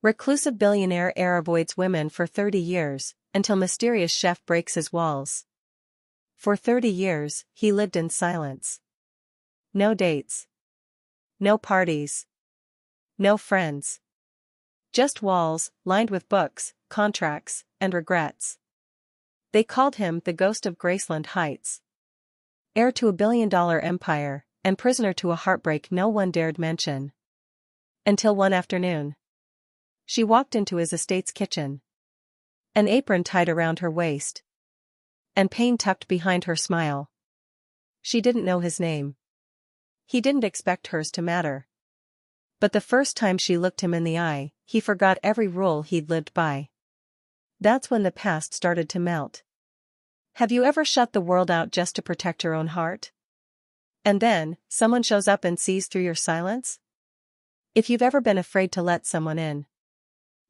Reclusive billionaire Heir avoids women for 30 years, until mysterious chef breaks his walls. For 30 years, he lived in silence. No dates. No parties. No friends. Just walls, lined with books, contracts, and regrets. They called him the Ghost of Graceland Heights. Heir to a billion-dollar empire, and prisoner to a heartbreak no one dared mention. Until one afternoon. She walked into his estate's kitchen. An apron tied around her waist. And pain tucked behind her smile. She didn't know his name. He didn't expect hers to matter. But the first time she looked him in the eye, he forgot every rule he'd lived by. That's when the past started to melt. Have you ever shut the world out just to protect your own heart? And then, someone shows up and sees through your silence? If you've ever been afraid to let someone in,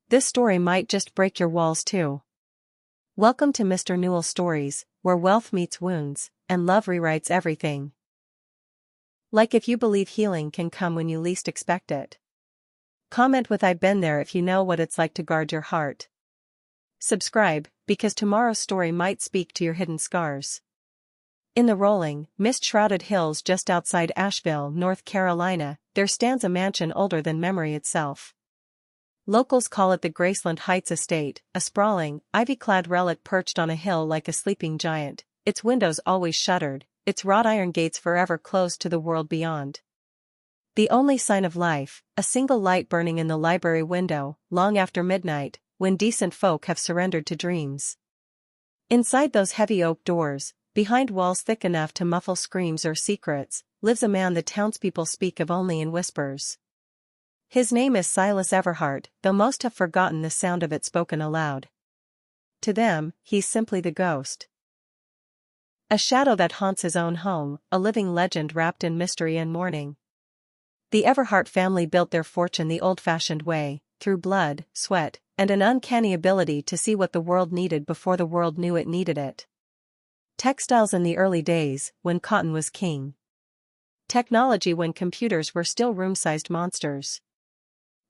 this story might just break your walls too. Welcome to Mr. Nuel Stories, where wealth meets wounds, and love rewrites everything. Like if you believe healing can come when you least expect it. Comment with "I've been there" if you know what it's like to guard your heart. Subscribe, because tomorrow's story might speak to your hidden scars. In the rolling, mist-shrouded hills just outside Asheville, North Carolina, there stands a mansion older than memory itself. Locals call it the Graceland Heights Estate, a sprawling, ivy-clad relic perched on a hill like a sleeping giant, its windows always shuttered, its wrought iron gates forever closed to the world beyond. The only sign of life, a single light burning in the library window, long after midnight, when decent folk have surrendered to dreams. Inside those heavy oak doors, behind walls thick enough to muffle screams or secrets, lives a man the townspeople speak of only in whispers. His name is Silas Everhart, though most have forgotten the sound of it spoken aloud. To them, he's simply the ghost. A shadow that haunts his own home, a living legend wrapped in mystery and mourning. The Everhart family built their fortune the old-fashioned way, through blood, sweat, and an uncanny ability to see what the world needed before the world knew it needed it. Textiles in the early days, when cotton was king. Technology when computers were still room-sized monsters.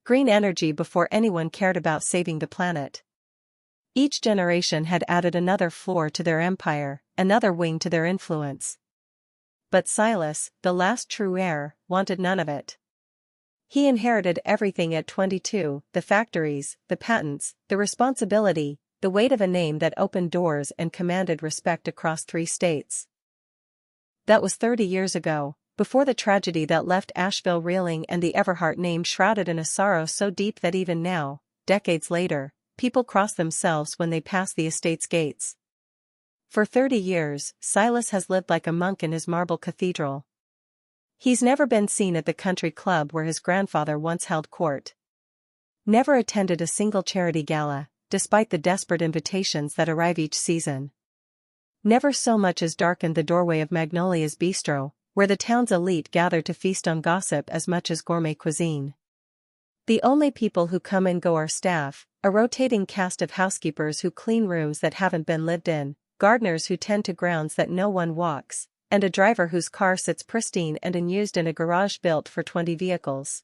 Green energy before anyone cared about saving the planet. Each generation had added another floor to their empire, another wing to their influence. But Silas, the last true heir, wanted none of it. He inherited everything at 22, the factories, the patents, the responsibility, the weight of a name that opened doors and commanded respect across 3 states. That was 30 years ago, before the tragedy that left Asheville reeling and the Everhart name shrouded in a sorrow so deep that even now, decades later, people cross themselves when they pass the estate's gates. For 30 years, Silas has lived like a monk in his marble cathedral. He's never been seen at the country club where his grandfather once held court. Never attended a single charity gala, despite the desperate invitations that arrive each season. Never so much as darkened the doorway of Magnolia's Bistro, where the town's elite gather to feast on gossip as much as gourmet cuisine. The only people who come and go are staff, a rotating cast of housekeepers who clean rooms that haven't been lived in, gardeners who tend to grounds that no one walks, and a driver whose car sits pristine and unused in a garage built for 20 vehicles.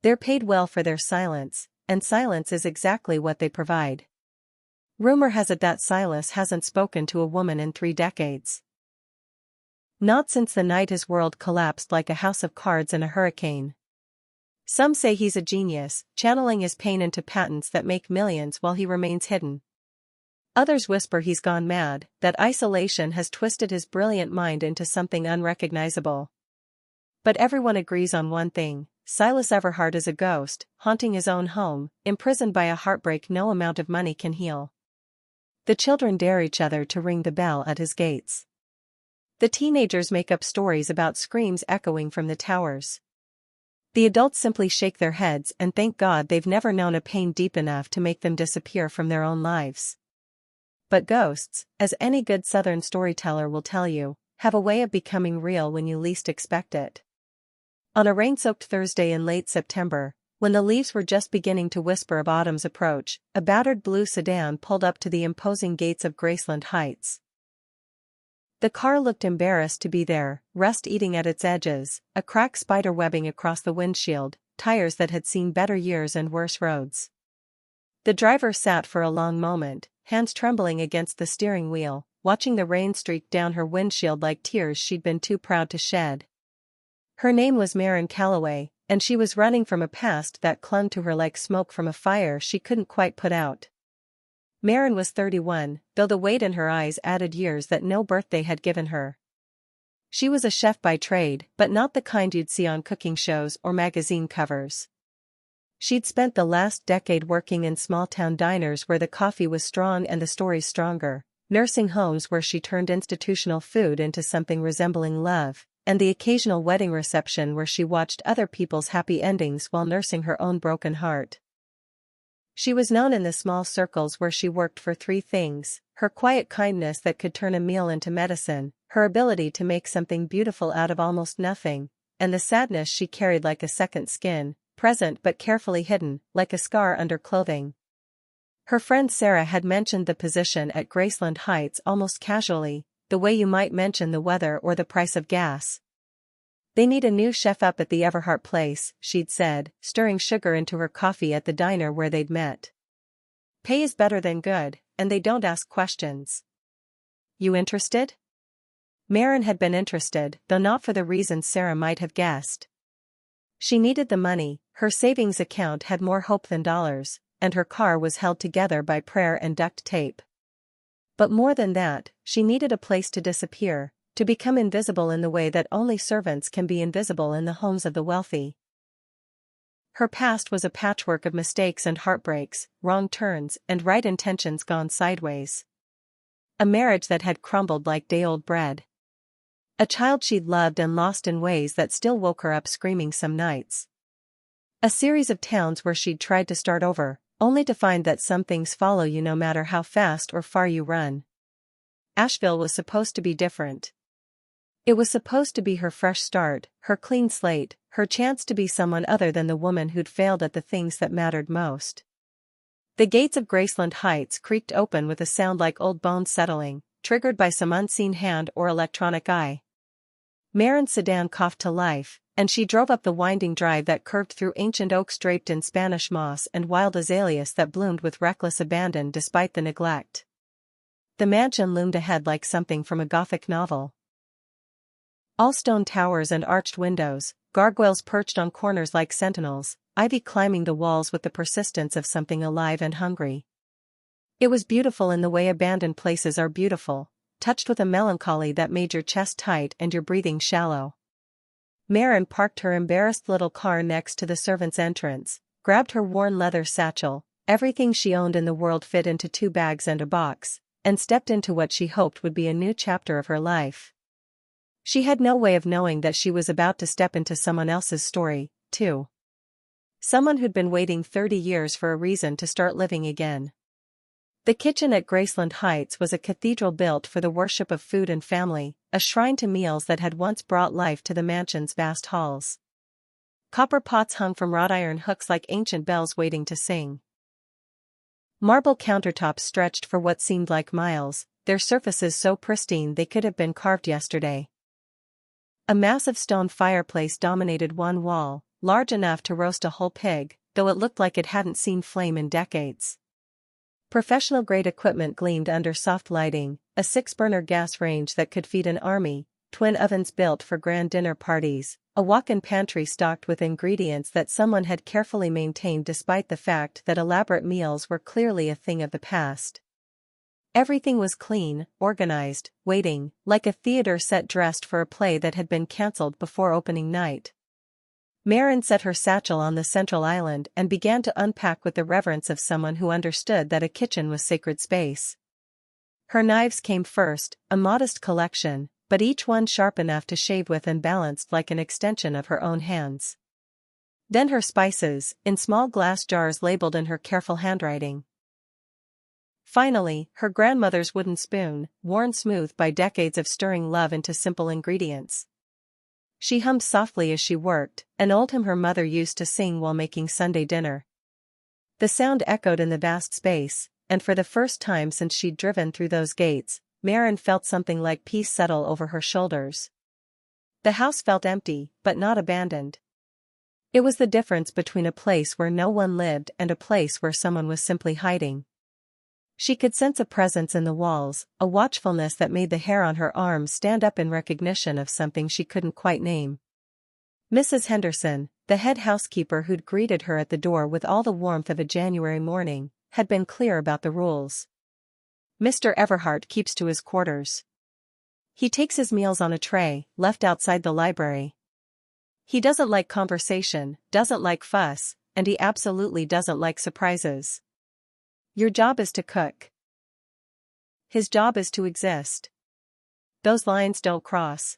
They're paid well for their silence, and silence is exactly what they provide. Rumor has it that Silas hasn't spoken to a woman in 3 decades. Not since the night his world collapsed like a house of cards in a hurricane. Some say he's a genius, channeling his pain into patents that make millions while he remains hidden. Others whisper he's gone mad, that isolation has twisted his brilliant mind into something unrecognizable. But everyone agrees on one thing: Silas Everhart is a ghost, haunting his own home, imprisoned by a heartbreak no amount of money can heal. The children dare each other to ring the bell at his gates. The teenagers make up stories about screams echoing from the towers. The adults simply shake their heads and thank God they've never known a pain deep enough to make them disappear from their own lives. But ghosts, as any good Southern storyteller will tell you, have a way of becoming real when you least expect it. On a rain-soaked Thursday in late September, when the leaves were just beginning to whisper of autumn's approach, a battered blue sedan pulled up to the imposing gates of Graceland Heights. The car looked embarrassed to be there, rust eating at its edges, a crack spider webbing across the windshield, tires that had seen better years and worse roads. The driver sat for a long moment, hands trembling against the steering wheel, watching the rain streak down her windshield like tears she'd been too proud to shed. Her name was Maren Calloway, and she was running from a past that clung to her like smoke from a fire she couldn't quite put out. Maren was 31, though the weight in her eyes added years that no birthday had given her. She was a chef by trade, but not the kind you'd see on cooking shows or magazine covers. She'd spent the last decade working in small-town diners where the coffee was strong and the stories stronger, nursing homes where she turned institutional food into something resembling love, and the occasional wedding reception where she watched other people's happy endings while nursing her own broken heart. She was known in the small circles where she worked for three things: her quiet kindness that could turn a meal into medicine, her ability to make something beautiful out of almost nothing, and the sadness she carried like a second skin, present but carefully hidden, like a scar under clothing. Her friend Sarah had mentioned the position at Graceland Heights almost casually, the way you might mention the weather or the price of gas. "They need a new chef up at the Everhart place," she'd said, stirring sugar into her coffee at the diner where they'd met. "Pay is better than good, and they don't ask questions." "You interested?" Maren had been interested, though not for the reasons Sarah might have guessed. She needed the money, her savings account had more hope than dollars, and her car was held together by prayer and duct tape. But more than that, she needed a place to disappear, to become invisible in the way that only servants can be invisible in the homes of the wealthy. Her past was a patchwork of mistakes and heartbreaks, wrong turns and right intentions gone sideways. A marriage that had crumbled like day-old bread. A child she'd loved and lost in ways that still woke her up screaming some nights. A series of towns where she'd tried to start over, only to find that some things follow you no matter how fast or far you run. Asheville was supposed to be different. It was supposed to be her fresh start, her clean slate, her chance to be someone other than the woman who'd failed at the things that mattered most. The gates of Graceland Heights creaked open with a sound like old bones settling, triggered by some unseen hand or electronic eye. Maren's sedan coughed to life, and she drove up the winding drive that curved through ancient oaks draped in Spanish moss and wild azaleas that bloomed with reckless abandon despite the neglect. The mansion loomed ahead like something from a Gothic novel. All stone towers and arched windows, gargoyles perched on corners like sentinels, ivy climbing the walls with the persistence of something alive and hungry. It was beautiful in the way abandoned places are beautiful, touched with a melancholy that made your chest tight and your breathing shallow. Maren parked her embarrassed little car next to the servant's entrance, grabbed her worn leather satchel, everything she owned in the world fit into 2 bags and a box, and stepped into what she hoped would be a new chapter of her life. She had no way of knowing that she was about to step into someone else's story, too. Someone who'd been waiting 30 years for a reason to start living again. The kitchen at Graceland Heights was a cathedral built for the worship of food and family, a shrine to meals that had once brought life to the mansion's vast halls. Copper pots hung from wrought iron hooks like ancient bells waiting to sing. Marble countertops stretched for what seemed like miles, their surfaces so pristine they could have been carved yesterday. A massive stone fireplace dominated one wall, large enough to roast a whole pig, though it looked like it hadn't seen flame in decades. Professional-grade equipment gleamed under soft lighting, a 6-burner gas range that could feed an army, twin ovens built for grand dinner parties, a walk-in pantry stocked with ingredients that someone had carefully maintained despite the fact that elaborate meals were clearly a thing of the past. Everything was clean, organized, waiting, like a theater set dressed for a play that had been cancelled before opening night. Maren set her satchel on the central island and began to unpack with the reverence of someone who understood that a kitchen was sacred space. Her knives came first, a modest collection, but each one sharp enough to shave with and balanced like an extension of her own hands. Then her spices, in small glass jars labeled in her careful handwriting. Finally, her grandmother's wooden spoon, worn smooth by decades of stirring love into simple ingredients. She hummed softly as she worked, an old hymn her mother used to sing while making Sunday dinner. The sound echoed in the vast space, and for the first time since she'd driven through those gates, Maren felt something like peace settle over her shoulders. The house felt empty, but not abandoned. It was the difference between a place where no one lived and a place where someone was simply hiding. She could sense a presence in the walls, a watchfulness that made the hair on her arms stand up in recognition of something she couldn't quite name. Mrs. Henderson, the head housekeeper who'd greeted her at the door with all the warmth of a January morning, had been clear about the rules. Mr. Everhart keeps to his quarters. He takes his meals on a tray, left outside the library. He doesn't like conversation, doesn't like fuss, and he absolutely doesn't like surprises. Your job is to cook. His job is to exist. Those lines don't cross.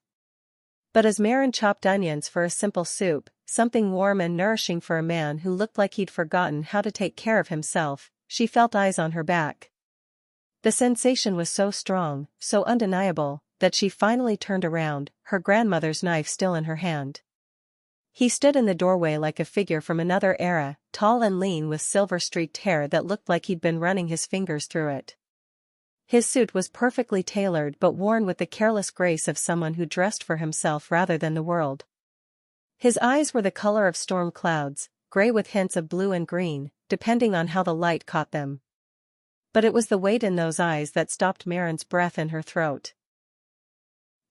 But as Marin chopped onions for a simple soup, something warm and nourishing for a man who looked like he'd forgotten how to take care of himself, she felt eyes on her back. The sensation was so strong, so undeniable, that she finally turned around, her grandmother's knife still in her hand. He stood in the doorway like a figure from another era, tall and lean with silver-streaked hair that looked like he'd been running his fingers through it. His suit was perfectly tailored but worn with the careless grace of someone who dressed for himself rather than the world. His eyes were the color of storm clouds, gray with hints of blue and green, depending on how the light caught them. But it was the weight in those eyes that stopped Marin's breath in her throat.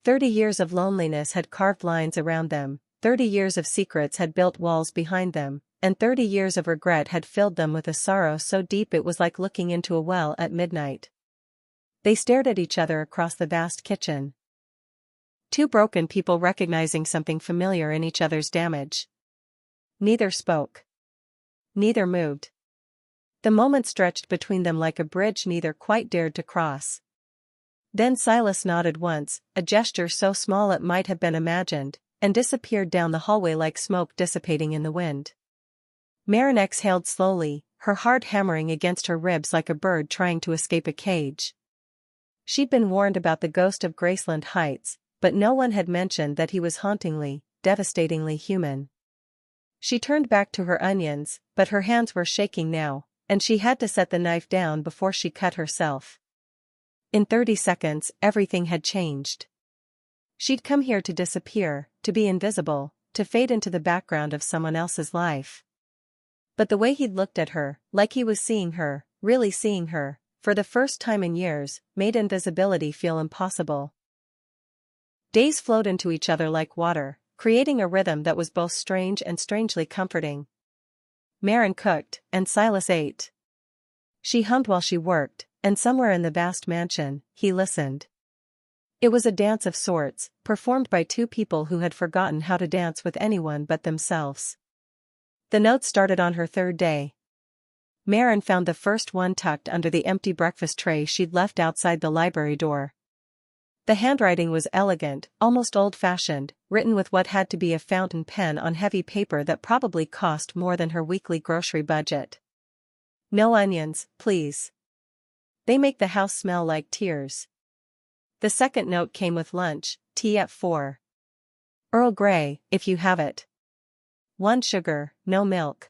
30 years of loneliness had carved lines around them, 30 years of secrets had built walls behind them, and 30 years of regret had filled them with a sorrow so deep it was like looking into a well at midnight. They stared at each other across the vast kitchen. Two broken people recognizing something familiar in each other's damage. Neither spoke. Neither moved. The moment stretched between them like a bridge neither quite dared to cross. Then Silas nodded once, a gesture so small it might have been imagined, and disappeared down the hallway like smoke dissipating in the wind. Marin exhaled slowly, her heart hammering against her ribs like a bird trying to escape a cage. She'd been warned about the ghost of Graceland Heights, but no one had mentioned that he was hauntingly, devastatingly human. She turned back to her onions, but her hands were shaking now, and she had to set the knife down before she cut herself. In 30 seconds, everything had changed. She'd come here to disappear, to be invisible, to fade into the background of someone else's life. But the way he'd looked at her, like he was seeing her, really seeing her, for the first time in years, made invisibility feel impossible. Days flowed into each other like water, creating a rhythm that was both strange and strangely comforting. Marin cooked, and Silas ate. She hummed while she worked, and somewhere in the vast mansion, he listened. It was a dance of sorts, performed by two people who had forgotten how to dance with anyone but themselves. The notes started on her third day. Marin found the first one tucked under the empty breakfast tray she'd left outside the library door. The handwriting was elegant, almost old-fashioned, written with what had to be a fountain pen on heavy paper that probably cost more than her weekly grocery budget. No onions, please. They make the house smell like tears. The second note came with lunch, tea at 4. Earl Grey, if you have it. 1 sugar, no milk.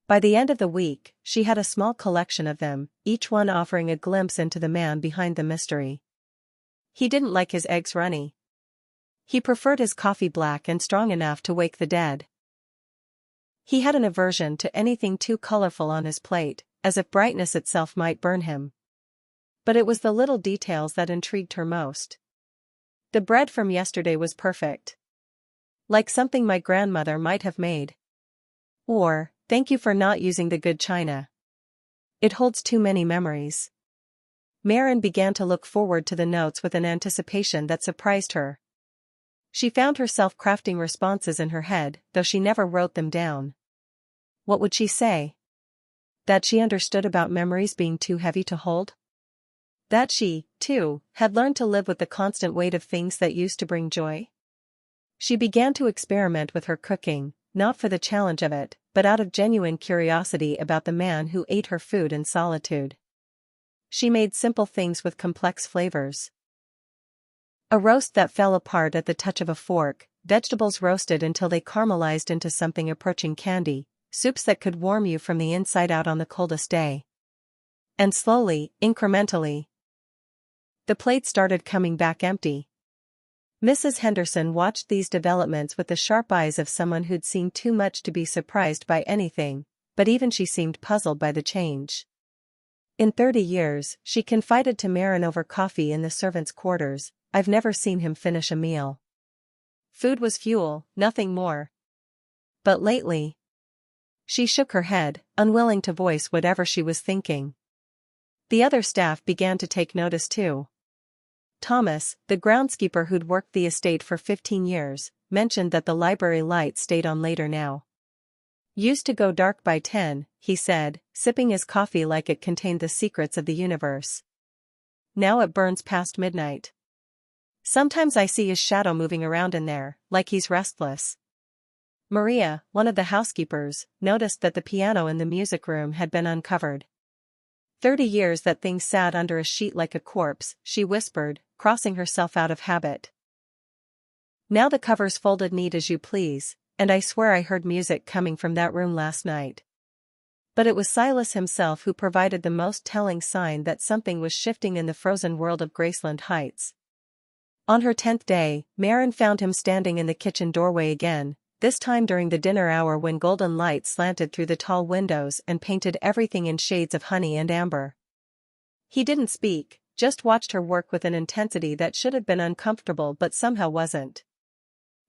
By the end of the week, she had a small collection of them, each one offering a glimpse into the man behind the mystery. He didn't like his eggs runny. He preferred his coffee black and strong enough to wake the dead. He had an aversion to anything too colorful on his plate, as if brightness itself might burn him. But it was the little details that intrigued her most. The bread from yesterday was perfect. Like something my grandmother might have made. Or, thank you for not using the good china. It holds too many memories. Marin began to look forward to the notes with an anticipation that surprised her. She found herself crafting responses in her head, though she never wrote them down. What would she say? That she understood about memories being too heavy to hold? That she, too, had learned to live with the constant weight of things that used to bring joy? She began to experiment with her cooking, not for the challenge of it, but out of genuine curiosity about the man who ate her food in solitude. She made simple things with complex flavors. A roast that fell apart at the touch of a fork, vegetables roasted until they caramelized into something approaching candy, soups that could warm you from the inside out on the coldest day. And slowly, incrementally, the plate started coming back empty. Mrs. Henderson watched these developments with the sharp eyes of someone who'd seen too much to be surprised by anything, but even she seemed puzzled by the change. In 30 years, she confided to Marin over coffee in the servants' quarters, I've never seen him finish a meal. Food was fuel, nothing more. But lately. She shook her head, unwilling to voice whatever she was thinking. The other staff began to take notice too. Thomas, the groundskeeper who'd worked the estate for 15 years, mentioned that the library light stayed on later now. Used to go dark by 10, he said, sipping his coffee like it contained the secrets of the universe. Now it burns past midnight. Sometimes I see his shadow moving around in there, like he's restless. Maria, one of the housekeepers, noticed that the piano in the music room had been uncovered. 30 years that thing sat under a sheet like a corpse, she whispered, crossing herself out of habit. Now the cover's folded neat as you please, and I swear I heard music coming from that room last night. But it was Silas himself who provided the most telling sign that something was shifting in the frozen world of Graceland Heights. On her 10th day, Marin found him standing in the kitchen doorway again, this time during the dinner hour when golden light slanted through the tall windows and painted everything in shades of honey and amber. He didn't speak, just watched her work with an intensity that should have been uncomfortable but somehow wasn't.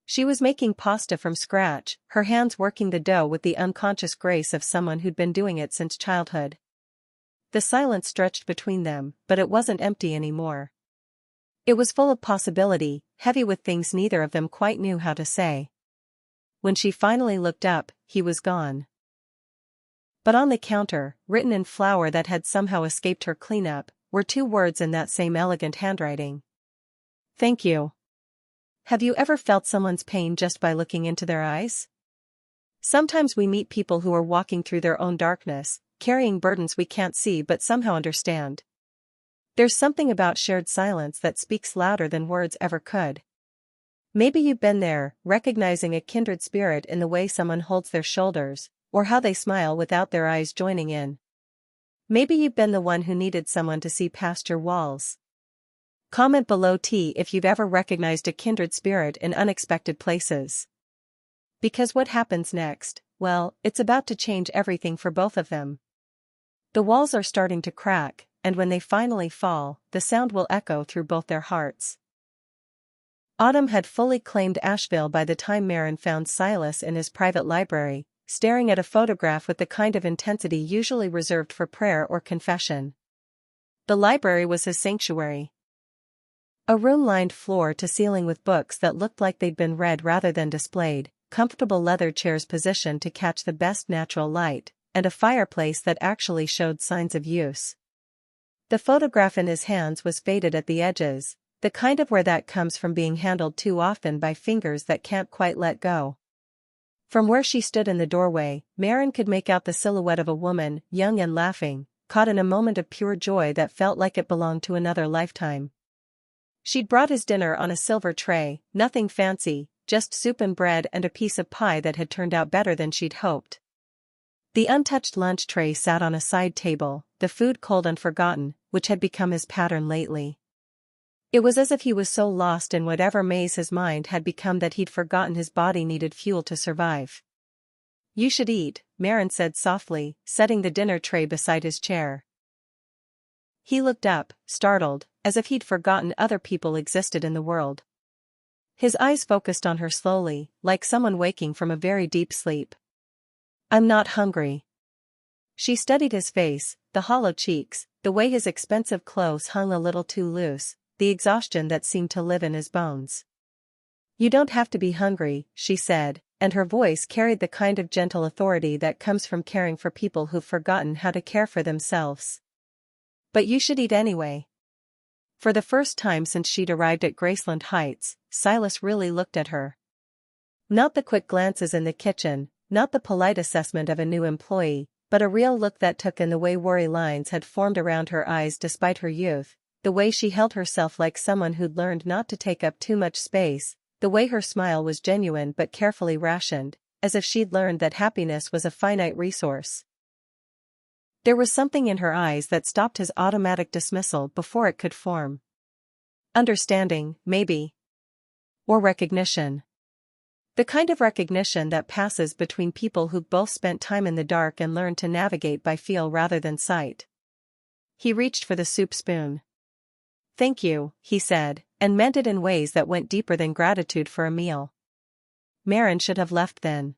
She was making pasta from scratch, her hands working the dough with the unconscious grace of someone who'd been doing it since childhood. The silence stretched between them, but it wasn't empty anymore. It was full of possibility, heavy with things neither of them quite knew how to say. When she finally looked up, he was gone. But on the counter, written in flour that had somehow escaped her cleanup, were 2 words in that same elegant handwriting. Thank you. Have you ever felt someone's pain just by looking into their eyes? Sometimes we meet people who are walking through their own darkness, carrying burdens we can't see but somehow understand. There's something about shared silence that speaks louder than words ever could. Maybe you've been there, recognizing a kindred spirit in the way someone holds their shoulders, or how they smile without their eyes joining in. Maybe you've been the one who needed someone to see past your walls. Comment below if you've ever recognized a kindred spirit in unexpected places. Because what happens next, well, it's about to change everything for both of them. The walls are starting to crack, and when they finally fall, the sound will echo through both their hearts. Autumn had fully claimed Asheville by the time Marin found Silas in his private library, staring at a photograph with the kind of intensity usually reserved for prayer or confession. The library was his sanctuary. A room lined floor to ceiling with books that looked like they'd been read rather than displayed, comfortable leather chairs positioned to catch the best natural light, and a fireplace that actually showed signs of use. The photograph in his hands was faded at the edges, the kind of wear that comes from being handled too often by fingers that can't quite let go. From where she stood in the doorway, Marin could make out the silhouette of a woman, young and laughing, caught in a moment of pure joy that felt like it belonged to another lifetime. She'd brought his dinner on a silver tray, nothing fancy, just soup and bread and a piece of pie that had turned out better than she'd hoped. The untouched lunch tray sat on a side table, the food cold and forgotten, which had become his pattern lately. It was as if he was so lost in whatever maze his mind had become that he'd forgotten his body needed fuel to survive. You should eat, Marin said softly, setting the dinner tray beside his chair. He looked up, startled, as if he'd forgotten other people existed in the world. His eyes focused on her slowly, like someone waking from a very deep sleep. I'm not hungry. She studied his face, the hollow cheeks, the way his expensive clothes hung a little too loose, the exhaustion that seemed to live in his bones. You don't have to be hungry, she said, and her voice carried the kind of gentle authority that comes from caring for people who've forgotten how to care for themselves. But you should eat anyway. For the first time since she'd arrived at Graceland Heights, Silas really looked at her. Not the quick glances in the kitchen, not the polite assessment of a new employee, but a real look that took in the way worry lines had formed around her eyes despite her youth, the way she held herself like someone who'd learned not to take up too much space, the way her smile was genuine but carefully rationed, as if she'd learned that happiness was a finite resource. There was something in her eyes that stopped his automatic dismissal before it could form. Understanding, maybe. Or recognition. The kind of recognition that passes between people who've both spent time in the dark and learned to navigate by feel rather than sight. He reached for the soup spoon. "Thank you," he said, and meant it in ways that went deeper than gratitude for a meal. Marin should have left then.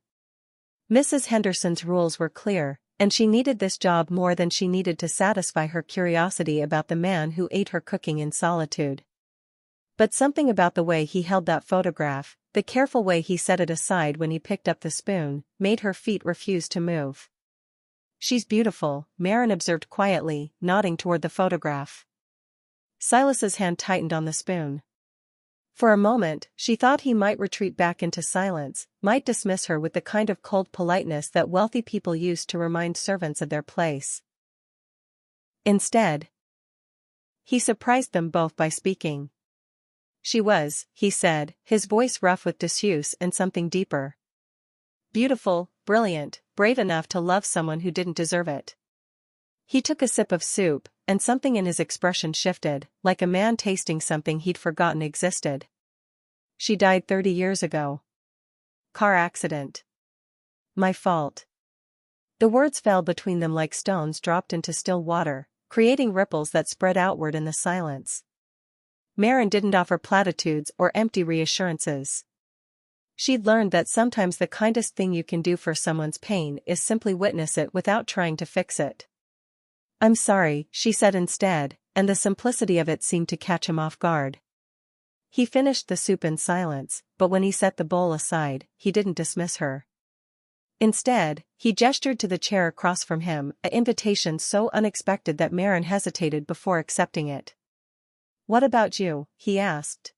Mrs. Henderson's rules were clear, and she needed this job more than she needed to satisfy her curiosity about the man who ate her cooking in solitude. But something about the way he held that photograph, the careful way he set it aside when he picked up the spoon, made her feet refuse to move. "She's beautiful," Marin observed quietly, nodding toward the photograph. Silas's hand tightened on the spoon. For a moment, she thought he might retreat back into silence, might dismiss her with the kind of cold politeness that wealthy people use to remind servants of their place. Instead, he surprised them both by speaking. "She was," he said, his voice rough with disuse and something deeper. "Beautiful, brilliant, brave enough to love someone who didn't deserve it." He took a sip of soup, and something in his expression shifted, like a man tasting something he'd forgotten existed. "She died 30 years ago. Car accident. My fault." The words fell between them like stones dropped into still water, creating ripples that spread outward in the silence. Marin didn't offer platitudes or empty reassurances. She'd learned that sometimes the kindest thing you can do for someone's pain is simply witness it without trying to fix it. "I'm sorry," she said instead, and the simplicity of it seemed to catch him off guard. He finished the soup in silence, but when he set the bowl aside, he didn't dismiss her. Instead, he gestured to the chair across from him, an invitation so unexpected that Marin hesitated before accepting it. "What about you?" he asked.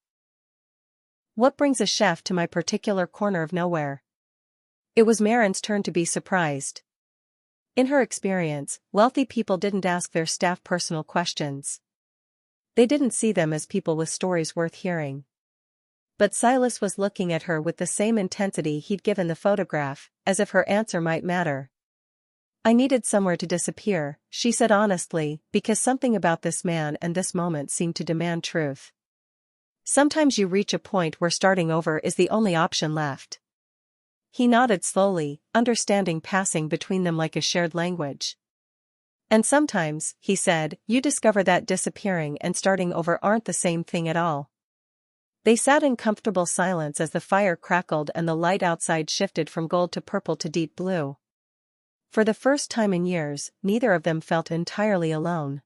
"What brings a chef to my particular corner of nowhere?" It was Marin's turn to be surprised. In her experience, wealthy people didn't ask their staff personal questions. They didn't see them as people with stories worth hearing. But Silas was looking at her with the same intensity he'd given the photograph, as if her answer might matter. "I needed somewhere to disappear," she said honestly, because something about this man and this moment seemed to demand truth. Sometimes you reach a point where starting over is the only option left. He nodded slowly, understanding passing between them like a shared language. "And sometimes," he said, "you discover that disappearing and starting over aren't the same thing at all." They sat in comfortable silence as the fire crackled and the light outside shifted from gold to purple to deep blue. For the first time in years, neither of them felt entirely alone.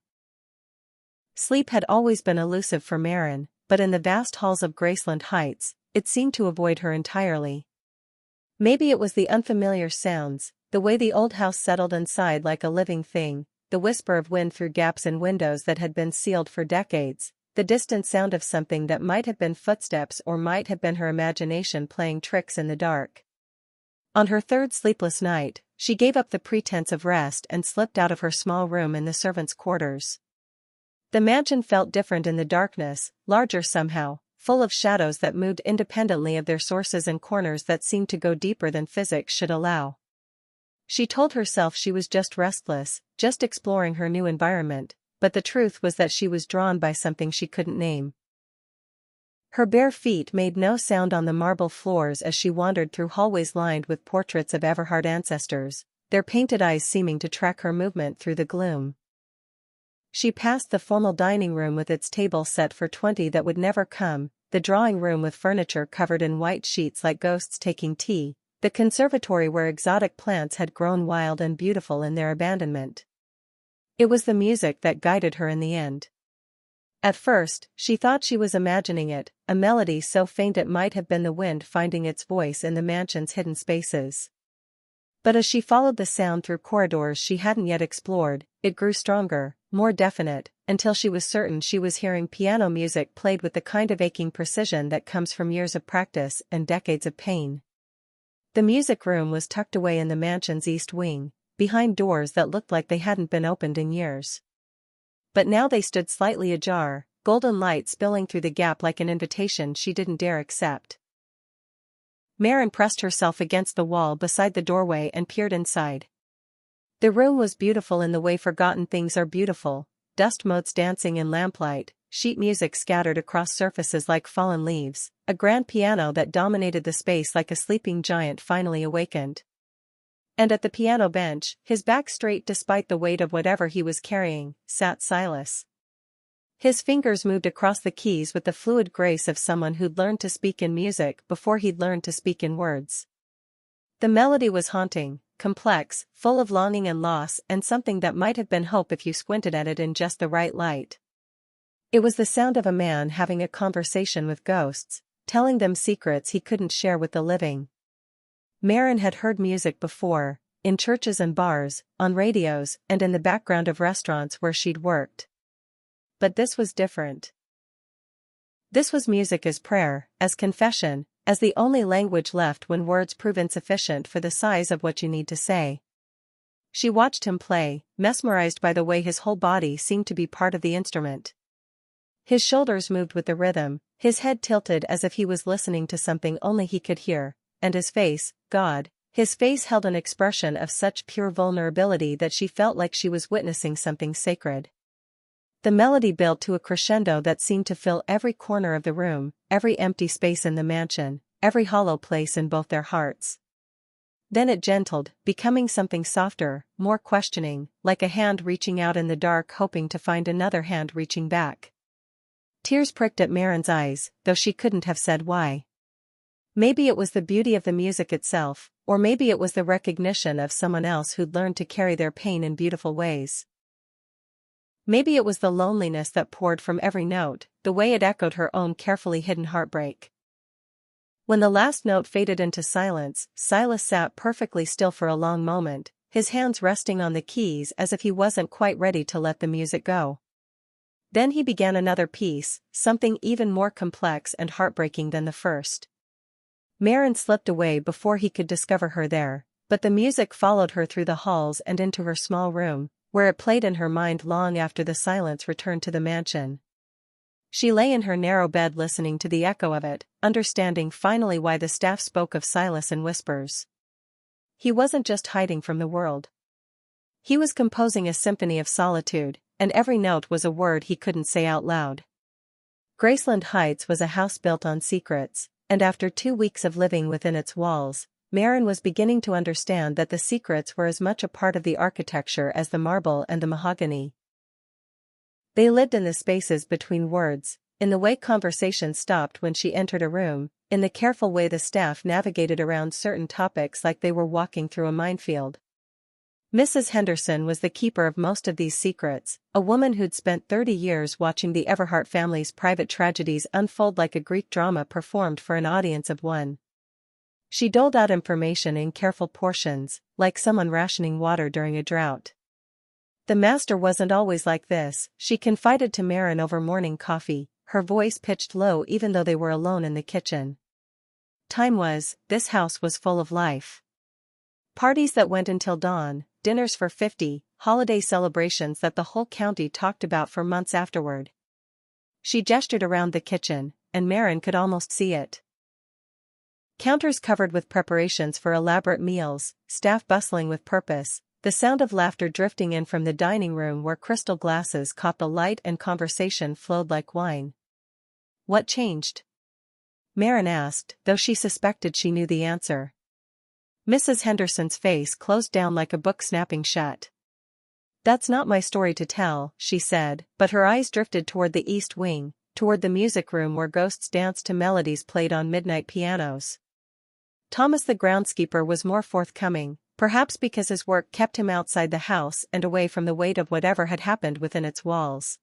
Sleep had always been elusive for Marin, but in the vast halls of Graceland Heights, it seemed to avoid her entirely. Maybe it was the unfamiliar sounds, the way the old house settled inside like a living thing, the whisper of wind through gaps in windows that had been sealed for decades, the distant sound of something that might have been footsteps or might have been her imagination playing tricks in the dark. On her third sleepless night, she gave up the pretense of rest and slipped out of her small room in the servants' quarters. The mansion felt different in the darkness, larger somehow, full of shadows that moved independently of their sources and corners that seemed to go deeper than physics should allow. She told herself she was just restless, just exploring her new environment, but the truth was that she was drawn by something she couldn't name. Her bare feet made no sound on the marble floors as she wandered through hallways lined with portraits of Everhard ancestors, their painted eyes seeming to track her movement through the gloom. She passed the formal dining room with its table set for 20 that would never come, the drawing room with furniture covered in white sheets like ghosts taking tea, the conservatory where exotic plants had grown wild and beautiful in their abandonment. It was the music that guided her in the end. At first, she thought she was imagining it, a melody so faint it might have been the wind finding its voice in the mansion's hidden spaces. But as she followed the sound through corridors she hadn't yet explored, it grew stronger, more definite, until she was certain she was hearing piano music played with the kind of aching precision that comes from years of practice and decades of pain. The music room was tucked away in the mansion's east wing, behind doors that looked like they hadn't been opened in years. But now they stood slightly ajar, golden light spilling through the gap like an invitation she didn't dare accept. Marin pressed herself against the wall beside the doorway and peered inside. The room was beautiful in the way forgotten things are beautiful, dust motes dancing in lamplight, sheet music scattered across surfaces like fallen leaves, a grand piano that dominated the space like a sleeping giant finally awakened. And at the piano bench, his back straight despite the weight of whatever he was carrying, sat Silas. His fingers moved across the keys with the fluid grace of someone who'd learned to speak in music before he'd learned to speak in words. The melody was haunting, complex, full of longing and loss, and something that might have been hope if you squinted at it in just the right light. It was the sound of a man having a conversation with ghosts, telling them secrets he couldn't share with the living. Maren had heard music before, in churches and bars, on radios, and in the background of restaurants where she'd worked. But this was different. This was music as prayer, as confession, as the only language left when words prove insufficient for the size of what you need to say. She watched him play, mesmerized by the way his whole body seemed to be part of the instrument. His shoulders moved with the rhythm, his head tilted as if he was listening to something only he could hear, and his face, his face held an expression of such pure vulnerability that she felt like she was witnessing something sacred. The melody built to a crescendo that seemed to fill every corner of the room, every empty space in the mansion, every hollow place in both their hearts. Then it gentled, becoming something softer, more questioning, like a hand reaching out in the dark hoping to find another hand reaching back. Tears pricked at Maren's eyes, though she couldn't have said why. Maybe it was the beauty of the music itself, or maybe it was the recognition of someone else who'd learned to carry their pain in beautiful ways. Maybe it was the loneliness that poured from every note, the way it echoed her own carefully hidden heartbreak. When the last note faded into silence, Silas sat perfectly still for a long moment, his hands resting on the keys as if he wasn't quite ready to let the music go. Then he began another piece, something even more complex and heartbreaking than the first. Maren slipped away before he could discover her there, but the music followed her through the halls and into her small room, where it played in her mind long after the silence returned to the mansion. She lay in her narrow bed listening to the echo of it, understanding finally why the staff spoke of Silas in whispers. He wasn't just hiding from the world. He was composing a symphony of solitude, and every note was a word he couldn't say out loud. Graceland Heights was a house built on secrets, and after 2 weeks of living within its walls, Maren was beginning to understand that the secrets were as much a part of the architecture as the marble and the mahogany. They lived in the spaces between words, in the way conversation stopped when she entered a room, in the careful way the staff navigated around certain topics like they were walking through a minefield. Mrs. Henderson was the keeper of most of these secrets, a woman who'd spent 30 years watching the Everhart family's private tragedies unfold like a Greek drama performed for an audience of one. She doled out information in careful portions, like someone rationing water during a drought. The master wasn't always like this, she confided to Maren over morning coffee, her voice pitched low even though they were alone in the kitchen. This house was full of life. Parties that went until dawn, dinners for 50, holiday celebrations that the whole county talked about for months afterward. She gestured around the kitchen, and Maren could almost see it. Counters covered with preparations for elaborate meals, staff bustling with purpose, the sound of laughter drifting in from the dining room where crystal glasses caught the light and conversation flowed like wine. What changed? Maren asked, though she suspected she knew the answer. Mrs. Henderson's face closed down like a book snapping shut. That's not my story to tell, she said, but her eyes drifted toward the east wing, toward the music room where ghosts danced to melodies played on midnight pianos. Thomas the groundskeeper was more forthcoming, perhaps because his work kept him outside the house and away from the weight of whatever had happened within its walls.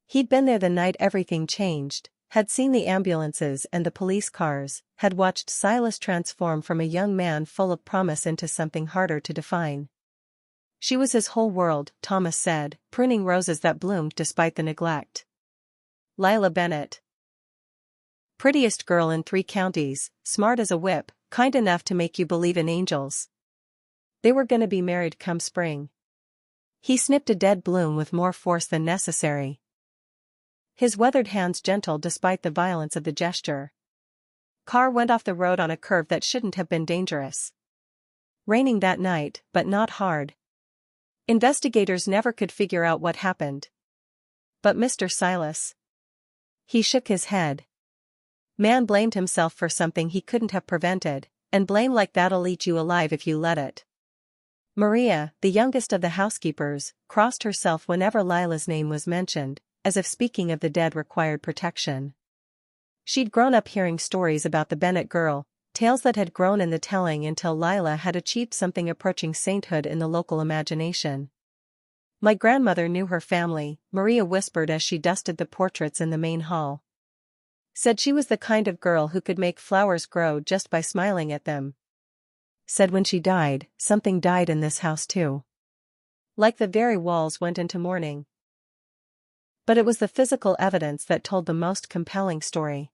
He'd been there the night everything changed, had seen the ambulances and the police cars, had watched Silas transform from a young man full of promise into something harder to define. She was his whole world, Thomas said, pruning roses that bloomed despite the neglect. Lila Bennett. Prettiest girl in 3 counties, smart as a whip, kind enough to make you believe in angels. They were gonna be married come spring. He snipped a dead bloom with more force than necessary. His weathered hands gentle despite the violence of the gesture. Car went off the road on a curve that shouldn't have been dangerous. Raining that night, but not hard. Investigators never could figure out what happened. But Mr. Silas, He shook his head. Man blamed himself for something he couldn't have prevented, and blame like that'll eat you alive if you let it. Maria, the youngest of the housekeepers, crossed herself whenever Lila's name was mentioned, as if speaking of the dead required protection. She'd grown up hearing stories about the Bennett girl, tales that had grown in the telling until Lila had achieved something approaching sainthood in the local imagination. My grandmother knew her family, Maria whispered as she dusted the portraits in the main hall. Said she was the kind of girl who could make flowers grow just by smiling at them. Said when she died, something died in this house too. Like the very walls went into mourning. But it was the physical evidence that told the most compelling story.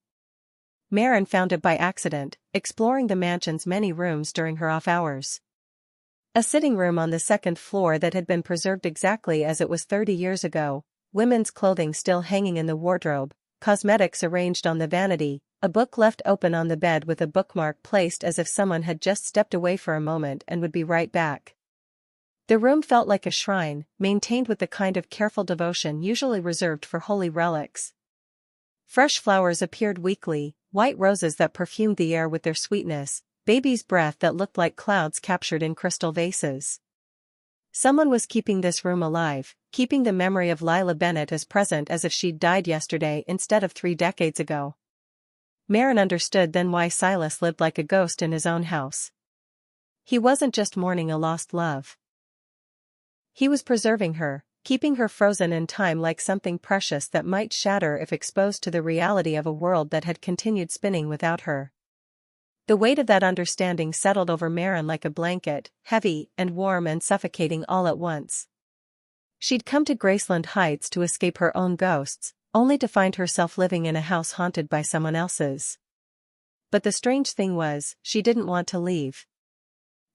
Marin found it by accident, exploring the mansion's many rooms during her off hours. A sitting room on the second floor that had been preserved exactly as it was 30 years ago, women's clothing still hanging in the wardrobe, cosmetics arranged on the vanity, a book left open on the bed with a bookmark placed as if someone had just stepped away for a moment and would be right back. The room felt like a shrine, maintained with the kind of careful devotion usually reserved for holy relics. Fresh flowers appeared weekly, white roses that perfumed the air with their sweetness, baby's breath that looked like clouds captured in crystal vases. Someone was keeping this room alive, keeping the memory of Lila Bennett as present as if she'd died yesterday instead of 3 decades ago. Marin understood then why Silas lived like a ghost in his own house. He wasn't just mourning a lost love. He was preserving her, keeping her frozen in time like something precious that might shatter if exposed to the reality of a world that had continued spinning without her. The weight of that understanding settled over Marin like a blanket, heavy and warm and suffocating all at once. She'd come to Graceland Heights to escape her own ghosts, only to find herself living in a house haunted by someone else's. But the strange thing was, she didn't want to leave.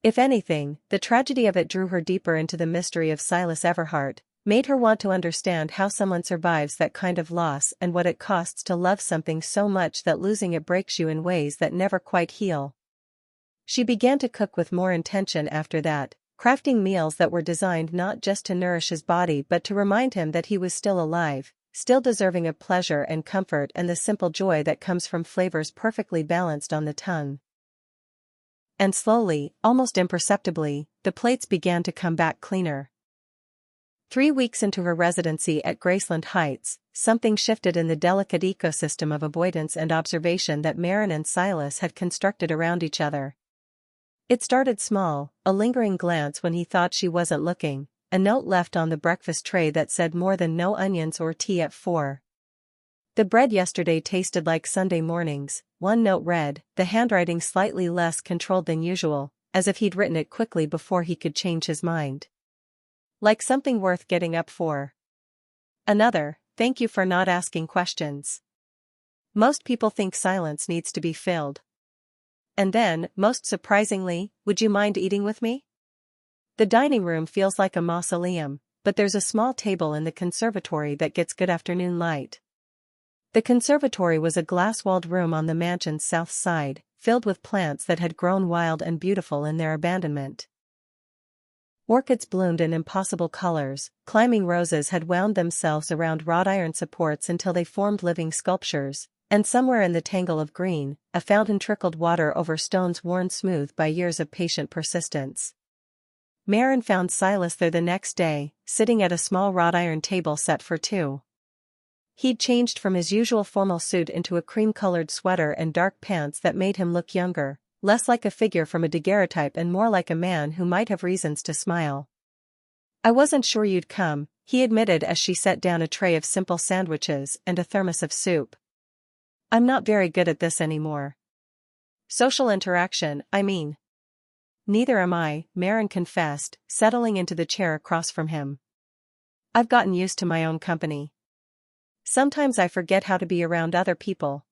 If anything, the tragedy of it drew her deeper into the mystery of Silas Everhart, made her want to understand how someone survives that kind of loss and what it costs to love something so much that losing it breaks you in ways that never quite heal. She began to cook with more intention after that, crafting meals that were designed not just to nourish his body but to remind him that he was still alive, still deserving of pleasure and comfort and the simple joy that comes from flavors perfectly balanced on the tongue. And slowly, almost imperceptibly, the plates began to come back cleaner. 3 weeks into her residency at Graceland Heights, something shifted in the delicate ecosystem of avoidance and observation that Marin and Silas had constructed around each other. It started small, a lingering glance when he thought she wasn't looking, a note left on the breakfast tray that said more than no onions or tea at 4. The bread yesterday tasted like Sunday mornings, one note read, the handwriting slightly less controlled than usual, as if he'd written it quickly before he could change his mind. Like something worth getting up for. Another, thank you for not asking questions. Most people think silence needs to be filled. And then, most surprisingly, would you mind eating with me? The dining room feels like a mausoleum, but there's a small table in the conservatory that gets good afternoon light. The conservatory was a glass-walled room on the mansion's south side, filled with plants that had grown wild and beautiful in their abandonment. Orchids bloomed in impossible colors, climbing roses had wound themselves around wrought iron supports until they formed living sculptures, and somewhere in the tangle of green, a fountain trickled water over stones worn smooth by years of patient persistence. Marin found Silas there the next day, sitting at a small wrought iron table set for 2. He'd changed from his usual formal suit into a cream-colored sweater and dark pants that made him look younger, less like a figure from a daguerreotype and more like a man who might have reasons to smile. I wasn't sure you'd come, he admitted as she set down a tray of simple sandwiches and a thermos of soup. I'm not very good at this anymore. Social interaction, I mean. Neither am I, Marin confessed, settling into the chair across from him. I've gotten used to my own company. Sometimes I forget how to be around other people.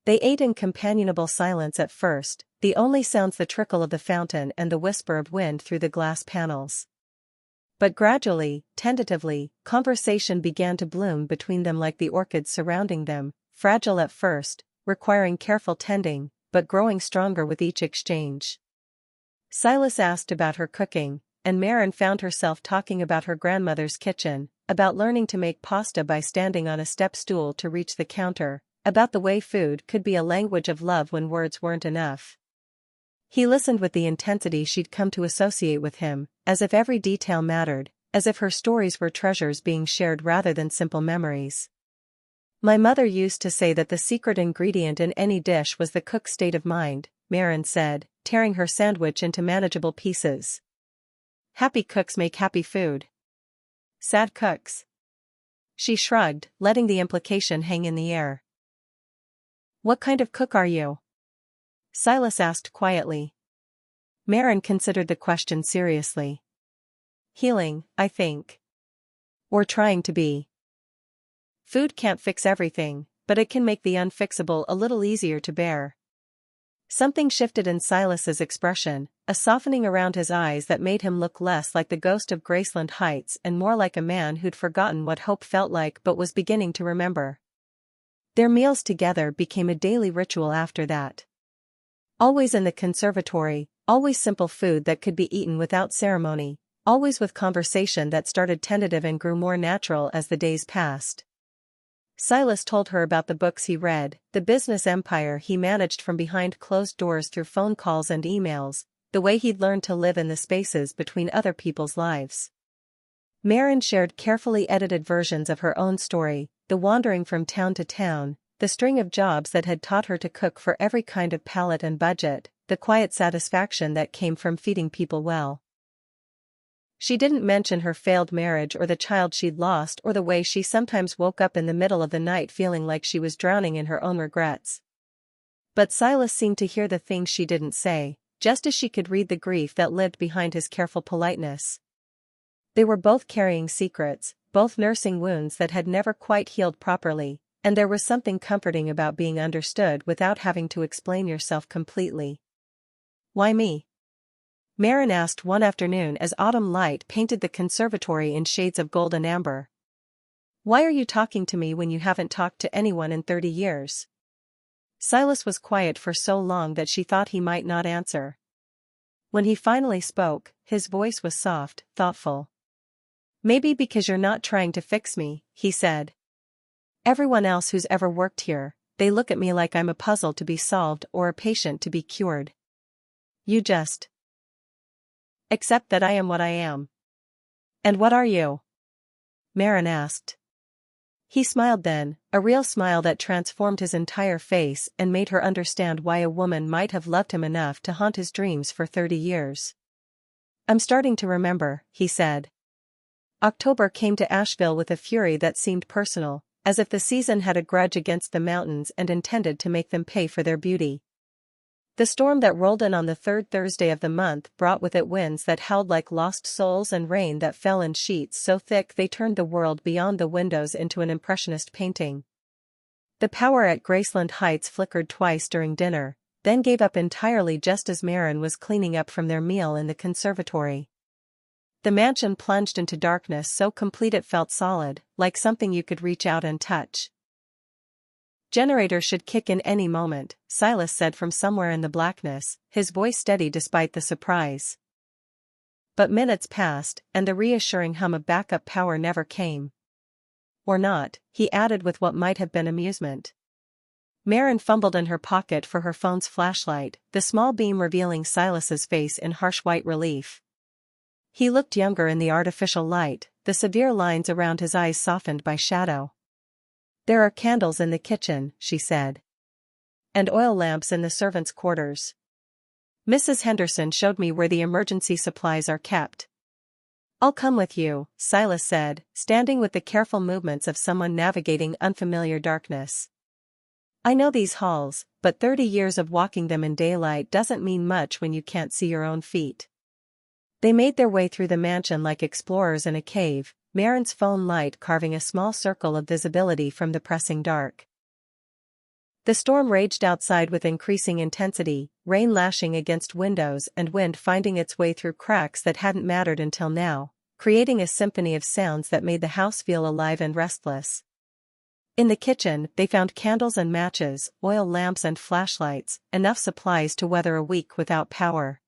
They ate in companionable silence at first, the only sounds the trickle of the fountain and the whisper of wind through the glass panels. But gradually, tentatively, conversation began to bloom between them like the orchids surrounding them, fragile at first, requiring careful tending, but growing stronger with each exchange. Silas asked about her cooking, and Maren found herself talking about her grandmother's kitchen, about learning to make pasta by standing on a step stool to reach the counter, about the way food could be a language of love when words weren't enough. He listened with the intensity she'd come to associate with him, as if every detail mattered, as if her stories were treasures being shared rather than simple memories. My mother used to say that the secret ingredient in any dish was the cook's state of mind, Maren said, tearing her sandwich into manageable pieces. Happy cooks make happy food. Sad cooks. She shrugged, letting the implication hang in the air. What kind of cook are you? Silas asked quietly. Maren considered the question seriously. Healing, I think. Or trying to be. Food can't fix everything, but it can make the unfixable a little easier to bear. Something shifted in Silas's expression, a softening around his eyes that made him look less like the ghost of Graceland Heights and more like a man who'd forgotten what hope felt like but was beginning to remember. Their meals together became a daily ritual after that. Always in the conservatory, always simple food that could be eaten without ceremony, always with conversation that started tentative and grew more natural as the days passed. Silas told her about the books he read, the business empire he managed from behind closed doors through phone calls and emails, the way he'd learned to live in the spaces between other people's lives. Maren shared carefully edited versions of her own story, the wandering from town to town, the string of jobs that had taught her to cook for every kind of palate and budget, the quiet satisfaction that came from feeding people well. She didn't mention her failed marriage or the child she'd lost or the way she sometimes woke up in the middle of the night feeling like she was drowning in her own regrets. But Silas seemed to hear the things she didn't say, just as she could read the grief that lived behind his careful politeness. They were both carrying secrets, both nursing wounds that had never quite healed properly, and there was something comforting about being understood without having to explain yourself completely. Why me? Maren asked one afternoon as autumn light painted the conservatory in shades of gold and amber. Why are you talking to me when you haven't talked to anyone in 30 years? Silas was quiet for so long that she thought he might not answer. When he finally spoke, his voice was soft, thoughtful. Maybe because you're not trying to fix me, he said. Everyone else who's ever worked here, they look at me like I'm a puzzle to be solved or a patient to be cured. You just accept that I am what I am. And what are you? Maren asked. He smiled then, a real smile that transformed his entire face and made her understand why a woman might have loved him enough to haunt his dreams for 30 years. I'm starting to remember, he said. October came to Asheville with a fury that seemed personal, as if the season had a grudge against the mountains and intended to make them pay for their beauty. The storm that rolled in on the third Thursday of the month brought with it winds that howled like lost souls and rain that fell in sheets so thick they turned the world beyond the windows into an impressionist painting. The power at Graceland Heights flickered twice during dinner, then gave up entirely just as Maren was cleaning up from their meal in the conservatory. The mansion plunged into darkness so complete it felt solid, like something you could reach out and touch. Generator should kick in any moment, Silas said from somewhere in the blackness, his voice steady despite the surprise. But minutes passed, and the reassuring hum of backup power never came. Or not, he added with what might have been amusement. Maren fumbled in her pocket for her phone's flashlight, the small beam revealing Silas's face in harsh white relief. He looked younger in the artificial light, the severe lines around his eyes softened by shadow. There are candles in the kitchen, she said. And oil lamps in the servants' quarters. Mrs. Henderson showed me where the emergency supplies are kept. I'll come with you, Silas said, standing with the careful movements of someone navigating unfamiliar darkness. I know these halls, but 30 years of walking them in daylight doesn't mean much when you can't see your own feet. They made their way through the mansion like explorers in a cave, Maren's phone light carving a small circle of visibility from the pressing dark. The storm raged outside with increasing intensity, rain lashing against windows and wind finding its way through cracks that hadn't mattered until now, creating a symphony of sounds that made the house feel alive and restless. In the kitchen, they found candles and matches, oil lamps and flashlights, enough supplies to weather a week without power.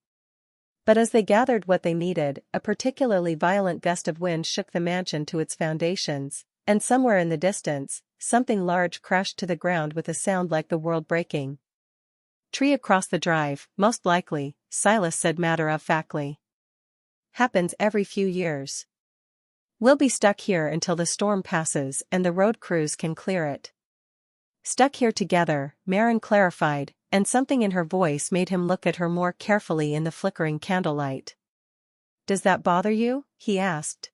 But as they gathered what they needed, a particularly violent gust of wind shook the mansion to its foundations, and somewhere in the distance, something large crashed to the ground with a sound like the world breaking. Tree across the drive, most likely, Silas said matter-of-factly. Happens every few years. We'll be stuck here until the storm passes and the road crews can clear it. Stuck here together, Marin clarified, and something in her voice made him look at her more carefully in the flickering candlelight. Does that bother you? He asked.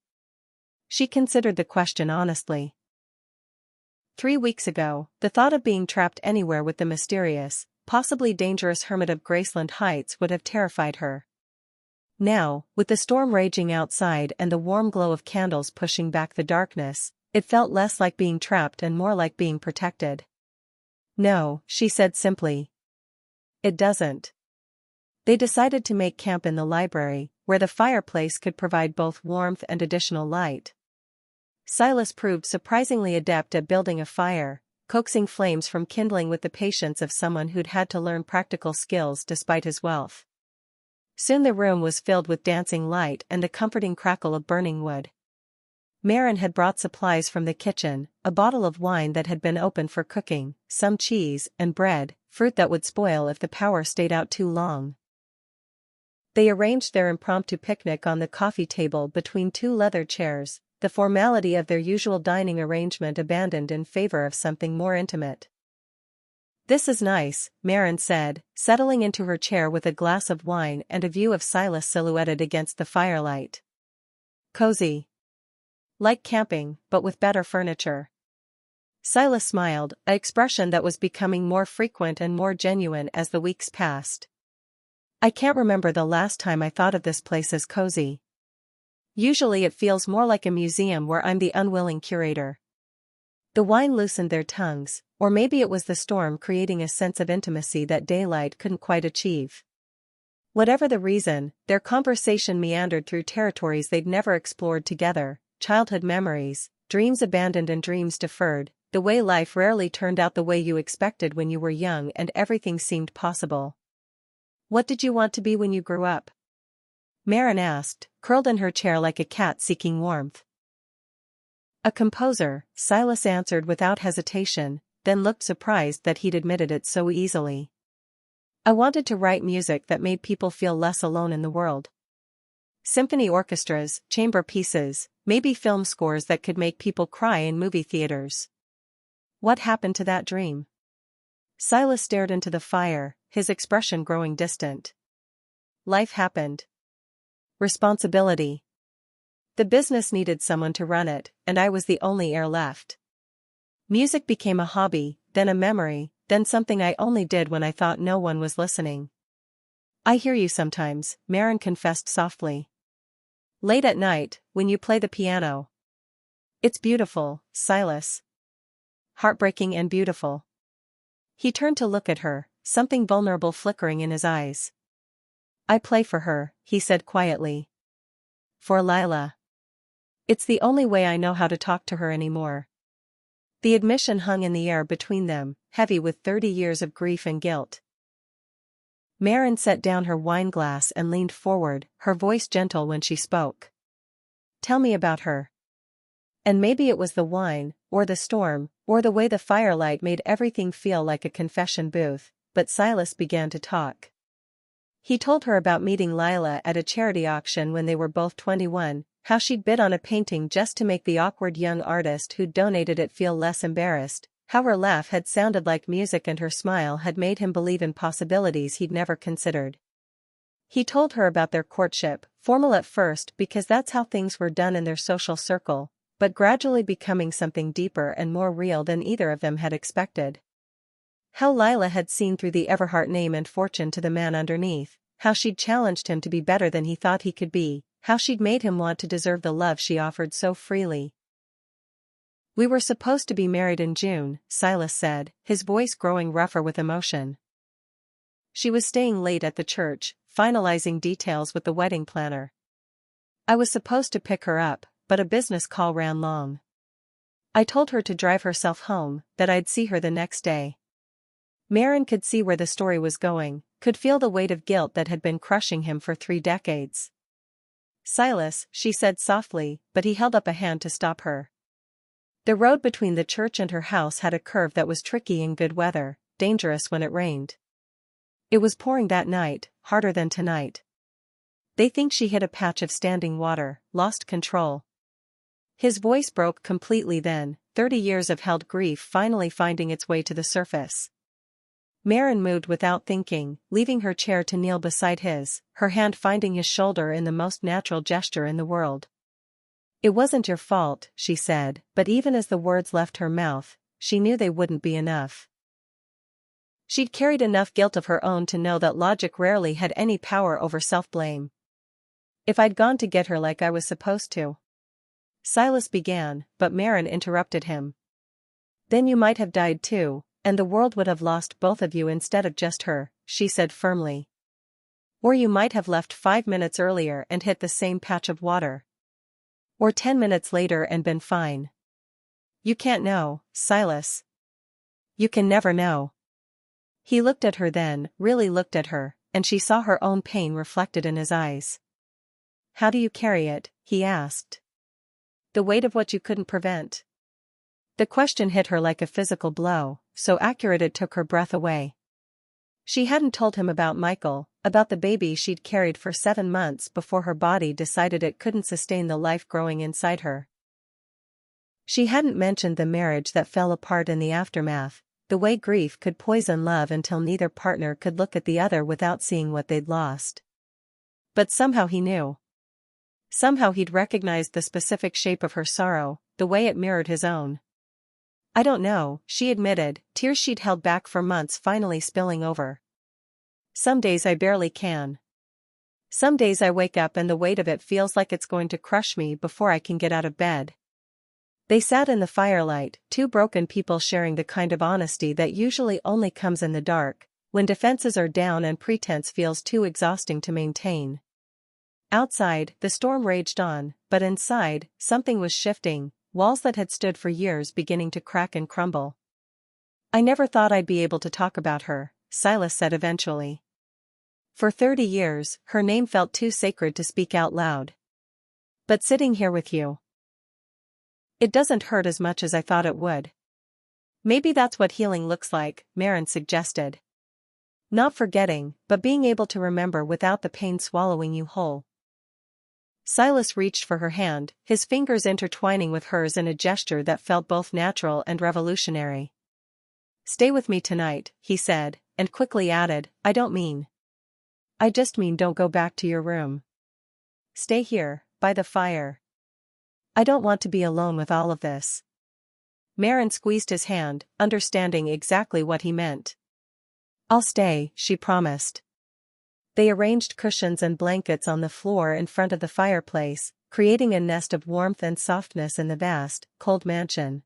She considered the question honestly. 3 weeks ago, the thought of being trapped anywhere with the mysterious, possibly dangerous hermit of Graceland Heights would have terrified her. Now, with the storm raging outside and the warm glow of candles pushing back the darkness, it felt less like being trapped and more like being protected. No, she said simply. It doesn't. They decided to make camp in the library, where the fireplace could provide both warmth and additional light. Silas proved surprisingly adept at building a fire, coaxing flames from kindling with the patience of someone who'd had to learn practical skills despite his wealth. Soon the room was filled with dancing light and the comforting crackle of burning wood. Marin had brought supplies from the kitchen, a bottle of wine that had been opened for cooking, some cheese and bread, fruit that would spoil if the power stayed out too long. They arranged their impromptu picnic on the coffee table between 2 leather chairs, the formality of their usual dining arrangement abandoned in favor of something more intimate. This is nice, Marin said, settling into her chair with a glass of wine and a view of Silas silhouetted against the firelight. Cozy. Like camping, but with better furniture. Silas smiled, an expression that was becoming more frequent and more genuine as the weeks passed. I can't remember the last time I thought of this place as cozy. Usually it feels more like a museum where I'm the unwilling curator. The wine loosened their tongues, or maybe it was the storm creating a sense of intimacy that daylight couldn't quite achieve. Whatever the reason, their conversation meandered through territories they'd never explored together, childhood memories, dreams abandoned and dreams deferred, the way life rarely turned out the way you expected when you were young and everything seemed possible. What did you want to be when you grew up? Marin asked, curled in her chair like a cat seeking warmth. A composer, Silas answered without hesitation, then looked surprised that he'd admitted it so easily. I wanted to write music that made people feel less alone in the world. Symphony orchestras, chamber pieces, maybe film scores that could make people cry in movie theaters. What happened to that dream? Silas stared into the fire, his expression growing distant. Life happened. Responsibility. The business needed someone to run it, and I was the only heir left. Music became a hobby, then a memory, then something I only did when I thought no one was listening. I hear you sometimes, Marin confessed softly. Late at night, when you play the piano. It's beautiful, Silas. Heartbreaking and beautiful. He turned to look at her, something vulnerable flickering in his eyes. I play for her, he said quietly. For Lila. It's the only way I know how to talk to her anymore. The admission hung in the air between them, heavy with 30 years of grief and guilt. Marin set down her wine glass and leaned forward, her voice gentle when she spoke. Tell me about her. And maybe it was the wine, or the storm, or the way the firelight made everything feel like a confession booth, but Silas began to talk. He told her about meeting Lila at a charity auction when they were both 21, how she'd bid on a painting just to make the awkward young artist who'd donated it feel less embarrassed, how her laugh had sounded like music and her smile had made him believe in possibilities he'd never considered. He told her about their courtship, formal at first because that's how things were done in their social circle, but gradually becoming something deeper and more real than either of them had expected. How Lila had seen through the Everhart name and fortune to the man underneath, how she'd challenged him to be better than he thought he could be, how she'd made him want to deserve the love she offered so freely. We were supposed to be married in June, Silas said, his voice growing rougher with emotion. She was staying late at the church, finalizing details with the wedding planner. I was supposed to pick her up, but a business call ran long. I told her to drive herself home, that I'd see her the next day. Marin could see where the story was going, could feel the weight of guilt that had been crushing him for 3 decades. "Silas," she said softly, but he held up a hand to stop her. The road between the church and her house had a curve that was tricky in good weather, dangerous when it rained. It was pouring that night, harder than tonight. "They think she hit a patch of standing water, lost control." His voice broke completely then, 30 years of held grief finally finding its way to the surface. Maren moved without thinking, leaving her chair to kneel beside his, her hand finding his shoulder in the most natural gesture in the world. "It wasn't your fault," she said, but even as the words left her mouth, she knew they wouldn't be enough. She'd carried enough guilt of her own to know that logic rarely had any power over self-blame. "If I'd gone to get her like I was supposed to," Silas began, but Maren interrupted him. "Then you might have died too, and the world would have lost both of you instead of just her," she said firmly. "Or you might have left 5 minutes earlier and hit the same patch of water. Or 10 minutes later and been fine. You can't know, Silas. You can never know." He looked at her then, really looked at her, and she saw her own pain reflected in his eyes. "How do you carry it?" he asked. "The weight of what you couldn't prevent." The question hit her like a physical blow, so accurate it took her breath away. She hadn't told him about Michael, about the baby she'd carried for 7 months before her body decided it couldn't sustain the life growing inside her. She hadn't mentioned the marriage that fell apart in the aftermath, the way grief could poison love until neither partner could look at the other without seeing what they'd lost. But somehow he knew. Somehow he'd recognized the specific shape of her sorrow, the way it mirrored his own. "I don't know," she admitted, tears she'd held back for months finally spilling over. "Some days I barely can. Some days I wake up and the weight of it feels like it's going to crush me before I can get out of bed." They sat in the firelight, 2 broken people sharing the kind of honesty that usually only comes in the dark, when defenses are down and pretense feels too exhausting to maintain. Outside, the storm raged on, but inside, something was shifting, walls that had stood for years beginning to crack and crumble. "I never thought I'd be able to talk about her," Silas said eventually. "For 30 years, her name felt too sacred to speak out loud. But sitting here with you, it doesn't hurt as much as I thought it would." "Maybe that's what healing looks like," Maren suggested. "Not forgetting, but being able to remember without the pain swallowing you whole." Silas reached for her hand, his fingers intertwining with hers in a gesture that felt both natural and revolutionary. "Stay with me tonight," he said, and quickly added, I just mean don't go back to your room. Stay here, by the fire. I don't want to be alone with all of this." Maren squeezed his hand, understanding exactly what he meant. "I'll stay," she promised. They arranged cushions and blankets on the floor in front of the fireplace, creating a nest of warmth and softness in the vast, cold mansion.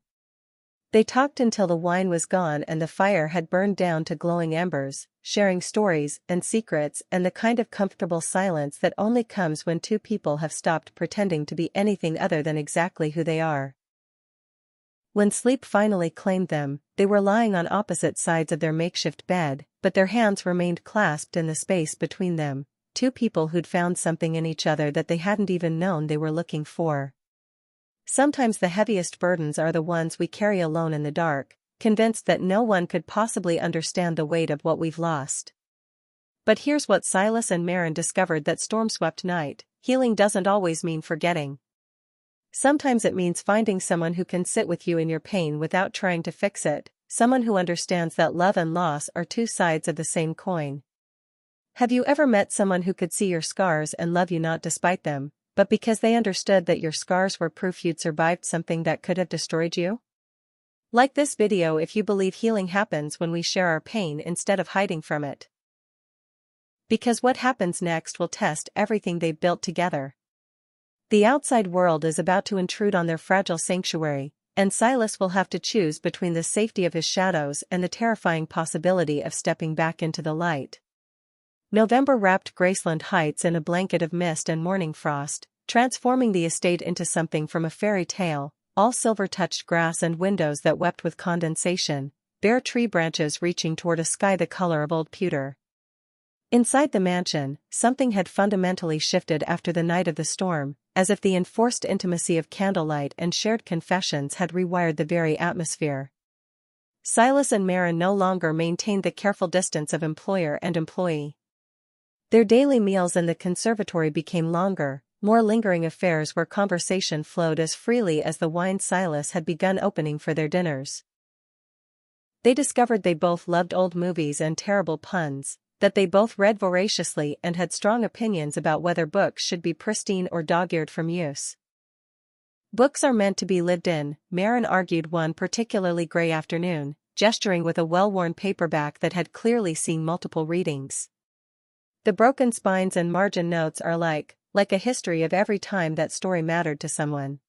They talked until the wine was gone and the fire had burned down to glowing embers, sharing stories and secrets and the kind of comfortable silence that only comes when 2 people have stopped pretending to be anything other than exactly who they are. When sleep finally claimed them, they were lying on opposite sides of their makeshift bed, but their hands remained clasped in the space between them, 2 people who'd found something in each other that they hadn't even known they were looking for. Sometimes the heaviest burdens are the ones we carry alone in the dark, convinced that no one could possibly understand the weight of what we've lost. But here's what Silas and Maren discovered that storm-swept night: healing doesn't always mean forgetting. Sometimes it means finding someone who can sit with you in your pain without trying to fix it, someone who understands that love and loss are 2 sides of the same coin. Have you ever met someone who could see your scars and love you not despite them, but because they understood that your scars were proof you'd survived something that could have destroyed you? Like this video if you believe healing happens when we share our pain instead of hiding from it. Because what happens next will test everything they've built together. The outside world is about to intrude on their fragile sanctuary, and Silas will have to choose between the safety of his shadows and the terrifying possibility of stepping back into the light. November wrapped Graceland Heights in a blanket of mist and morning frost, transforming the estate into something from a fairy tale, all silver-touched grass and windows that wept with condensation, bare tree branches reaching toward a sky the color of old pewter. Inside the mansion, something had fundamentally shifted after the night of the storm, as if the enforced intimacy of candlelight and shared confessions had rewired the very atmosphere. Silas and Maren no longer maintained the careful distance of employer and employee. Their daily meals in the conservatory became longer, more lingering affairs where conversation flowed as freely as the wine Silas had begun opening for their dinners. They discovered they both loved old movies and terrible puns, that they both read voraciously and had strong opinions about whether books should be pristine or dog-eared from use. Books are meant to be lived in, Maren argued one particularly gray afternoon, gesturing with a well-worn paperback that had clearly seen multiple readings. The broken spines and margin notes are like a history of every time that story mattered to someone.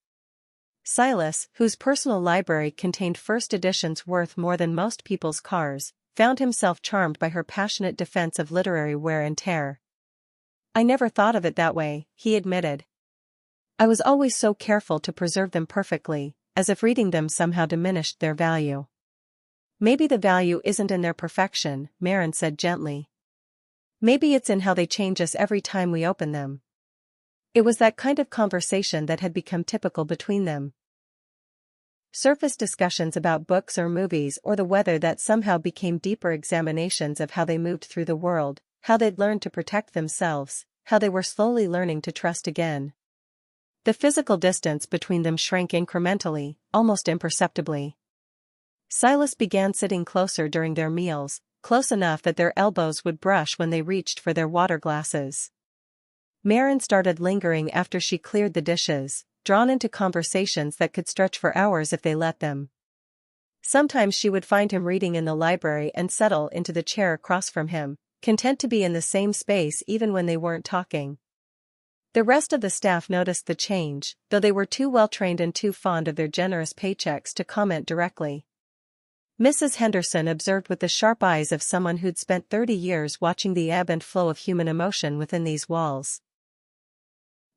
Silas, whose personal library contained first editions worth more than most people's cars, found himself charmed by her passionate defense of literary wear and tear. "I never thought of it that way," he admitted. "I was always so careful to preserve them perfectly, as if reading them somehow diminished their value." "Maybe the value isn't in their perfection," Maren said gently. "Maybe it's in how they change us every time we open them." It was that kind of conversation that had become typical between them. Surface discussions about books or movies or the weather that somehow became deeper examinations of how they moved through the world, how they'd learned to protect themselves, how they were slowly learning to trust again. The physical distance between them shrank incrementally, almost imperceptibly. Silas began sitting closer during their meals, close enough that their elbows would brush when they reached for their water glasses. Maren started lingering after she cleared the dishes, drawn into conversations that could stretch for hours if they let them. Sometimes she would find him reading in the library and settle into the chair across from him, content to be in the same space even when they weren't talking. The rest of the staff noticed the change, though they were too well trained and too fond of their generous paychecks to comment directly. Mrs. Henderson observed with the sharp eyes of someone who'd spent 30 years watching the ebb and flow of human emotion within these walls.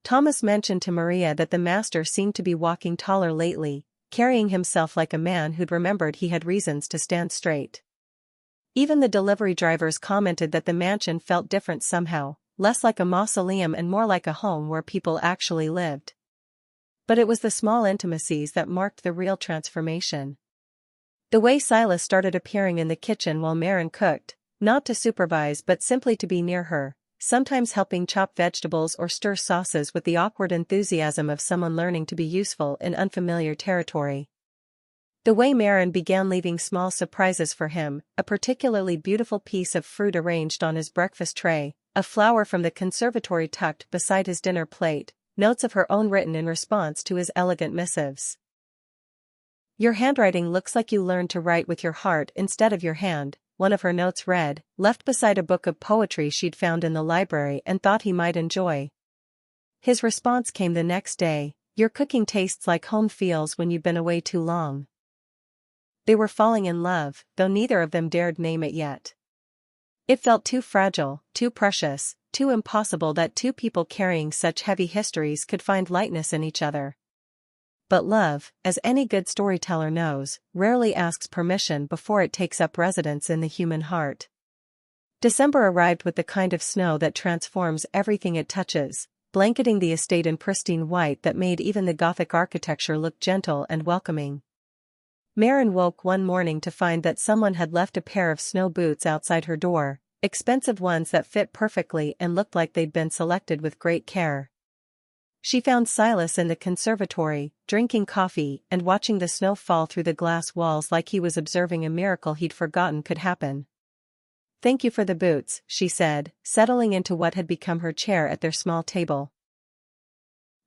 Thomas mentioned to Maria that the master seemed to be walking taller lately, carrying himself like a man who'd remembered he had reasons to stand straight. Even the delivery drivers commented that the mansion felt different somehow, less like a mausoleum and more like a home where people actually lived. But it was the small intimacies that marked the real transformation. The way Silas started appearing in the kitchen while Maren cooked, not to supervise but simply to be near her, sometimes helping chop vegetables or stir sauces with the awkward enthusiasm of someone learning to be useful in unfamiliar territory. The way Maren began leaving small surprises for him, a particularly beautiful piece of fruit arranged on his breakfast tray, a flower from the conservatory tucked beside his dinner plate, notes of her own written in response to his elegant missives. "Your handwriting looks like you learned to write with your heart instead of your hand," one of her notes read, left beside a book of poetry she'd found in the library and thought he might enjoy. His response came the next day, "Your cooking tastes like home feels when you've been away too long." They were falling in love, though neither of them dared name it yet. It felt too fragile, too precious, too impossible that two people carrying such heavy histories could find lightness in each other. But love, as any good storyteller knows, rarely asks permission before it takes up residence in the human heart. December arrived with the kind of snow that transforms everything it touches, blanketing the estate in pristine white that made even the Gothic architecture look gentle and welcoming. Maren woke one morning to find that someone had left a pair of snow boots outside her door, expensive ones that fit perfectly and looked like they'd been selected with great care. She found Silas in the conservatory, drinking coffee and watching the snow fall through the glass walls like he was observing a miracle he'd forgotten could happen. "Thank you for the boots," she said, settling into what had become her chair at their small table.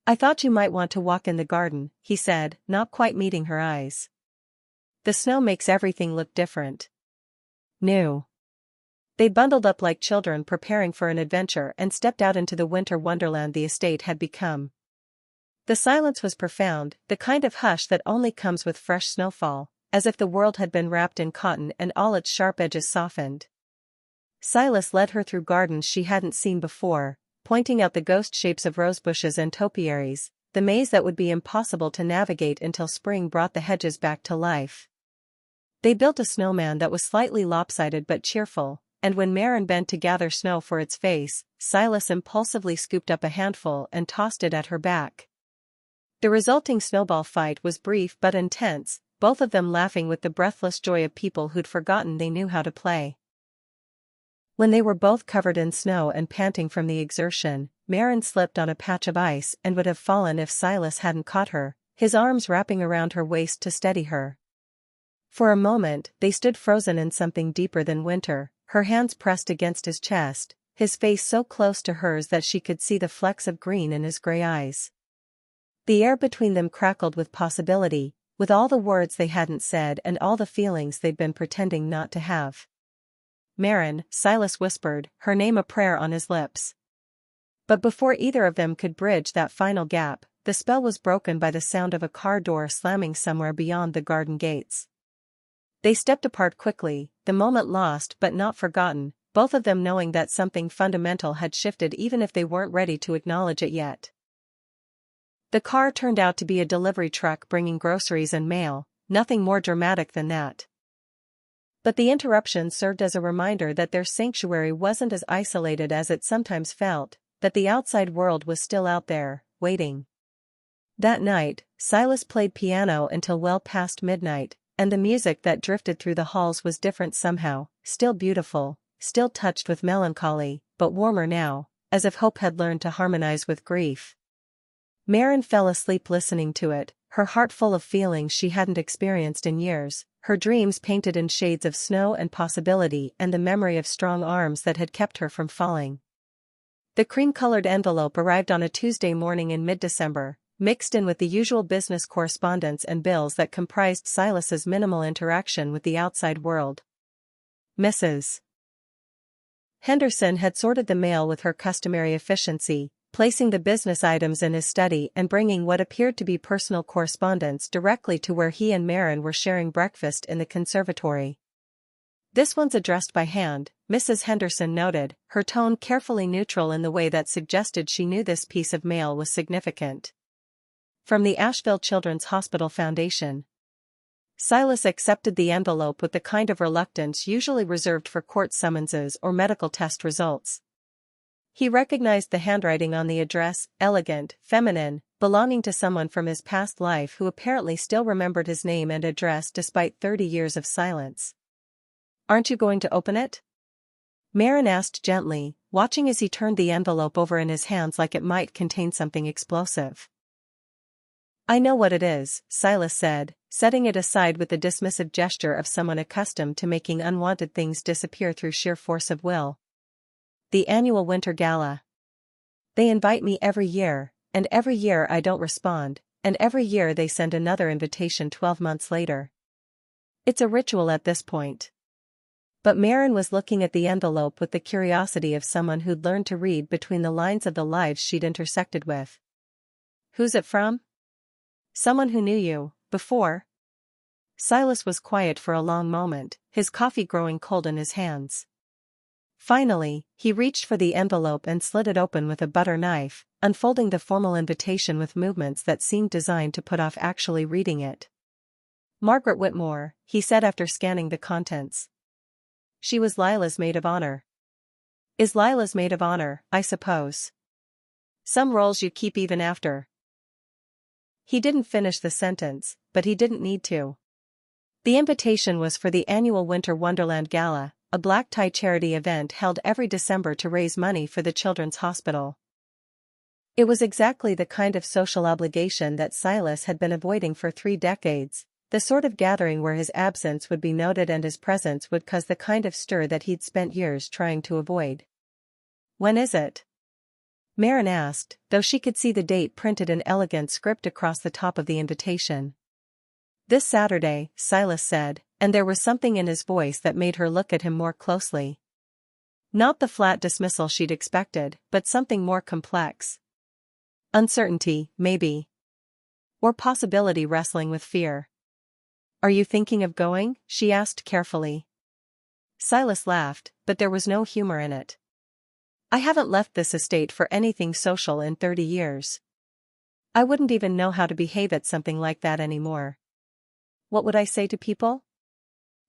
"I thought you might want to walk in the garden," he said, not quite meeting her eyes. "The snow makes everything look different. New." They bundled up like children preparing for an adventure and stepped out into the winter wonderland the estate had become. The silence was profound, the kind of hush that only comes with fresh snowfall, as if the world had been wrapped in cotton and all its sharp edges softened. Silas led her through gardens she hadn't seen before, pointing out the ghost shapes of rosebushes and topiaries, the maze that would be impossible to navigate until spring brought the hedges back to life. They built a snowman that was slightly lopsided but cheerful, and when Marin bent to gather snow for its face, Silas impulsively scooped up a handful and tossed it at her back. The resulting snowball fight was brief but intense, both of them laughing with the breathless joy of people who'd forgotten they knew how to play. When they were both covered in snow and panting from the exertion, Marin slipped on a patch of ice and would have fallen if Silas hadn't caught her, his arms wrapping around her waist to steady her. For a moment, they stood frozen in something deeper than winter, her hands pressed against his chest, his face so close to hers that she could see the flecks of green in his gray eyes. The air between them crackled with possibility, with all the words they hadn't said and all the feelings they'd been pretending not to have. Marin, Silas whispered, her name a prayer on his lips. But before either of them could bridge that final gap, the spell was broken by the sound of a car door slamming somewhere beyond the garden gates. They stepped apart quickly, the moment lost but not forgotten, both of them knowing that something fundamental had shifted even if they weren't ready to acknowledge it yet. The car turned out to be a delivery truck bringing groceries and mail, nothing more dramatic than that. But the interruption served as a reminder that their sanctuary wasn't as isolated as it sometimes felt, that the outside world was still out there, waiting. That night, Silas played piano until well past midnight, and the music that drifted through the halls was different somehow, still beautiful, still touched with melancholy, but warmer now, as if hope had learned to harmonize with grief. Marin fell asleep listening to it, her heart full of feelings she hadn't experienced in years, her dreams painted in shades of snow and possibility and the memory of strong arms that had kept her from falling. The cream-colored envelope arrived on a Tuesday morning in mid-December, mixed in with the usual business correspondence and bills that comprised Silas's minimal interaction with the outside world. Mrs. Henderson had sorted the mail with her customary efficiency, placing the business items in his study and bringing what appeared to be personal correspondence directly to where he and Marin were sharing breakfast in the conservatory. "This one's addressed by hand," Mrs. Henderson noted, her tone carefully neutral in the way that suggested she knew this piece of mail was significant. "From the Asheville Children's Hospital Foundation." Silas accepted the envelope with the kind of reluctance usually reserved for court summonses or medical test results. He recognized the handwriting on the address, elegant, feminine, belonging to someone from his past life who apparently still remembered his name and address despite 30 years of silence. "Aren't you going to open it?" Marin asked gently, watching as he turned the envelope over in his hands like it might contain something explosive. "I know what it is," Silas said, setting it aside with the dismissive gesture of someone accustomed to making unwanted things disappear through sheer force of will. "The annual winter gala. They invite me every year, and every year I don't respond, and every year they send another invitation 12 months later. It's a ritual at this point." But Marin was looking at the envelope with the curiosity of someone who'd learned to read between the lines of the lives she'd intersected with. "Who's it from?" "Someone who knew you, before." Silas was quiet for a long moment, his coffee growing cold in his hands. Finally, he reached for the envelope and slid it open with a butter knife, unfolding the formal invitation with movements that seemed designed to put off actually reading it. "Margaret Whitmore," he said after scanning the contents. "She was Lila's maid of honor." "Is Lila's maid of honor, I suppose. Some roles you keep even after." He didn't finish the sentence, but he didn't need to. The invitation was for the annual Winter Wonderland Gala, a black-tie charity event held every December to raise money for the Children's Hospital. It was exactly the kind of social obligation that Silas had been avoiding for 3 decades, the sort of gathering where his absence would be noted and his presence would cause the kind of stir that he'd spent years trying to avoid. "When is it?" Marin asked, though she could see the date printed in elegant script across the top of the invitation. "This Saturday," Silas said, and there was something in his voice that made her look at him more closely. Not the flat dismissal she'd expected, but something more complex. Uncertainty, maybe. Or possibility wrestling with fear. "Are you thinking of going?" she asked carefully. Silas laughed, but there was no humor in it. "I haven't left this estate for anything social in 30 years. I wouldn't even know how to behave at something like that anymore. What would I say to people?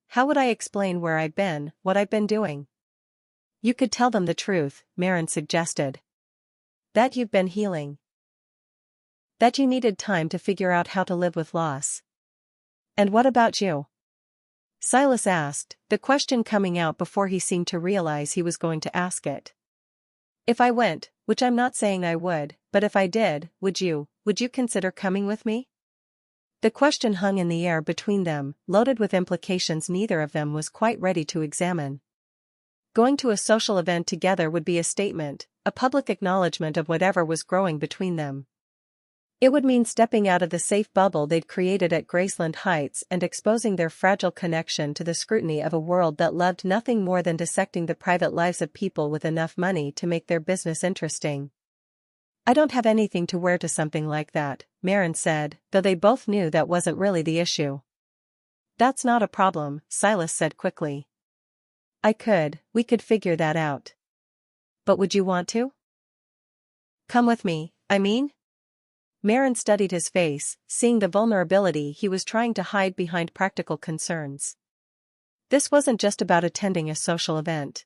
How would I explain where I've been, what I've been doing? You could tell them the truth, Marin suggested. That you've been healing. That you needed time to figure out how to live with loss. And what about you? Silas asked, the question coming out before he seemed to realize he was going to ask it. If I went, which I'm not saying I would, but if I did, would you consider coming with me? The question hung in the air between them, loaded with implications neither of them was quite ready to examine. Going to a social event together would be a statement, a public acknowledgement of whatever was growing between them. It would mean stepping out of the safe bubble they'd created at Graceland Heights and exposing their fragile connection to the scrutiny of a world that loved nothing more than dissecting the private lives of people with enough money to make their business interesting. I don't have anything to wear to something like that, Marin said, though they both knew that wasn't really the issue. That's not a problem, Silas said quickly. We could figure that out. But would you want to? Come with me, I mean? Marin studied his face, seeing the vulnerability he was trying to hide behind practical concerns. This wasn't just about attending a social event.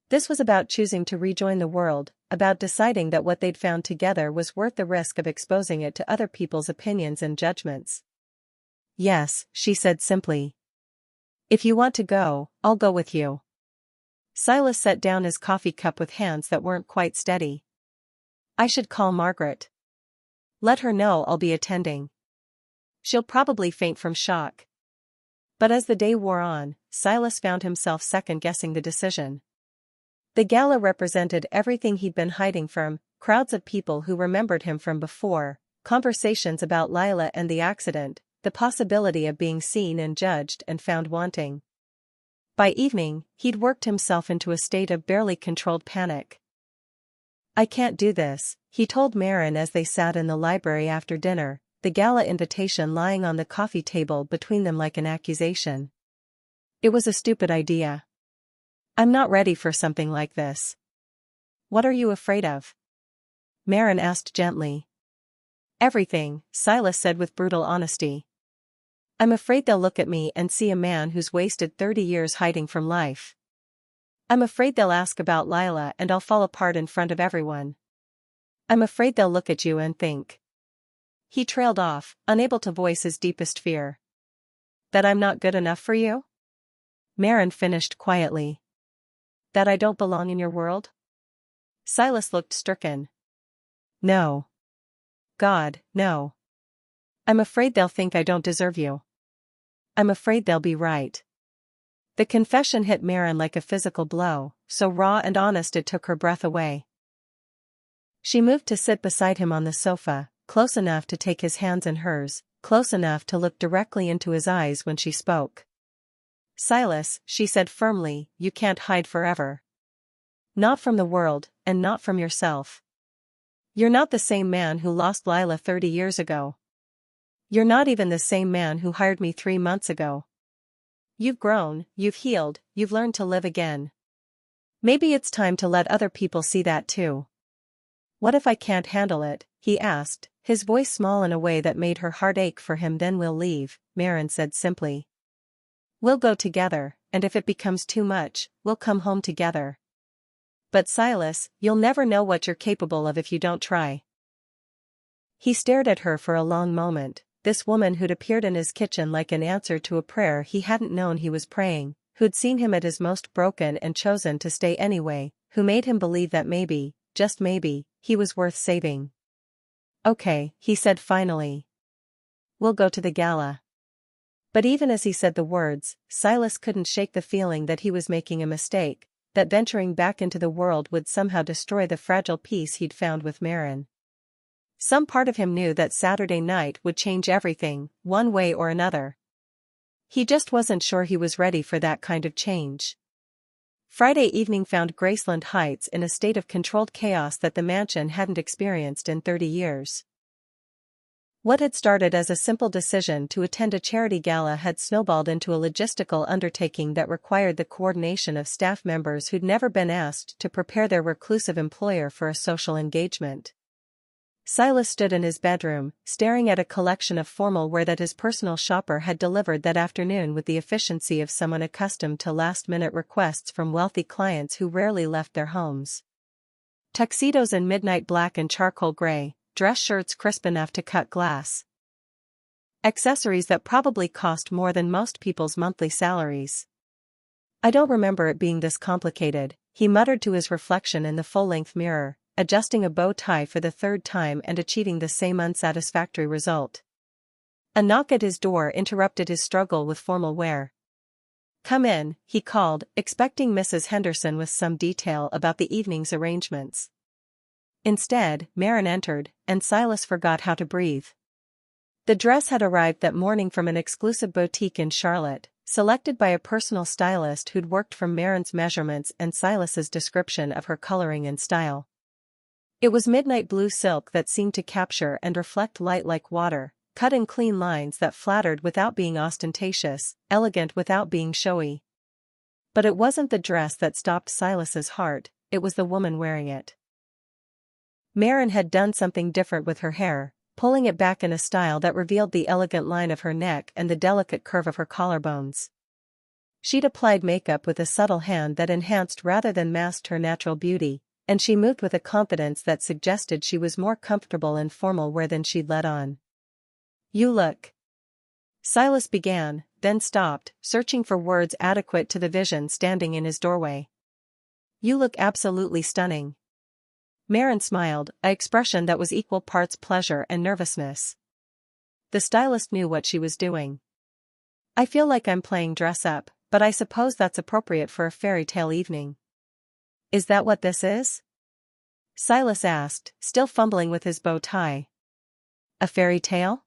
This was about choosing to rejoin the world, about deciding that what they'd found together was worth the risk of exposing it to other people's opinions and judgments. Yes, she said simply. If you want to go, I'll go with you. Silas set down his coffee cup with hands that weren't quite steady. I should call Margaret. Let her know I'll be attending. She'll probably faint from shock. But as the day wore on, Silas found himself second-guessing the decision. The gala represented everything he'd been hiding from, crowds of people who remembered him from before, conversations about Lila and the accident, the possibility of being seen and judged and found wanting. By evening, he'd worked himself into a state of barely controlled panic. I can't do this, he told Marin as they sat in the library after dinner, the gala invitation lying on the coffee table between them like an accusation. It was a stupid idea. I'm not ready for something like this. What are you afraid of? Marin asked gently. Everything, Silas said with brutal honesty. I'm afraid they'll look at me and see a man who's wasted 30 years hiding from life. I'm afraid they'll ask about Lila and I'll fall apart in front of everyone. I'm afraid they'll look at you and think. He trailed off, unable to voice his deepest fear. That I'm not good enough for you? Marin finished quietly. That I don't belong in your world? Silas looked stricken. No. God, no. I'm afraid they'll think I don't deserve you. I'm afraid they'll be right. The confession hit Marin like a physical blow, so raw and honest it took her breath away. She moved to sit beside him on the sofa, close enough to take his hands in hers, close enough to look directly into his eyes when she spoke. Silas, she said firmly, you can't hide forever. Not from the world, and not from yourself. You're not the same man who lost Lila 30 years ago. You're not even the same man who hired me 3 months ago. You've grown, you've healed, you've learned to live again. Maybe it's time to let other people see that too. What if I can't handle it? He asked, his voice small in a way that made her heart ache for him. Then we'll leave, Marin said simply. We'll go together, and if it becomes too much, we'll come home together. But Silas, you'll never know what you're capable of if you don't try. He stared at her for a long moment, this woman who'd appeared in his kitchen like an answer to a prayer he hadn't known he was praying, who'd seen him at his most broken and chosen to stay anyway, who made him believe that maybe, just maybe, he was worth saving. Okay, he said finally. We'll go to the gala. But even as he said the words, Silas couldn't shake the feeling that he was making a mistake, that venturing back into the world would somehow destroy the fragile peace he'd found with Marin. Some part of him knew that Saturday night would change everything, one way or another. He just wasn't sure he was ready for that kind of change. Friday evening found Graceland Heights in a state of controlled chaos that the mansion hadn't experienced in 30 years. What had started as a simple decision to attend a charity gala had snowballed into a logistical undertaking that required the coordination of staff members who'd never been asked to prepare their reclusive employer for a social engagement. Silas stood in his bedroom, staring at a collection of formal wear that his personal shopper had delivered that afternoon with the efficiency of someone accustomed to last-minute requests from wealthy clients who rarely left their homes. Tuxedos in midnight black and charcoal gray, dress shirts crisp enough to cut glass. Accessories that probably cost more than most people's monthly salaries. "I don't remember it being this complicated," he muttered to his reflection in the full-length mirror, adjusting a bow tie for the third time and achieving the same unsatisfactory result. A knock at his door interrupted his struggle with formal wear. "Come in," he called, expecting Mrs. Henderson with some detail about the evening's arrangements. Instead, Marin entered, and Silas forgot how to breathe. The dress had arrived that morning from an exclusive boutique in Charlotte, selected by a personal stylist who'd worked from Marin's measurements and Silas's description of her coloring and style. It was midnight blue silk that seemed to capture and reflect light like water, cut in clean lines that flattered without being ostentatious, elegant without being showy. But it wasn't the dress that stopped Silas's heart, it was the woman wearing it. Marin had done something different with her hair, pulling it back in a style that revealed the elegant line of her neck and the delicate curve of her collarbones. She'd applied makeup with a subtle hand that enhanced rather than masked her natural beauty, and she moved with a confidence that suggested she was more comfortable in formal wear than she'd let on. "You look..." Silas began, then stopped, searching for words adequate to the vision standing in his doorway. "You look absolutely stunning." Marin smiled, an expression that was equal parts pleasure and nervousness. The stylist knew what she was doing. "I feel like I'm playing dress-up, but I suppose that's appropriate for a fairy tale evening." "Is that what this is?" Silas asked, still fumbling with his bow tie. "A fairy tale?"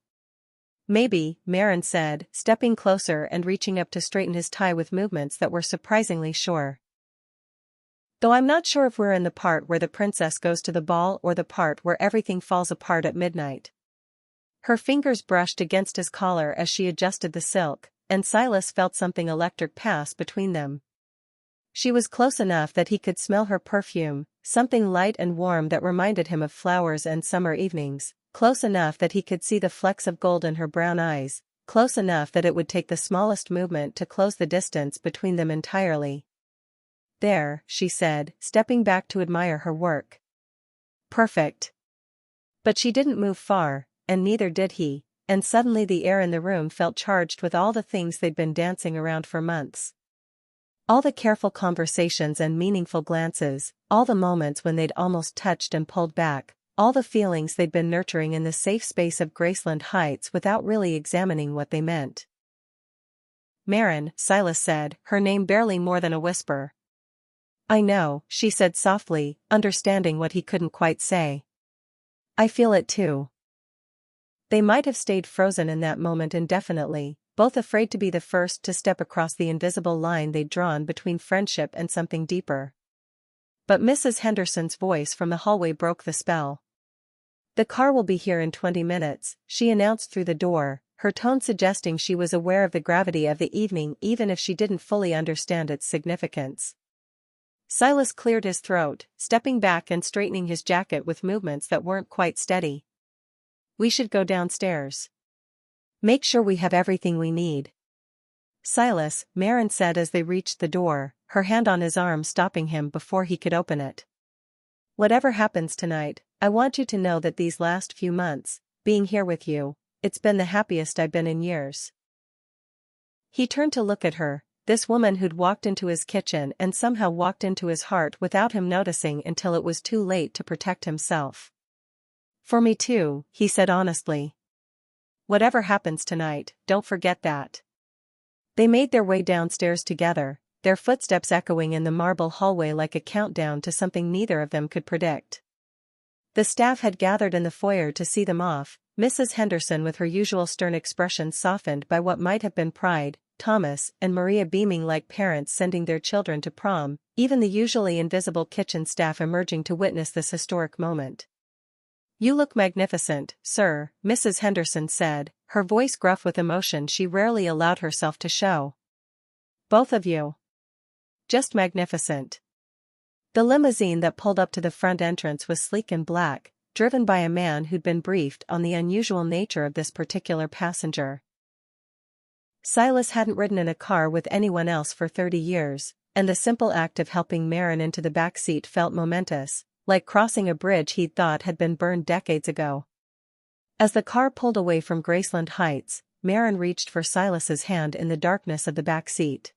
"Maybe," Marin said, stepping closer and reaching up to straighten his tie with movements that were surprisingly sure. "Though I'm not sure if we're in the part where the princess goes to the ball or the part where everything falls apart at midnight." Her fingers brushed against his collar as she adjusted the silk, and Silas felt something electric pass between them. She was close enough that he could smell her perfume, something light and warm that reminded him of flowers and summer evenings, close enough that he could see the flecks of gold in her brown eyes, close enough that it would take the smallest movement to close the distance between them entirely. "There," she said, stepping back to admire her work. "Perfect." But she didn't move far, and neither did he, and suddenly the air in the room felt charged with all the things they'd been dancing around for months. All the careful conversations and meaningful glances, all the moments when they'd almost touched and pulled back, all the feelings they'd been nurturing in the safe space of Graceland Heights without really examining what they meant. "Marin," Silas said, her name barely more than a whisper. "I know," she said softly, understanding what he couldn't quite say. "I feel it too." They might have stayed frozen in that moment indefinitely, both afraid to be the first to step across the invisible line they'd drawn between friendship and something deeper. But Mrs. Henderson's voice from the hallway broke the spell. "The car will be here in 20 minutes, she announced through the door, her tone suggesting she was aware of the gravity of the evening even if she didn't fully understand its significance. Silas cleared his throat, stepping back and straightening his jacket with movements that weren't quite steady. "We should go downstairs. Make sure we have everything we need." "Silas," Marin said as they reached the door, her hand on his arm stopping him before he could open it. "Whatever happens tonight, I want you to know that these last few months, being here with you, it's been the happiest I've been in years." He turned to look at her, this woman who'd walked into his kitchen and somehow walked into his heart without him noticing until it was too late to protect himself. "For me too," he said honestly. "Whatever happens tonight, don't forget that." They made their way downstairs together, their footsteps echoing in the marble hallway like a countdown to something neither of them could predict. The staff had gathered in the foyer to see them off, Mrs. Henderson with her usual stern expression softened by what might have been pride, Thomas and Maria beaming like parents sending their children to prom, even the usually invisible kitchen staff emerging to witness this historic moment. "You look magnificent, sir," Mrs. Henderson said, her voice gruff with emotion she rarely allowed herself to show. "Both of you. Just magnificent." The limousine that pulled up to the front entrance was sleek and black, driven by a man who'd been briefed on the unusual nature of this particular passenger. Silas hadn't ridden in a car with anyone else for 30 years, and the simple act of helping Marin into the back seat felt momentous, like crossing a bridge he'd thought had been burned decades ago. As the car pulled away from Graceland Heights, Marin reached for Silas's hand in the darkness of the back seat.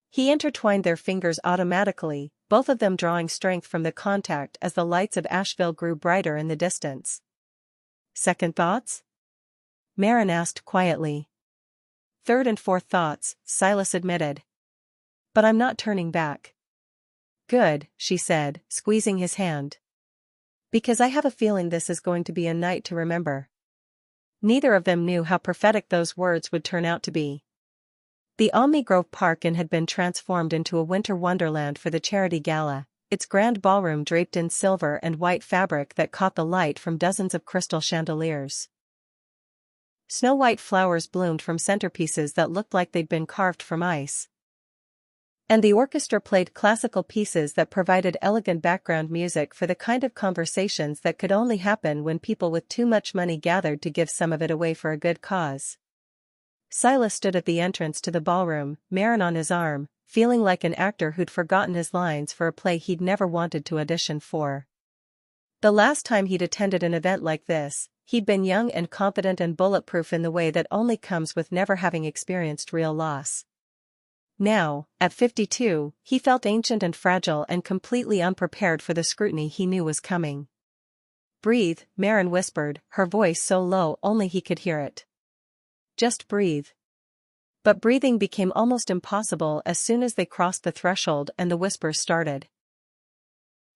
He intertwined their fingers automatically, both of them drawing strength from the contact as the lights of Asheville grew brighter in the distance. "Second thoughts?" Marin asked quietly. "Third and fourth thoughts," Silas admitted. "But I'm not turning back." "Good," she said, squeezing his hand. "Because I have a feeling this is going to be a night to remember." Neither of them knew how prophetic those words would turn out to be. The Omni Grove Park Inn had been transformed into a winter wonderland for the charity gala, its grand ballroom draped in silver and white fabric that caught the light from dozens of crystal chandeliers. Snow-white flowers bloomed from centerpieces that looked like they'd been carved from ice. And the orchestra played classical pieces that provided elegant background music for the kind of conversations that could only happen when people with too much money gathered to give some of it away for a good cause. Silas stood at the entrance to the ballroom, Marin on his arm, feeling like an actor who'd forgotten his lines for a play he'd never wanted to audition for. The last time he'd attended an event like this, he'd been young and confident and bulletproof in the way that only comes with never having experienced real loss. Now, at 52, he felt ancient and fragile and completely unprepared for the scrutiny he knew was coming. "Breathe," Marin whispered, her voice so low only he could hear it. "Just breathe." But breathing became almost impossible as soon as they crossed the threshold and the whispers started.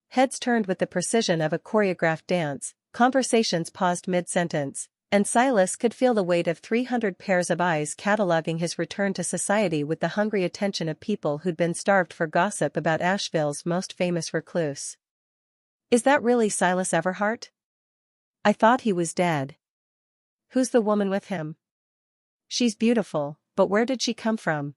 Heads turned with the precision of a choreographed dance, conversations paused mid-sentence, and Silas could feel the weight of 300 pairs of eyes cataloging his return to society with the hungry attention of people who'd been starved for gossip about Asheville's most famous recluse. "Is that really Silas Everhart? I thought he was dead." "Who's the woman with him?" "She's beautiful, but where did she come from?"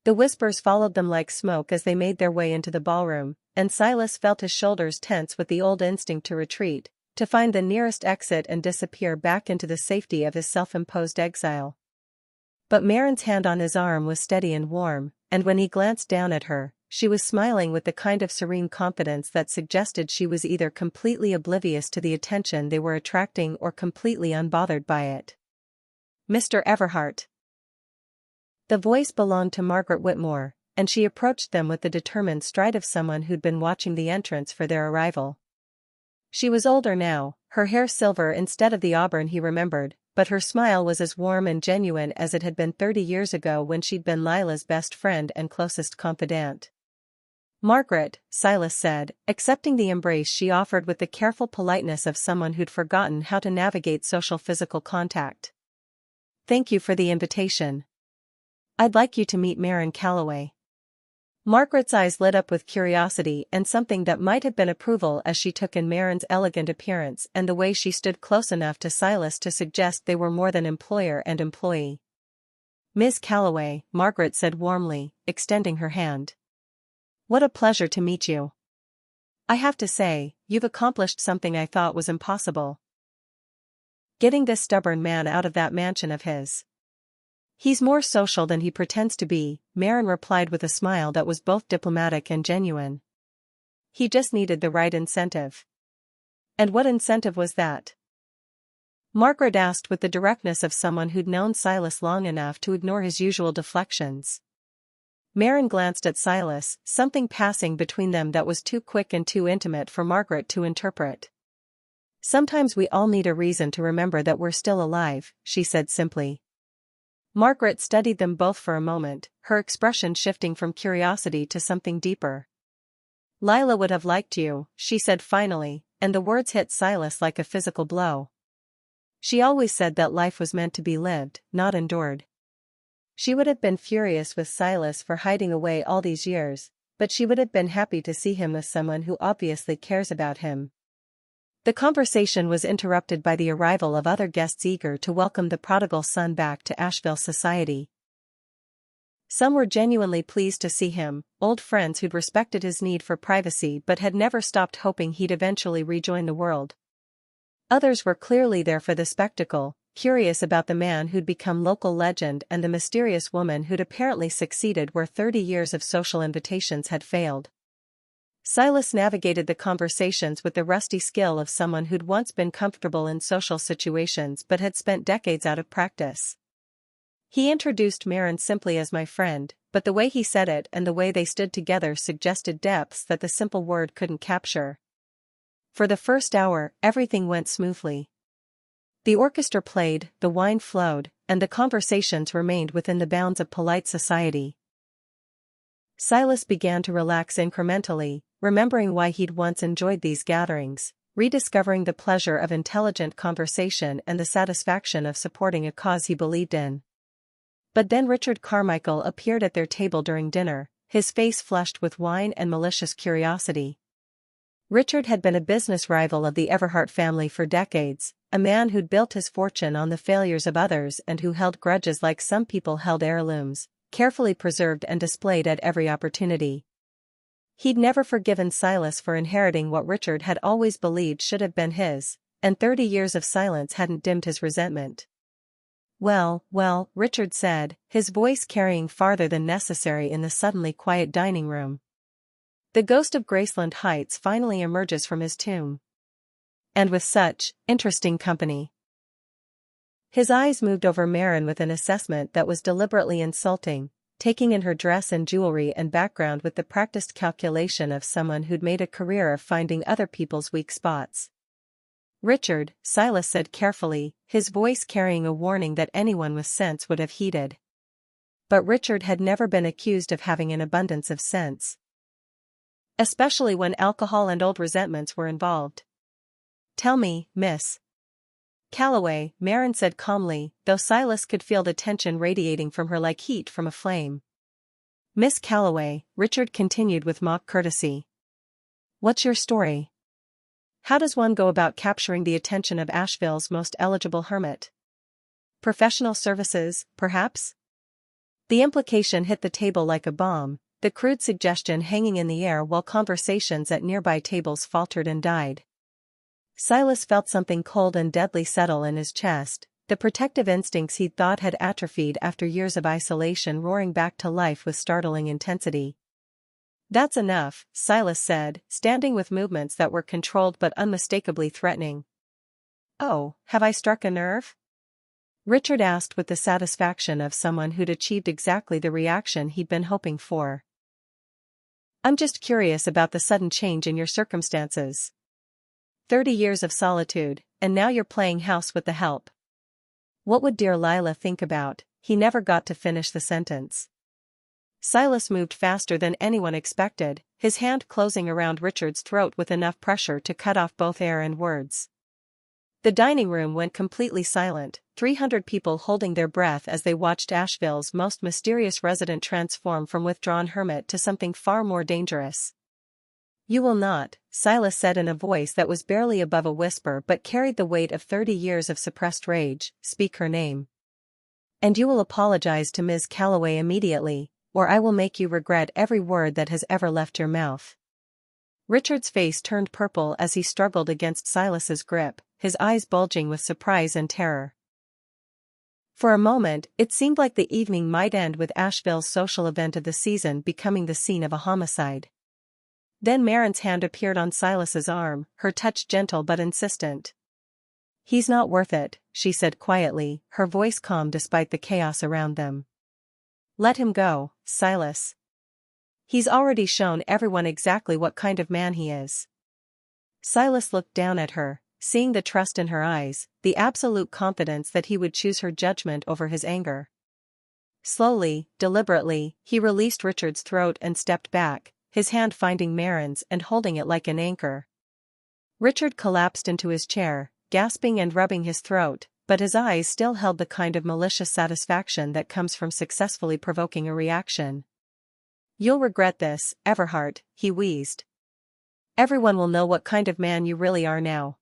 The whispers followed them like smoke as they made their way into the ballroom, and Silas felt his shoulders tense with the old instinct to retreat, to find the nearest exit and disappear back into the safety of his self-imposed exile. But Marin's hand on his arm was steady and warm, and when he glanced down at her, she was smiling with the kind of serene confidence that suggested she was either completely oblivious to the attention they were attracting or completely unbothered by it. "Mr. Everhart." The voice belonged to Margaret Whitmore, and she approached them with the determined stride of someone who'd been watching the entrance for their arrival. She was older now, her hair silver instead of the auburn he remembered, but her smile was as warm and genuine as it had been 30 years ago when she'd been Lila's best friend and closest confidant. "Margaret," Silas said, accepting the embrace she offered with the careful politeness of someone who'd forgotten how to navigate social physical contact. "Thank you for the invitation. I'd like you to meet Marin Calloway." Margaret's eyes lit up with curiosity and something that might have been approval as she took in Marin's elegant appearance and the way she stood close enough to Silas to suggest they were more than employer and employee. "Miss Calloway," Margaret said warmly, extending her hand. "What a pleasure to meet you. I have to say, you've accomplished something I thought was impossible. Getting this stubborn man out of that mansion of his." "He's more social than he pretends to be," Marin replied with a smile that was both diplomatic and genuine. "He just needed the right incentive." "And what incentive was that?" Margaret asked with the directness of someone who'd known Silas long enough to ignore his usual deflections. Marin glanced at Silas, something passing between them that was too quick and too intimate for Margaret to interpret. "Sometimes we all need a reason to remember that we're still alive," she said simply. Margaret studied them both for a moment, her expression shifting from curiosity to something deeper. "Lila would have liked you," she said finally, and the words hit Silas like a physical blow. "She always said that life was meant to be lived, not endured." She would have been furious with Silas for hiding away all these years, but she would have been happy to see him with someone who obviously cares about him. The conversation was interrupted by the arrival of other guests eager to welcome the prodigal son back to Asheville society. Some were genuinely pleased to see him, old friends who'd respected his need for privacy but had never stopped hoping he'd eventually rejoin the world, Others were clearly there for the spectacle, curious about the man who'd become local legend and the mysterious woman who'd apparently succeeded where 30 years of social invitations had failed. Silas navigated the conversations with the rusty skill of someone who'd once been comfortable in social situations but had spent decades out of practice. He introduced Marin simply as my friend, but the way he said it and the way they stood together suggested depths that the simple word couldn't capture. For the first hour, everything went smoothly. The orchestra played, the wine flowed, and the conversations remained within the bounds of polite society. Silas began to relax incrementally, remembering why he'd once enjoyed these gatherings, rediscovering the pleasure of intelligent conversation and the satisfaction of supporting a cause he believed in. But then Richard Carmichael appeared at their table during dinner, his face flushed with wine and malicious curiosity. Richard had been a business rival of the Everhart family for decades, a man who'd built his fortune on the failures of others and who held grudges like some people held heirlooms, carefully preserved and displayed at every opportunity. He'd never forgiven Silas for inheriting what Richard had always believed should have been his, and 30 years of silence hadn't dimmed his resentment. Well, Richard said, his voice carrying farther than necessary in the suddenly quiet dining room. The ghost of Graceland Heights finally emerges from his tomb. And with such interesting company. His eyes moved over Marin with an assessment that was deliberately insulting, taking in her dress and jewelry and background with the practiced calculation of someone who'd made a career of finding other people's weak spots. Richard, Silas said carefully, his voice carrying a warning that anyone with sense would have heeded. But Richard had never been accused of having an abundance of sense. Especially when alcohol and old resentments were involved. "Tell me, Miss Calloway," Marin said calmly, though Silas could feel the tension radiating from her like heat from a flame. "Miss Calloway," Richard continued with mock courtesy. "What's your story? How does one go about capturing the attention of Asheville's most eligible hermit? Professional services, perhaps?" The implication hit the table like a bomb, the crude suggestion hanging in the air while conversations at nearby tables faltered and died. Silas felt something cold and deadly settle in his chest, the protective instincts he'd thought had atrophied after years of isolation roaring back to life with startling intensity. "That's enough," Silas said, standing with movements that were controlled but unmistakably threatening. "Oh, have I struck a nerve?" Richard asked with the satisfaction of someone who'd achieved exactly the reaction he'd been hoping for. "I'm just curious about the sudden change in your circumstances. 30 years of solitude, and now you're playing house with the help. What would dear Lila think about?" He never got to finish the sentence. Silas moved faster than anyone expected, his hand closing around Richard's throat with enough pressure to cut off both air and words. The dining room went completely silent, 300 people holding their breath as they watched Asheville's most mysterious resident transform from withdrawn hermit to something far more dangerous. "You will not," Silas said in a voice that was barely above a whisper but carried the weight of 30 years of suppressed rage, "speak her name. And you will apologize to Ms. Calloway immediately, or I will make you regret every word that has ever left your mouth." Richard's face turned purple as he struggled against Silas's grip, his eyes bulging with surprise and terror. For a moment, it seemed like the evening might end with Asheville's social event of the season becoming the scene of a homicide. Then Marin's hand appeared on Silas's arm, her touch gentle but insistent. "He's not worth it," she said quietly, her voice calm despite the chaos around them. "Let him go, Silas. He's already shown everyone exactly what kind of man he is." Silas looked down at her, seeing the trust in her eyes, the absolute confidence that he would choose her judgment over his anger. Slowly, deliberately, he released Richard's throat and stepped back, his hand finding Marin's and holding it like an anchor. Richard collapsed into his chair, gasping and rubbing his throat, but his eyes still held the kind of malicious satisfaction that comes from successfully provoking a reaction. "You'll regret this, Everhart," he wheezed. "Everyone will know what kind of man you really are now."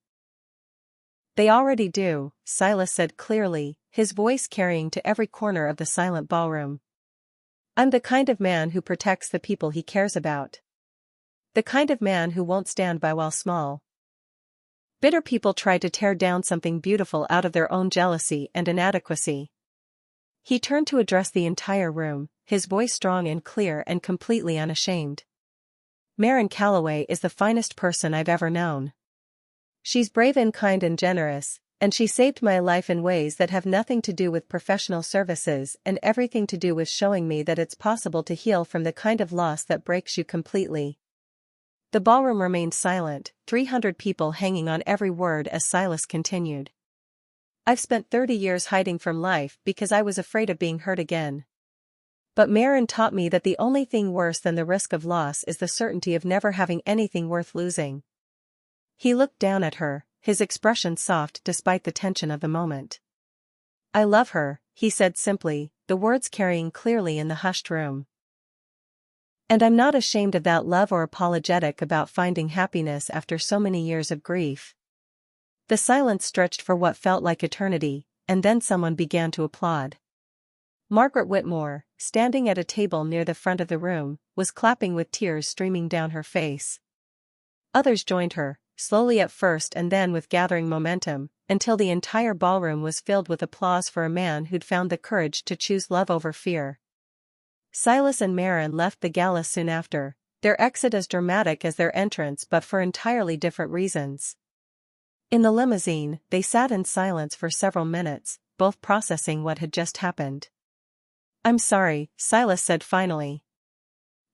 "They already do," Silas said clearly, his voice carrying to every corner of the silent ballroom. "I'm the kind of man who protects the people he cares about. The kind of man who won't stand by while small Bitter people try to tear down something beautiful out of their own jealousy and inadequacy. He turned to address the entire room, his voice strong and clear and completely unashamed. Maren Calloway is the finest person I've ever known. She's brave and kind and generous, and she saved my life in ways that have nothing to do with professional services and everything to do with showing me that it's possible to heal from the kind of loss that breaks you completely. The ballroom remained silent, 300 people hanging on every word as Silas continued. I've spent 30 years hiding from life because I was afraid of being hurt again. But Maren taught me that the only thing worse than the risk of loss is the certainty of never having anything worth losing. He looked down at her, his expression soft despite the tension of the moment. I love her, he said simply, the words carrying clearly in the hushed room. And I'm not ashamed of that love or apologetic about finding happiness after so many years of grief. The silence stretched for what felt like eternity, and then someone began to applaud. Margaret Whitmore, standing at a table near the front of the room, was clapping with tears streaming down her face. Others joined her, slowly at first and then with gathering momentum, until the entire ballroom was filled with applause for a man who'd found the courage to choose love over fear. Silas and Maren left the gala soon after, their exit as dramatic as their entrance but for entirely different reasons. In the limousine, they sat in silence for several minutes, both processing what had just happened. I'm sorry, Silas said finally.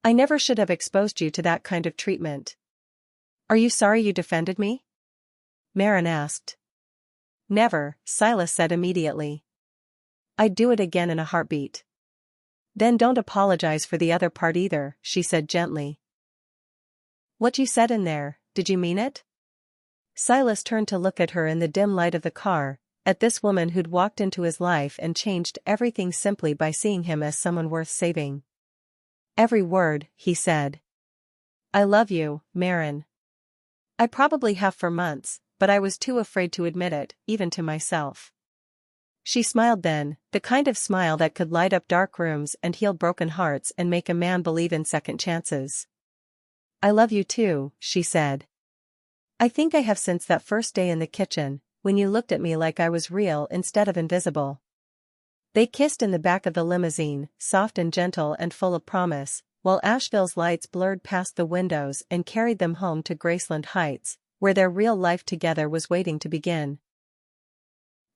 I never should have exposed you to that kind of treatment. Are you sorry you defended me? Maren asked. Never, Silas said immediately. I'd do it again in a heartbeat. Then don't apologize for the other part either, she said gently. What you said in there, did you mean it? Silas turned to look at her in the dim light of the car, at this woman who'd walked into his life and changed everything simply by seeing him as someone worth saving. Every word, he said. I love you, Maren. I probably have for months, but I was too afraid to admit it, even to myself. She smiled then, the kind of smile that could light up dark rooms and heal broken hearts and make a man believe in second chances. I love you too, she said. I think I have since that first day in the kitchen, when you looked at me like I was real instead of invisible. They kissed in the back of the limousine, soft and gentle and full of promise, while Asheville's lights blurred past the windows and carried them home to Graceland Heights, where their real life together was waiting to begin.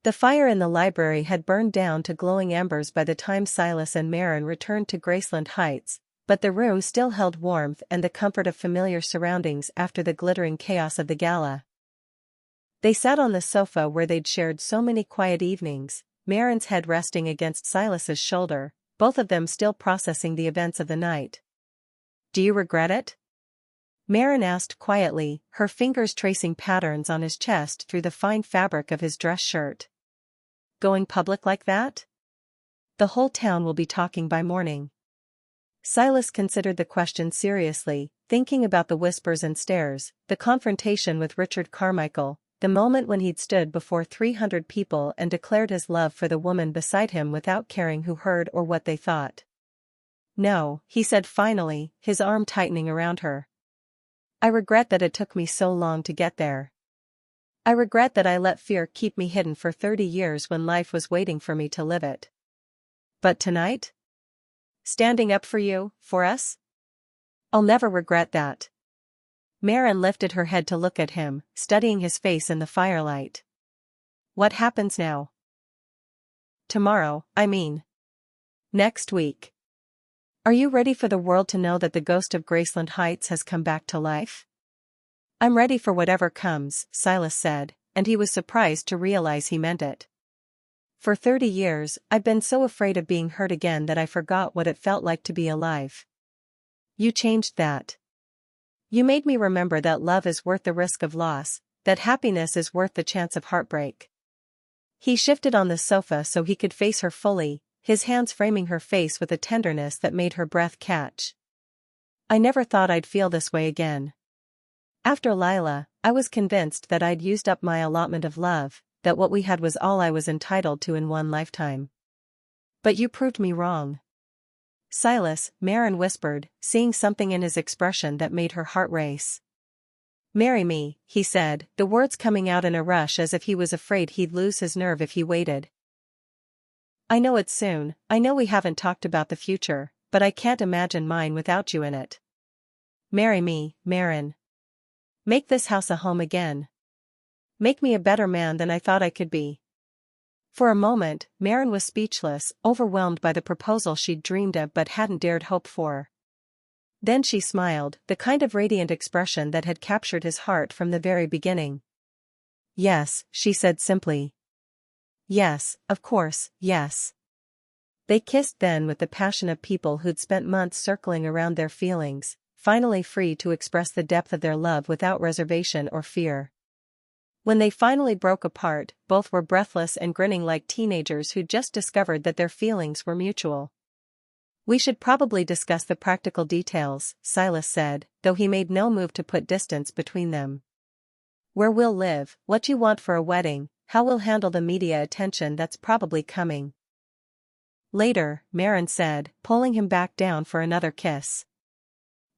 The fire in the library had burned down to glowing embers by the time Silas and Maren returned to Graceland Heights, but the room still held warmth and the comfort of familiar surroundings after the glittering chaos of the gala. They sat on the sofa where they'd shared so many quiet evenings, Maren's head resting against Silas's shoulder, both of them still processing the events of the night. Do you regret it? Maren asked quietly, her fingers tracing patterns on his chest through the fine fabric of his dress shirt. Going public like that? The whole town will be talking by morning. Silas considered the question seriously, thinking about the whispers and stares, the confrontation with Richard Carmichael, the moment when he'd stood before 300 people and declared his love for the woman beside him without caring who heard or what they thought. No, he said finally, his arm tightening around her. I regret that it took me so long to get there. I regret that I let fear keep me hidden for 30 years when life was waiting for me to live it. But tonight? Standing up for you, for us? I'll never regret that. Maren lifted her head to look at him, studying his face in the firelight. What happens now? Tomorrow, I mean. Next week. Are you ready for the world to know that the ghost of Graceland Heights has come back to life? I'm ready for whatever comes, Silas said, and he was surprised to realize he meant it. For 30 years, I've been so afraid of being hurt again that I forgot what it felt like to be alive. You changed that. You made me remember that love is worth the risk of loss, that happiness is worth the chance of heartbreak. He shifted on the sofa so he could face her fully, his hands framing her face with a tenderness that made her breath catch. I never thought I'd feel this way again. After Lila, I was convinced that I'd used up my allotment of love, that what we had was all I was entitled to in one lifetime. But you proved me wrong. Silas, Maren whispered, seeing something in his expression that made her heart race. Marry me, he said, the words coming out in a rush as if he was afraid he'd lose his nerve if he waited. I know it's soon, I know we haven't talked about the future, but I can't imagine mine without you in it. Marry me, Marin. Make this house a home again. Make me a better man than I thought I could be. For a moment, Marin was speechless, overwhelmed by the proposal she'd dreamed of but hadn't dared hope for. Then she smiled, the kind of radiant expression that had captured his heart from the very beginning. Yes, she said simply. Yes, of course, yes. They kissed then with the passion of people who'd spent months circling around their feelings, finally free to express the depth of their love without reservation or fear. When they finally broke apart, both were breathless and grinning like teenagers who'd just discovered that their feelings were mutual. We should probably discuss the practical details, Silas said, though he made no move to put distance between them. Where we'll live, what you want for a wedding, how we'll handle the media attention that's probably coming. Later, Marin said, pulling him back down for another kiss.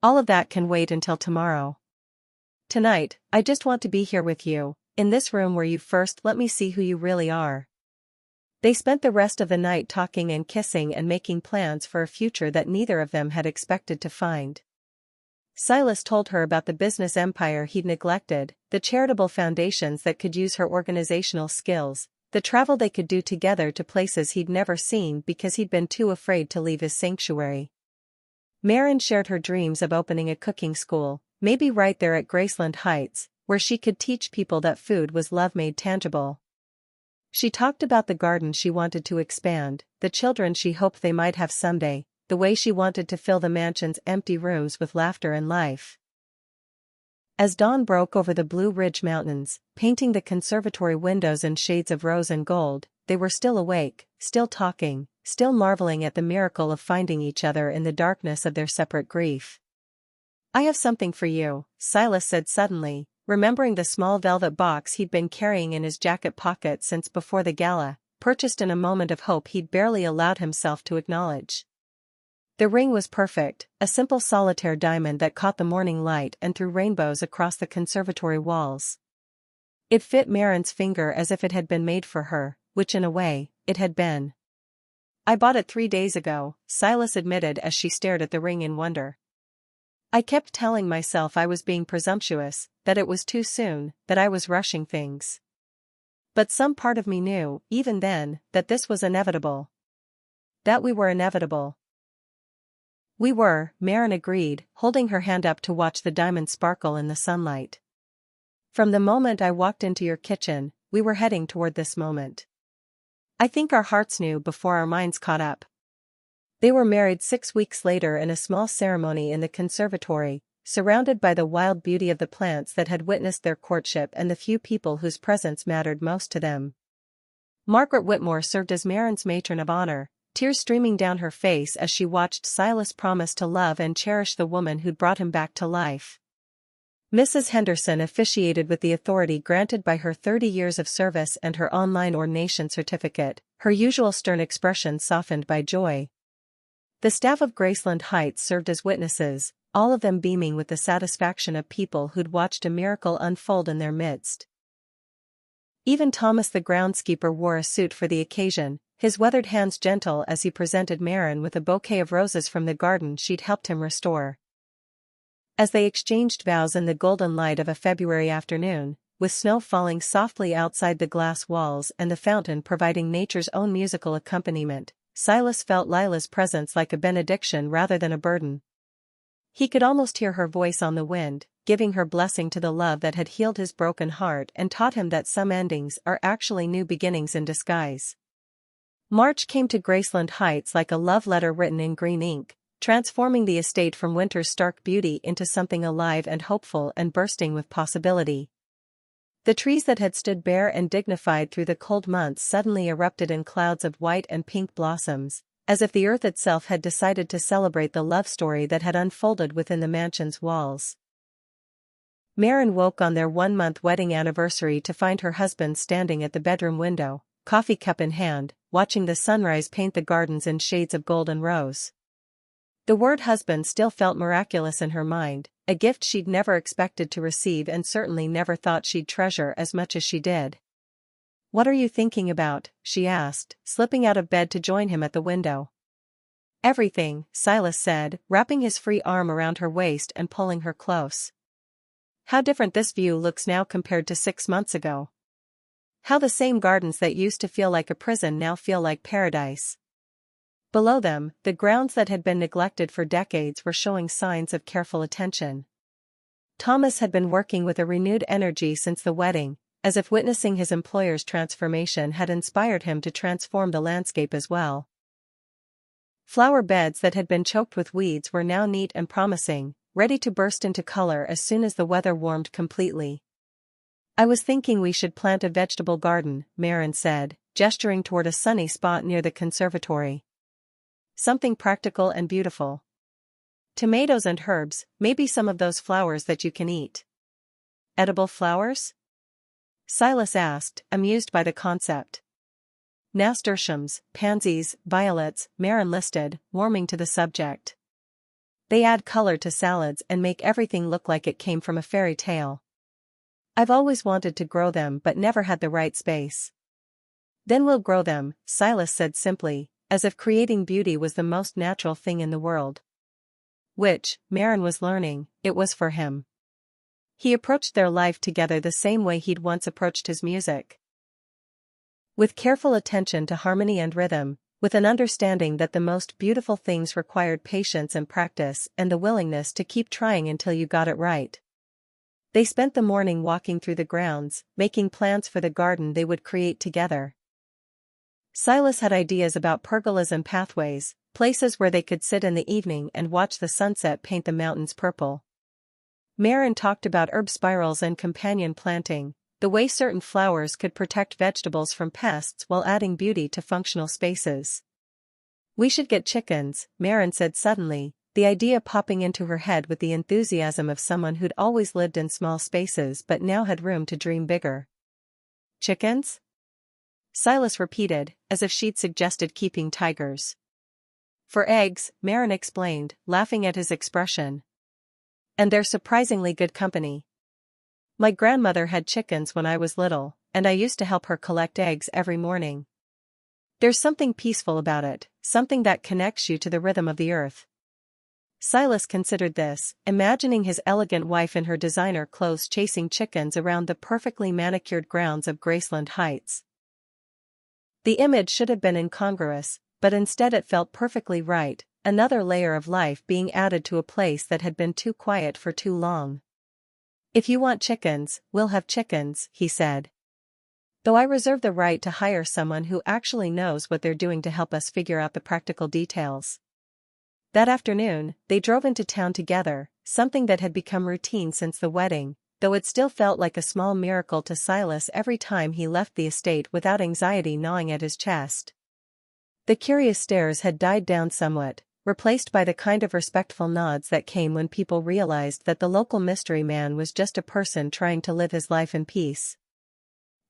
All of that can wait until tomorrow. Tonight, I just want to be here with you, in this room where you first let me see who you really are. They spent the rest of the night talking and kissing and making plans for a future that neither of them had expected to find. Silas told her about the business empire he'd neglected, the charitable foundations that could use her organizational skills, the travel they could do together to places he'd never seen because he'd been too afraid to leave his sanctuary. Marin shared her dreams of opening a cooking school, maybe right there at Graceland Heights, where she could teach people that food was love made tangible. She talked about the garden she wanted to expand, the children she hoped they might have someday, the way she wanted to fill the mansion's empty rooms with laughter and life. As dawn broke over the Blue Ridge Mountains, painting the conservatory windows in shades of rose and gold, they were still awake, still talking, still marveling at the miracle of finding each other in the darkness of their separate grief. I have something for you, Silas said suddenly, remembering the small velvet box he'd been carrying in his jacket pocket since before the gala, purchased in a moment of hope he'd barely allowed himself to acknowledge. The ring was perfect, a simple solitaire diamond that caught the morning light and threw rainbows across the conservatory walls. It fit Marin's finger as if it had been made for her, which in a way, it had been. I bought it 3 days ago, Silas admitted as she stared at the ring in wonder. I kept telling myself I was being presumptuous, that it was too soon, that I was rushing things. But some part of me knew, even then, that this was inevitable. That we were inevitable. We were, Marin agreed, holding her hand up to watch the diamond sparkle in the sunlight. From the moment I walked into your kitchen, we were heading toward this moment. I think our hearts knew before our minds caught up. They were married 6 weeks later in a small ceremony in the conservatory, surrounded by the wild beauty of the plants that had witnessed their courtship and the few people whose presence mattered most to them. Margaret Whitmore served as Marin's matron of honor, tears streaming down her face as she watched Silas promise to love and cherish the woman who'd brought him back to life. Mrs. Henderson officiated with the authority granted by her 30 years of service and her online ordination certificate, her usual stern expression softened by joy. The staff of Graceland Heights served as witnesses, all of them beaming with the satisfaction of people who'd watched a miracle unfold in their midst. Even Thomas the groundskeeper wore a suit for the occasion, his weathered hands gentle as he presented Marin with a bouquet of roses from the garden she'd helped him restore. As they exchanged vows in the golden light of a February afternoon, with snow falling softly outside the glass walls and the fountain providing nature's own musical accompaniment, Silas felt Lila's presence like a benediction rather than a burden. He could almost hear her voice on the wind, giving her blessing to the love that had healed his broken heart and taught him that some endings are actually new beginnings in disguise. March came to Graceland Heights like a love letter written in green ink, transforming the estate from winter's stark beauty into something alive and hopeful and bursting with possibility. The trees that had stood bare and dignified through the cold months suddenly erupted in clouds of white and pink blossoms, as if the earth itself had decided to celebrate the love story that had unfolded within the mansion's walls. Marin woke on their 1-month wedding anniversary to find her husband standing at the bedroom window, coffee cup in hand, watching the sunrise paint the gardens in shades of gold and rose. The word husband still felt miraculous in her mind, a gift she'd never expected to receive and certainly never thought she'd treasure as much as she did. "What are you thinking about?" she asked, slipping out of bed to join him at the window. "Everything," Silas said, wrapping his free arm around her waist and pulling her close. "How different this view looks now compared to 6 months ago. How the same gardens that used to feel like a prison now feel like paradise." Below them, the grounds that had been neglected for decades were showing signs of careful attention. Thomas had been working with a renewed energy since the wedding, as if witnessing his employer's transformation had inspired him to transform the landscape as well. Flower beds that had been choked with weeds were now neat and promising, ready to burst into color as soon as the weather warmed completely. "I was thinking we should plant a vegetable garden," Marin said, gesturing toward a sunny spot near the conservatory. "Something practical and beautiful. Tomatoes and herbs, maybe some of those flowers that you can eat." "Edible flowers?" Silas asked, amused by the concept. "Nasturtiums, pansies, violets," Marin listed, warming to the subject. "They add color to salads and make everything look like it came from a fairy tale. I've always wanted to grow them but never had the right space." "Then we'll grow them," Silas said simply, as if creating beauty was the most natural thing in the world. Which, Marin was learning, it was for him. He approached their life together the same way he'd once approached his music. With careful attention to harmony and rhythm, with an understanding that the most beautiful things required patience and practice and the willingness to keep trying until you got it right. They spent the morning walking through the grounds, making plans for the garden they would create together. Silas had ideas about pergolas and pathways, places where they could sit in the evening and watch the sunset paint the mountains purple. Marin talked about herb spirals and companion planting, the way certain flowers could protect vegetables from pests while adding beauty to functional spaces. "We should get chickens," Marin said suddenly, the idea popping into her head with the enthusiasm of someone who'd always lived in small spaces but now had room to dream bigger. "Chickens?" Silas repeated, as if she'd suggested keeping tigers. "For eggs," Marin explained, laughing at his expression. "And they're surprisingly good company. My grandmother had chickens when I was little, and I used to help her collect eggs every morning. There's something peaceful about it, something that connects you to the rhythm of the earth." Silas considered this, imagining his elegant wife in her designer clothes chasing chickens around the perfectly manicured grounds of Graceland Heights. The image should have been incongruous, but instead it felt perfectly right, another layer of life being added to a place that had been too quiet for too long. "If you want chickens, we'll have chickens," he said. "Though I reserve the right to hire someone who actually knows what they're doing to help us figure out the practical details." That afternoon, they drove into town together, something that had become routine since the wedding, though it still felt like a small miracle to Silas every time he left the estate without anxiety gnawing at his chest. The curious stares had died down somewhat, replaced by the kind of respectful nods that came when people realized that the local mystery man was just a person trying to live his life in peace.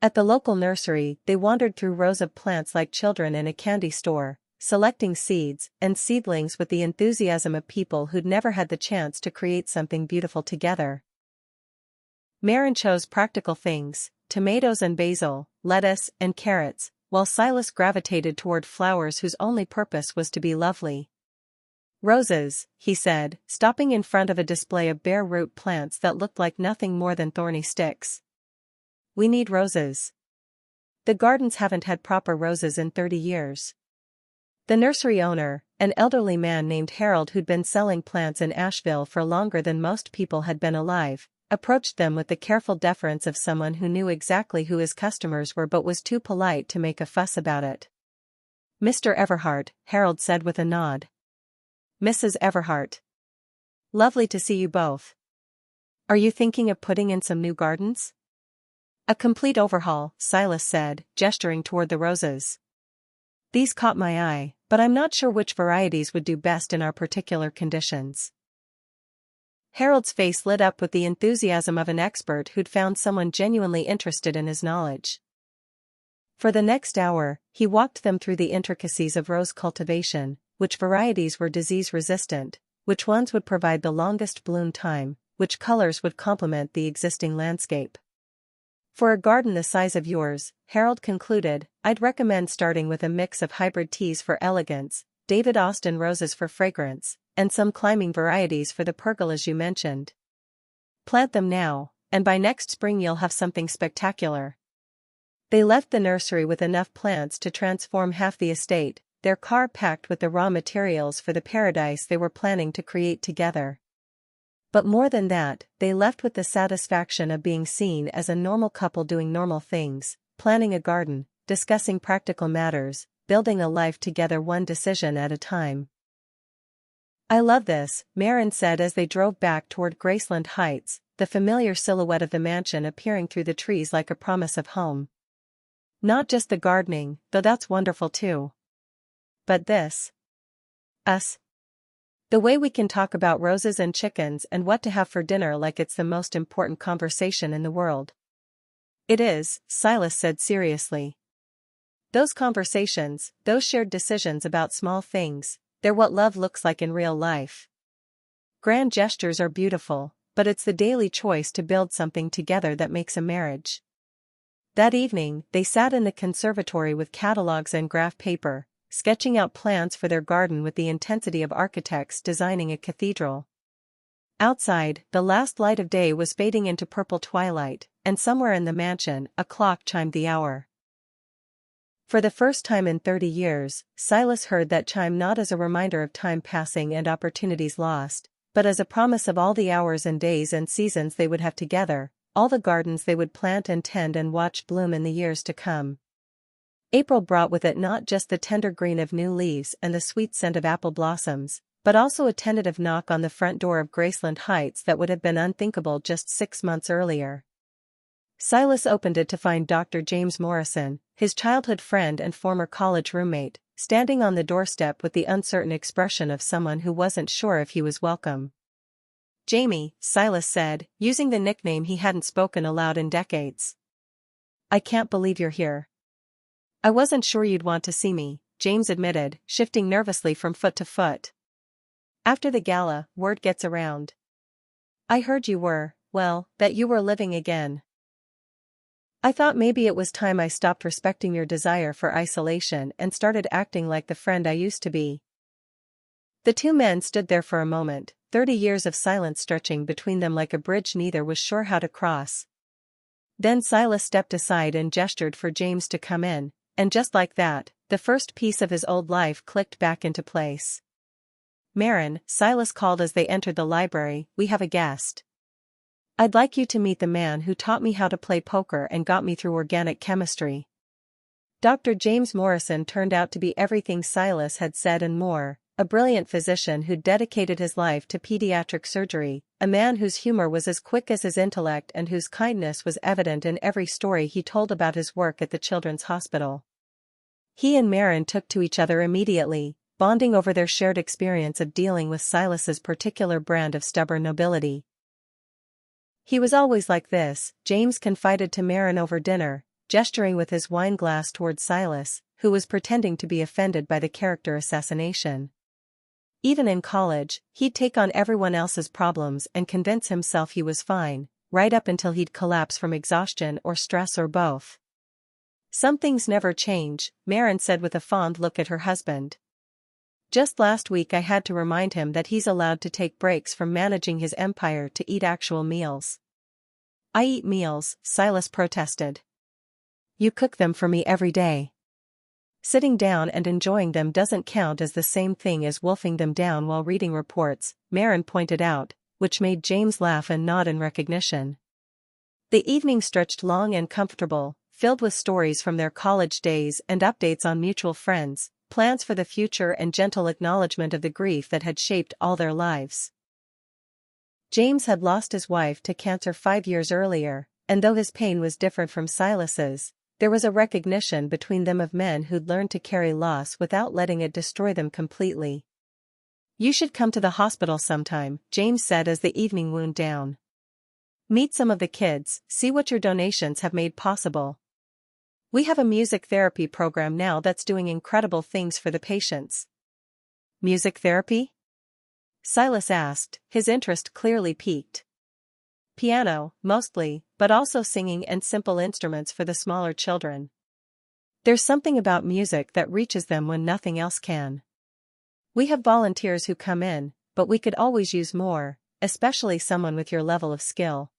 At the local nursery, they wandered through rows of plants like children in a candy store, selecting seeds and seedlings with the enthusiasm of people who'd never had the chance to create something beautiful together. Marin chose practical things, tomatoes and basil, lettuce and carrots, while Silas gravitated toward flowers whose only purpose was to be lovely. "Roses," he said, stopping in front of a display of bare root plants that looked like nothing more than thorny sticks. "We need roses. The gardens haven't had proper roses in 30 years. The nursery owner, an elderly man named Harold who'd been selling plants in Asheville for longer than most people had been alive, approached them with the careful deference of someone who knew exactly who his customers were but was too polite to make a fuss about it. "Mr. Everhart," Harold said with a nod. "Mrs. Everhart. Lovely to see you both. Are you thinking of putting in some new gardens?" "A complete overhaul," Silas said, gesturing toward the roses. "These caught my eye, but I'm not sure which varieties would do best in our particular conditions." Harold's face lit up with the enthusiasm of an expert who'd found someone genuinely interested in his knowledge. For the next hour, he walked them through the intricacies of rose cultivation, which varieties were disease-resistant, which ones would provide the longest bloom time, which colors would complement the existing landscape. For a garden the size of yours, Harold concluded, I'd recommend starting with a mix of hybrid teas for elegance, David Austin roses for fragrance, and some climbing varieties for the pergolas you mentioned. Plant them now, and by next spring you'll have something spectacular. They left the nursery with enough plants to transform half the estate, their car packed with the raw materials for the paradise they were planning to create together. But more than that, they left with the satisfaction of being seen as a normal couple doing normal things, planning a garden, discussing practical matters, building a life together one decision at a time. I love this, Marin said as they drove back toward Graceland Heights, the familiar silhouette of the mansion appearing through the trees like a promise of home. Not just the gardening, though that's wonderful too. But this. Us. The way we can talk about roses and chickens and what to have for dinner like it's the most important conversation in the world. It is, Silas said seriously. Those conversations, those shared decisions about small things, they're what love looks like in real life. Grand gestures are beautiful, but it's the daily choice to build something together that makes a marriage. That evening, they sat in the conservatory with catalogs and graph paper, sketching out plans for their garden with the intensity of architects designing a cathedral. Outside, the last light of day was fading into purple twilight, and somewhere in the mansion, a clock chimed the hour. For the first time in 30 years, Silas heard that chime not as a reminder of time passing and opportunities lost, but as a promise of all the hours and days and seasons they would have together, all the gardens they would plant and tend and watch bloom in the years to come. April brought with it not just the tender green of new leaves and the sweet scent of apple blossoms, but also a tentative knock on the front door of Graceland Heights that would have been unthinkable just 6 months earlier. Silas opened it to find Dr. James Morrison, his childhood friend and former college roommate, standing on the doorstep with the uncertain expression of someone who wasn't sure if he was welcome. Jamie, Silas said, using the nickname he hadn't spoken aloud in decades. I can't believe you're here. I wasn't sure you'd want to see me, James admitted, shifting nervously from foot to foot. After the gala, word gets around. I heard you were, well, that you were living again. I thought maybe it was time I stopped respecting your desire for isolation and started acting like the friend I used to be. The two men stood there for a moment, 30 years of silence stretching between them like a bridge neither was sure how to cross. Then Silas stepped aside and gestured for James to come in. And just like that, the first piece of his old life clicked back into place. Marin, Silas called as they entered the library, we have a guest. I'd like you to meet the man who taught me how to play poker and got me through organic chemistry. Dr. James Morrison turned out to be everything Silas had said and more, a brilliant physician who'd dedicated his life to pediatric surgery, a man whose humor was as quick as his intellect and whose kindness was evident in every story he told about his work at the Children's Hospital. He and Marin took to each other immediately, bonding over their shared experience of dealing with Silas's particular brand of stubborn nobility. He was always like this, James confided to Marin over dinner, gesturing with his wine glass towards Silas, who was pretending to be offended by the character assassination. Even in college, he'd take on everyone else's problems and convince himself he was fine, right up until he'd collapse from exhaustion or stress or both. Some things never change, Marin said with a fond look at her husband. Just last week I had to remind him that he's allowed to take breaks from managing his empire to eat actual meals. I eat meals, Silas protested. You cook them for me every day. Sitting down and enjoying them doesn't count as the same thing as wolfing them down while reading reports, Marin pointed out, which made James laugh and nod in recognition. The evening stretched long and comfortable, filled with stories from their college days and updates on mutual friends, plans for the future and gentle acknowledgement of the grief that had shaped all their lives. James had lost his wife to cancer 5 years earlier, and though his pain was different from Silas's, there was a recognition between them of men who'd learned to carry loss without letting it destroy them completely. You should come to the hospital sometime, James said as the evening wound down. Meet some of the kids, see what your donations have made possible. We have a music therapy program now that's doing incredible things for the patients. Music therapy? Silas asked, his interest clearly piqued. Piano, mostly, but also singing and simple instruments for the smaller children. There's something about music that reaches them when nothing else can. We have volunteers who come in, but we could always use more, especially someone with your level of skill.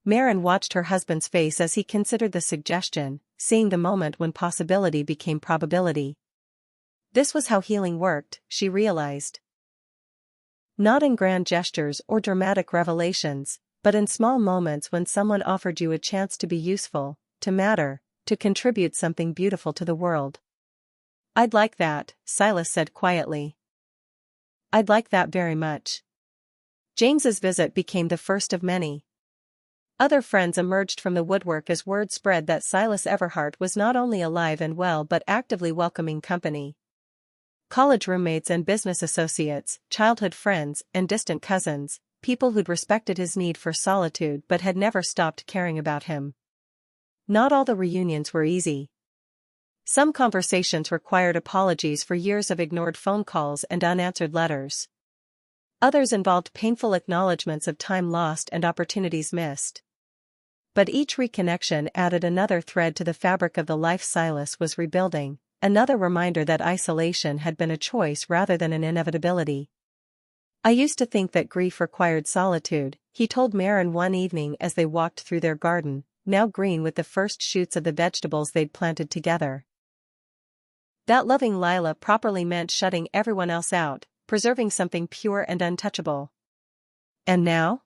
Marin watched her husband's face as he considered the suggestion, seeing the moment when possibility became probability. This was how healing worked, she realized. Not in grand gestures or dramatic revelations, but in small moments when someone offered you a chance to be useful, to matter, to contribute something beautiful to the world. I'd like that, Silas said quietly. I'd like that very much. James's visit became the first of many. Other friends emerged from the woodwork as word spread that Silas Everhart was not only alive and well but actively welcoming company. College roommates and business associates, childhood friends and distant cousins, people who'd respected his need for solitude but had never stopped caring about him. Not all the reunions were easy. Some conversations required apologies for years of ignored phone calls and unanswered letters. Others involved painful acknowledgments of time lost and opportunities missed. But each reconnection added another thread to the fabric of the life Silas was rebuilding, another reminder that isolation had been a choice rather than an inevitability. I used to think that grief required solitude, he told Marin one evening as they walked through their garden, now green with the first shoots of the vegetables they'd planted together. That loving Lila properly meant shutting everyone else out, preserving something pure and untouchable. And now?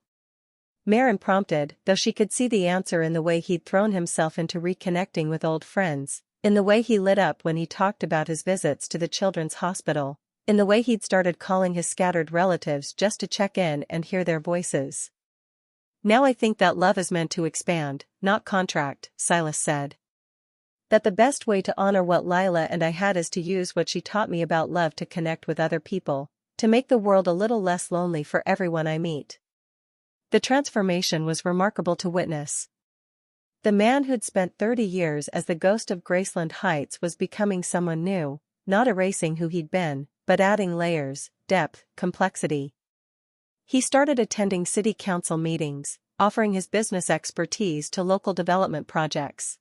Marin prompted, though she could see the answer in the way he'd thrown himself into reconnecting with old friends, in the way he lit up when he talked about his visits to the children's hospital, in the way he'd started calling his scattered relatives just to check in and hear their voices. Now I think that love is meant to expand, not contract, Silas said. That the best way to honor what Lila and I had is to use what she taught me about love to connect with other people, to make the world a little less lonely for everyone I meet. The transformation was remarkable to witness. The man who'd spent 30 years as the ghost of Graceland Heights was becoming someone new, not erasing who he'd been, but adding layers, depth, complexity. He started attending city council meetings, offering his business expertise to local development projects.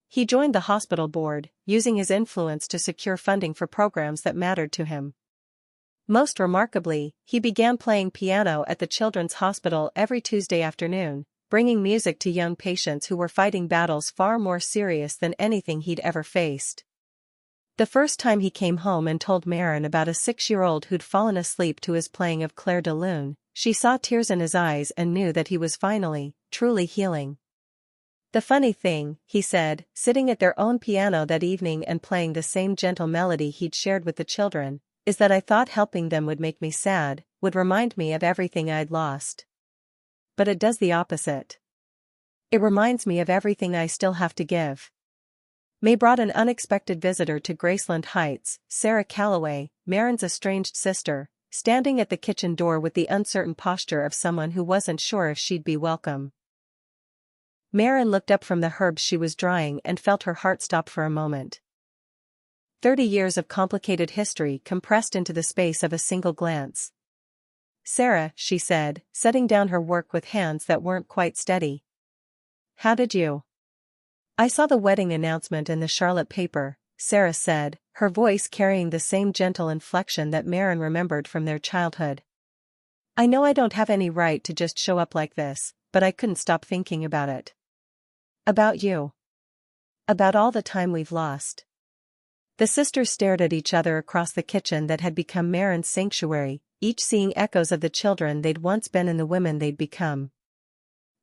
He joined the hospital board, using his influence to secure funding for programs that mattered to him. Most remarkably, he began playing piano at the children's hospital every Tuesday afternoon, bringing music to young patients who were fighting battles far more serious than anything he'd ever faced. The first time he came home and told Marin about a 6-year-old who'd fallen asleep to his playing of Claire de Lune, she saw tears in his eyes and knew that he was finally, truly healing. The funny thing, he said, sitting at their own piano that evening and playing the same gentle melody he'd shared with the children, is that I thought helping them would make me sad, would remind me of everything I'd lost. But it does the opposite. It reminds me of everything I still have to give. May brought an unexpected visitor to Graceland Heights, Sarah Calloway, Marin's estranged sister, standing at the kitchen door with the uncertain posture of someone who wasn't sure if she'd be welcome. Marin looked up from the herbs she was drying and felt her heart stop for a moment. 30 years of complicated history compressed into the space of a single glance. Sarah, she said, setting down her work with hands that weren't quite steady. How did you? I saw the wedding announcement in the Charlotte paper, Sarah said, her voice carrying the same gentle inflection that Marin remembered from their childhood. I know I don't have any right to just show up like this, but I couldn't stop thinking about it. About you. About all the time we've lost. The sisters stared at each other across the kitchen that had become Marin's sanctuary, each seeing echoes of the children they'd once been and the women they'd become.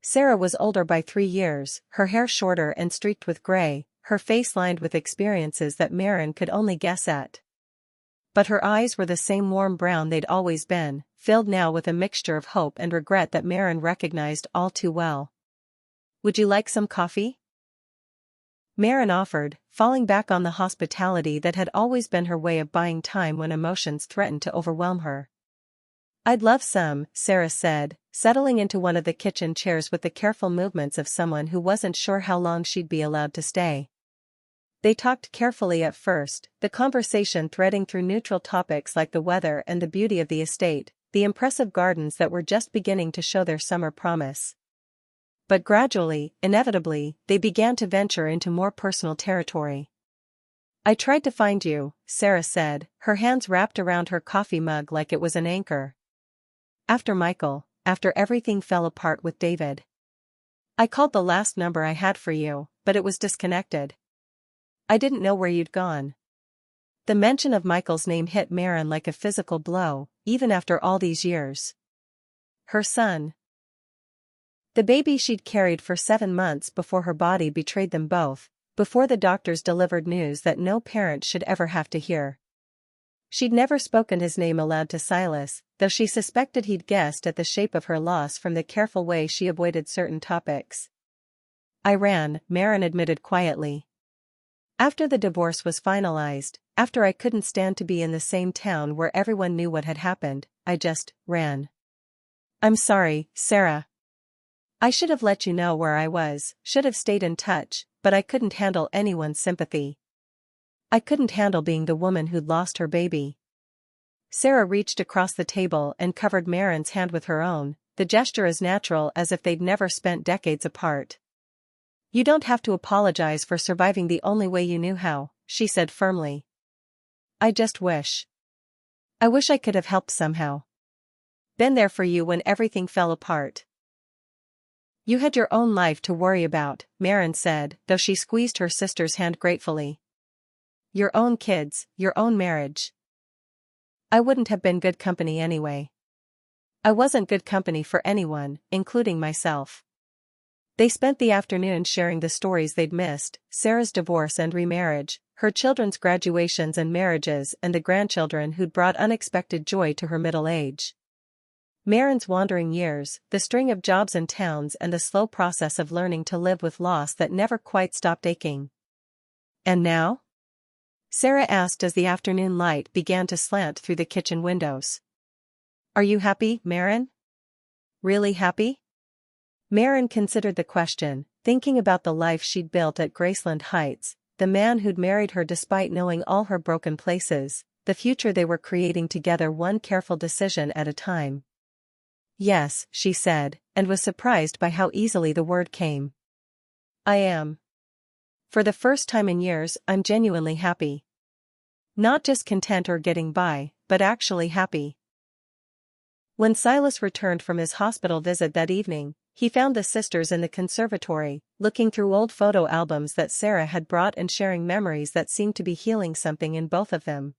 Sarah was older by 3 years, her hair shorter and streaked with gray, her face lined with experiences that Marin could only guess at. But her eyes were the same warm brown they'd always been, filled now with a mixture of hope and regret that Marin recognized all too well. Would you like some coffee? Marin offered, falling back on the hospitality that had always been her way of buying time when emotions threatened to overwhelm her. I'd love some, Sarah said, settling into one of the kitchen chairs with the careful movements of someone who wasn't sure how long she'd be allowed to stay. They talked carefully at first, the conversation threading through neutral topics like the weather and the beauty of the estate, the impressive gardens that were just beginning to show their summer promise. But gradually, inevitably, they began to venture into more personal territory. "I tried to find you," Sarah said, her hands wrapped around her coffee mug like it was an anchor. "After Michael, after everything fell apart with David. I called the last number I had for you, but it was disconnected. I didn't know where you'd gone." The mention of Michael's name hit Maren like a physical blow, even after all these years. Her son. The baby she'd carried for 7 months before her body betrayed them both, before the doctors delivered news that no parent should ever have to hear. She'd never spoken his name aloud to Silas, though she suspected he'd guessed at the shape of her loss from the careful way she avoided certain topics. "I ran," Maren admitted quietly. "After the divorce was finalized, after I couldn't stand to be in the same town where everyone knew what had happened, I just ran." "I'm sorry, Sarah. I should have let you know where I was, should have stayed in touch, but I couldn't handle anyone's sympathy. I couldn't handle being the woman who'd lost her baby." Sarah reached across the table and covered Maren's hand with her own, the gesture as natural as if they'd never spent decades apart. "You don't have to apologize for surviving the only way you knew how," she said firmly. "I just wish. I wish I could have helped somehow. Been there for you when everything fell apart." "You had your own life to worry about," Maren said, though she squeezed her sister's hand gratefully. "Your own kids, your own marriage. I wouldn't have been good company anyway. I wasn't good company for anyone, including myself." They spent the afternoon sharing the stories they'd missed, Sarah's divorce and remarriage, her children's graduations and marriages, and the grandchildren who'd brought unexpected joy to her middle age. Maren's wandering years, the string of jobs and towns, and the slow process of learning to live with loss that never quite stopped aching. "And now?" Sarah asked as the afternoon light began to slant through the kitchen windows. "Are you happy, Maren? Really happy?" Maren considered the question, thinking about the life she'd built at Graceland Heights, the man who'd married her despite knowing all her broken places, the future they were creating together one careful decision at a time. "Yes," she said, and was surprised by how easily the word came. "I am. For the first time in years, I'm genuinely happy. Not just content or getting by, but actually happy." When Silas returned from his hospital visit that evening, he found the sisters in the conservatory, looking through old photo albums that Sarah had brought and sharing memories that seemed to be healing something in both of them.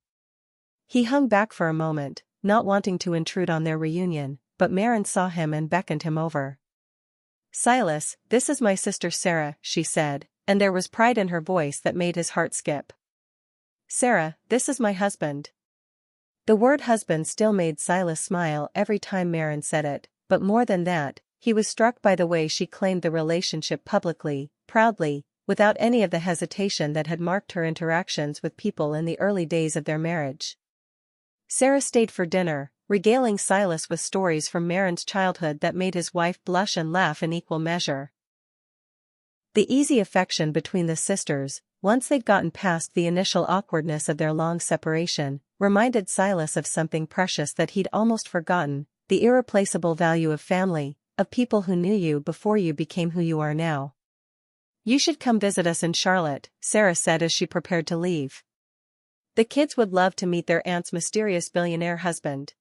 He hung back for a moment, not wanting to intrude on their reunion, but Maren saw him and beckoned him over. "Silas, this is my sister Sarah," she said, and there was pride in her voice that made his heart skip. "Sarah, this is my husband." The word husband still made Silas smile every time Maren said it, but more than that, he was struck by the way she claimed the relationship publicly, proudly, without any of the hesitation that had marked her interactions with people in the early days of their marriage. Sarah stayed for dinner, regaling Silas with stories from Maren's childhood that made his wife blush and laugh in equal measure. The easy affection between the sisters, once they'd gotten past the initial awkwardness of their long separation, reminded Silas of something precious that he'd almost forgotten, the irreplaceable value of family, of people who knew you before you became who you are now. "You should come visit us in Charlotte," Sarah said as she prepared to leave. "The kids would love to meet their aunt's mysterious billionaire husband.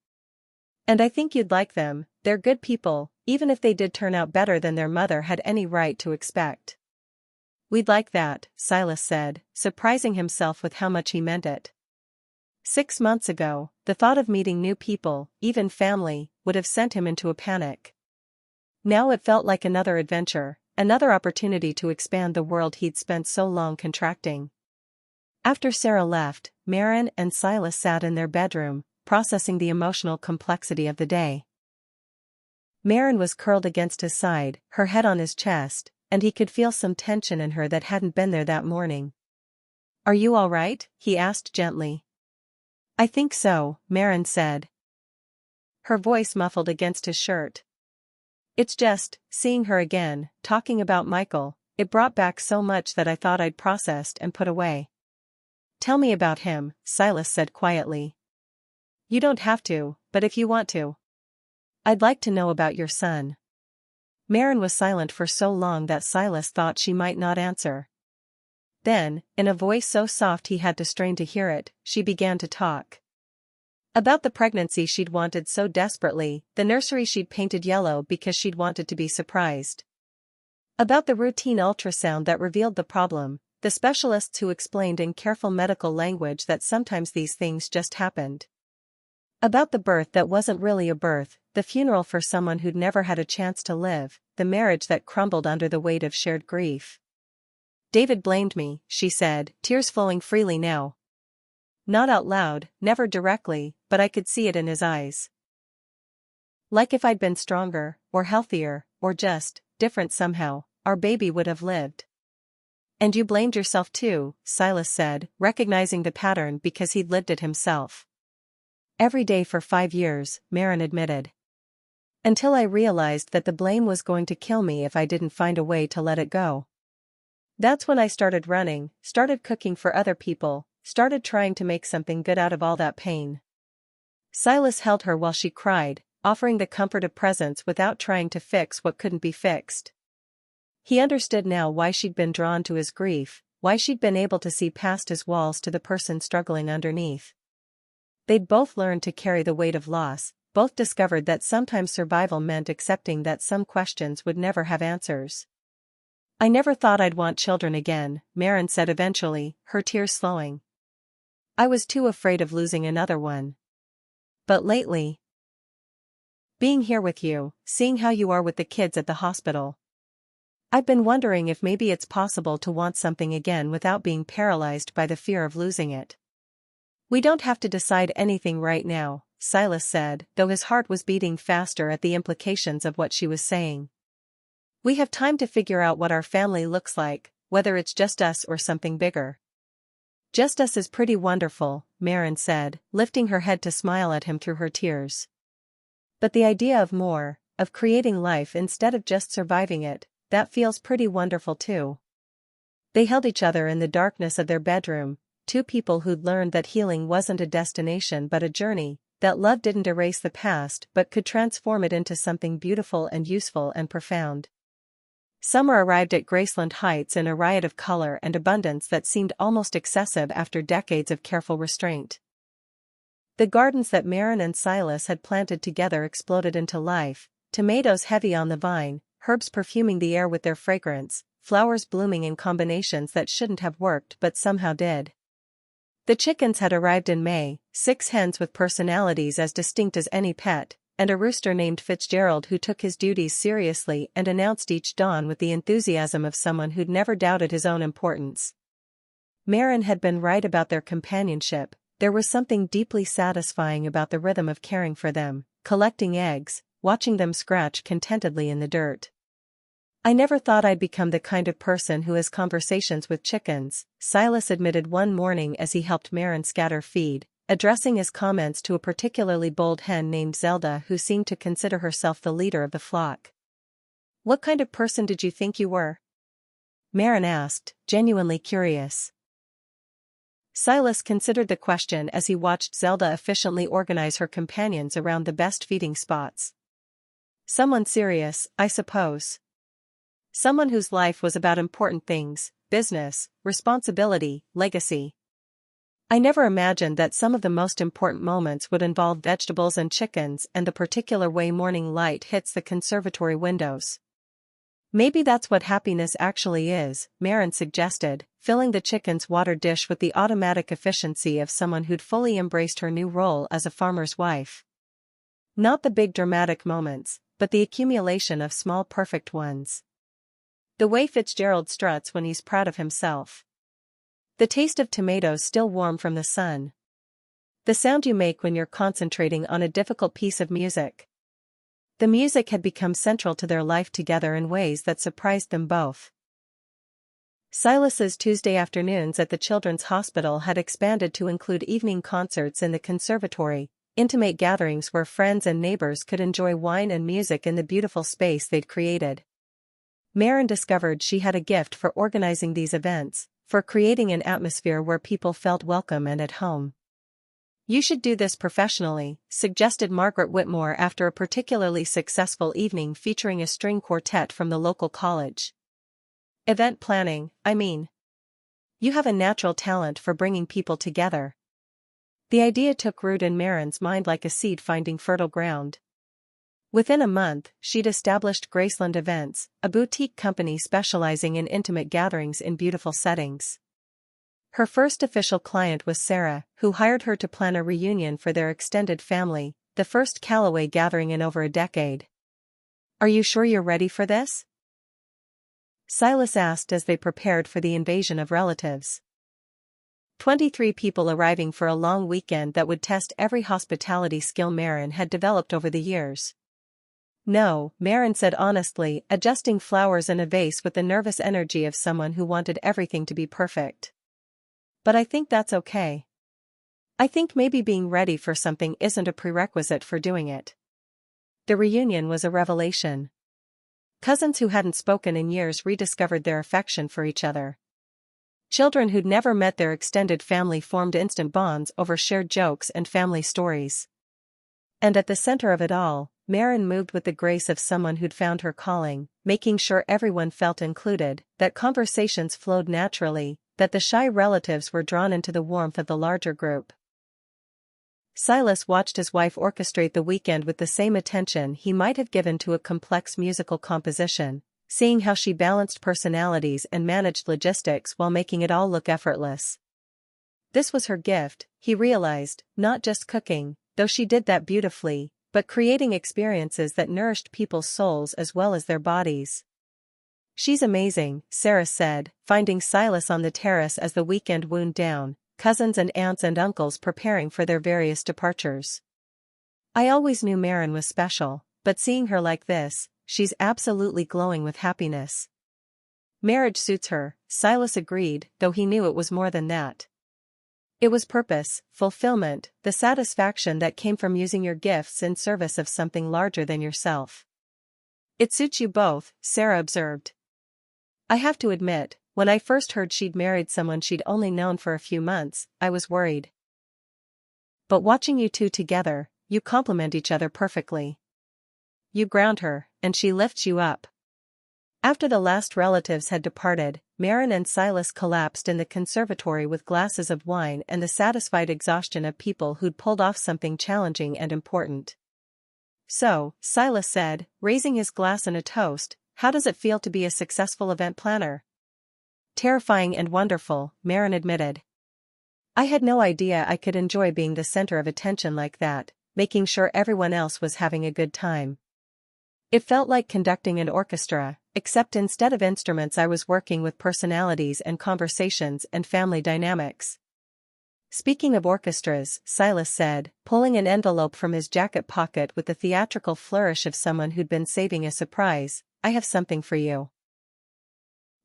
And I think you'd like them, they're good people, even if they did turn out better than their mother had any right to expect." "We'd like that," Silas said, surprising himself with how much he meant it. 6 months ago, the thought of meeting new people, even family, would have sent him into a panic. Now it felt like another adventure, another opportunity to expand the world he'd spent so long contracting. After Sarah left, Maren and Silas sat in their bedroom, processing the emotional complexity of the day. Maren was curled against his side, her head on his chest, and he could feel some tension in her that hadn't been there that morning. "Are you all right?" he asked gently. "I think so," Maren said, her voice muffled against his shirt. "It's just, seeing her again, talking about Michael, it brought back so much that I thought I'd processed and put away. Tell me about him, Silas said quietly. You don't have to, but if you want to. I'd like to know about your son. Maren was silent for so long that Silas thought she might not answer. Then, in a voice so soft he had to strain to hear it, she began to talk. About the pregnancy she'd wanted so desperately, the nursery she'd painted yellow because she'd wanted to be surprised. About the routine ultrasound that revealed the problem, the specialists who explained in careful medical language that sometimes these things just happened. About the birth that wasn't really a birth, the funeral for someone who'd never had a chance to live, the marriage that crumbled under the weight of shared grief. David blamed me, she said, tears flowing freely now. Not out loud, never directly, but I could see it in his eyes. Like if I'd been stronger, or healthier, or just different somehow, our baby would have lived. And you blamed yourself too, Silas said, recognizing the pattern because he'd lived it himself. Every day for 5 years, Maren admitted. Until I realized that the blame was going to kill me if I didn't find a way to let it go. That's when I started running, started cooking for other people, started trying to make something good out of all that pain. Silas held her while she cried, offering the comfort of presence without trying to fix what couldn't be fixed. He understood now why she'd been drawn to his grief, why she'd been able to see past his walls to the person struggling underneath. They'd both learned to carry the weight of loss, both discovered that sometimes survival meant accepting that some questions would never have answers. I never thought I'd want children again, Maren said eventually, her tears slowing. I was too afraid of losing another one. But lately, being here with you, seeing how you are with the kids at the hospital, I've been wondering if maybe it's possible to want something again without being paralyzed by the fear of losing it. We don't have to decide anything right now, Silas said, though his heart was beating faster at the implications of what she was saying. We have time to figure out what our family looks like, whether it's just us or something bigger. Just us is pretty wonderful, Maren said, lifting her head to smile at him through her tears. But the idea of more, of creating life instead of just surviving it, that feels pretty wonderful too. They held each other in the darkness of their bedroom, two people who'd learned that healing wasn't a destination but a journey, that love didn't erase the past but could transform it into something beautiful and useful and profound. Summer arrived at Graceland Heights in a riot of color and abundance that seemed almost excessive after decades of careful restraint. The gardens that Maren and Silas had planted together exploded into life, tomatoes heavy on the vine, herbs perfuming the air with their fragrance, flowers blooming in combinations that shouldn't have worked but somehow did. The chickens had arrived in May, 6 hens with personalities as distinct as any pet, and a rooster named Fitzgerald who took his duties seriously and announced each dawn with the enthusiasm of someone who'd never doubted his own importance. Maren had been right about their companionship. There was something deeply satisfying about the rhythm of caring for them, collecting eggs, watching them scratch contentedly in the dirt. I never thought I'd become the kind of person who has conversations with chickens, Silas admitted one morning as he helped Maren scatter feed, addressing his comments to a particularly bold hen named Zelda who seemed to consider herself the leader of the flock. What kind of person did you think you were? Maren asked, genuinely curious. Silas considered the question as he watched Zelda efficiently organize her companions around the best feeding spots. Someone serious, I suppose. Someone whose life was about important things, business, responsibility, legacy. I never imagined that some of the most important moments would involve vegetables and chickens and the particular way morning light hits the conservatory windows. Maybe that's what happiness actually is, Maren suggested, filling the chicken's water dish with the automatic efficiency of someone who'd fully embraced her new role as a farmer's wife. Not the big dramatic moments, but the accumulation of small perfect ones. The way Fitzgerald struts when he's proud of himself. The taste of tomatoes still warm from the sun. The sound you make when you're concentrating on a difficult piece of music. The music had become central to their life together in ways that surprised them both. Silas's Tuesday afternoons at the Children's Hospital had expanded to include evening concerts in the conservatory, intimate gatherings where friends and neighbors could enjoy wine and music in the beautiful space they'd created. Marin discovered she had a gift for organizing these events, for creating an atmosphere where people felt welcome and at home. "You should do this professionally," suggested Margaret Whitmore after a particularly successful evening featuring a string quartet from the local college. "Event planning, I mean. You have a natural talent for bringing people together." The idea took root in Marin's mind like a seed finding fertile ground. Within a month, she'd established Graceland Events, a boutique company specializing in intimate gatherings in beautiful settings. Her first official client was Sarah, who hired her to plan a reunion for their extended family, the first Callaway gathering in over a decade. "Are you sure you're ready for this?" Silas asked as they prepared for the invasion of relatives. 23 people arriving for a long weekend that would test every hospitality skill Marin had developed over the years. "No," Marin said honestly, adjusting flowers in a vase with the nervous energy of someone who wanted everything to be perfect. "But I think that's okay. I think maybe being ready for something isn't a prerequisite for doing it." The reunion was a revelation. Cousins who hadn't spoken in years rediscovered their affection for each other. Children who'd never met their extended family formed instant bonds over shared jokes and family stories. And at the center of it all, Marin moved with the grace of someone who'd found her calling, making sure everyone felt included, that conversations flowed naturally, that the shy relatives were drawn into the warmth of the larger group. Silas watched his wife orchestrate the weekend with the same attention he might have given to a complex musical composition, seeing how she balanced personalities and managed logistics while making it all look effortless. This was her gift, he realized, not just cooking, though she did that beautifully, but creating experiences that nourished people's souls as well as their bodies. "She's amazing," Sarah said, finding Silas on the terrace as the weekend wound down, cousins and aunts and uncles preparing for their various departures. "I always knew Marin was special, but seeing her like this, she's absolutely glowing with happiness." "Marriage suits her," Silas agreed, though he knew it was more than that. It was purpose, fulfillment, the satisfaction that came from using your gifts in service of something larger than yourself. "It suits you both," Sarah observed. "I have to admit, when I first heard she'd married someone she'd only known for a few months, I was worried. But watching you two together, you complement each other perfectly. You ground her, and she lifts you up." After the last relatives had departed, Marin and Silas collapsed in the conservatory with glasses of wine and the satisfied exhaustion of people who'd pulled off something challenging and important. "So," Silas said, raising his glass in a toast, "how does it feel to be a successful event planner?" "Terrifying and wonderful," Marin admitted. "I had no idea I could enjoy being the center of attention like that, making sure everyone else was having a good time. It felt like conducting an orchestra, except instead of instruments I was working with personalities and conversations and family dynamics." "Speaking of orchestras," Silas said, pulling an envelope from his jacket pocket with the theatrical flourish of someone who'd been saving a surprise, "I have something for you."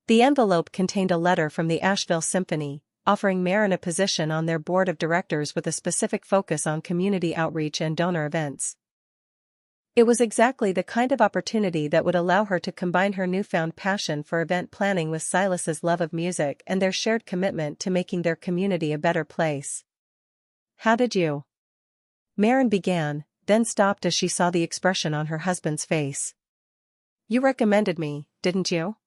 The envelope contained a letter from the Asheville Symphony, offering Marin a position on their board of directors with a specific focus on community outreach and donor events. It was exactly the kind of opportunity that would allow her to combine her newfound passion for event planning with Silas's love of music and their shared commitment to making their community a better place. "How did you?" Marin began, then stopped as she saw the expression on her husband's face. "You recommended me, didn't you?"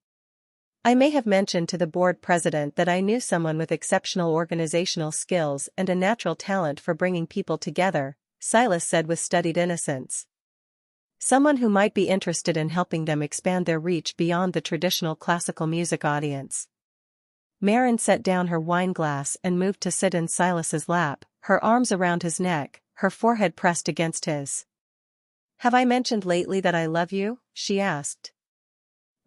"I may have mentioned to the board president that I knew someone with exceptional organizational skills and a natural talent for bringing people together," Silas said with studied innocence. "Someone who might be interested in helping them expand their reach beyond the traditional classical music audience." Marin set down her wine glass and moved to sit in Silas's lap, her arms around his neck, her forehead pressed against his. "Have I mentioned lately that I love you?" she asked.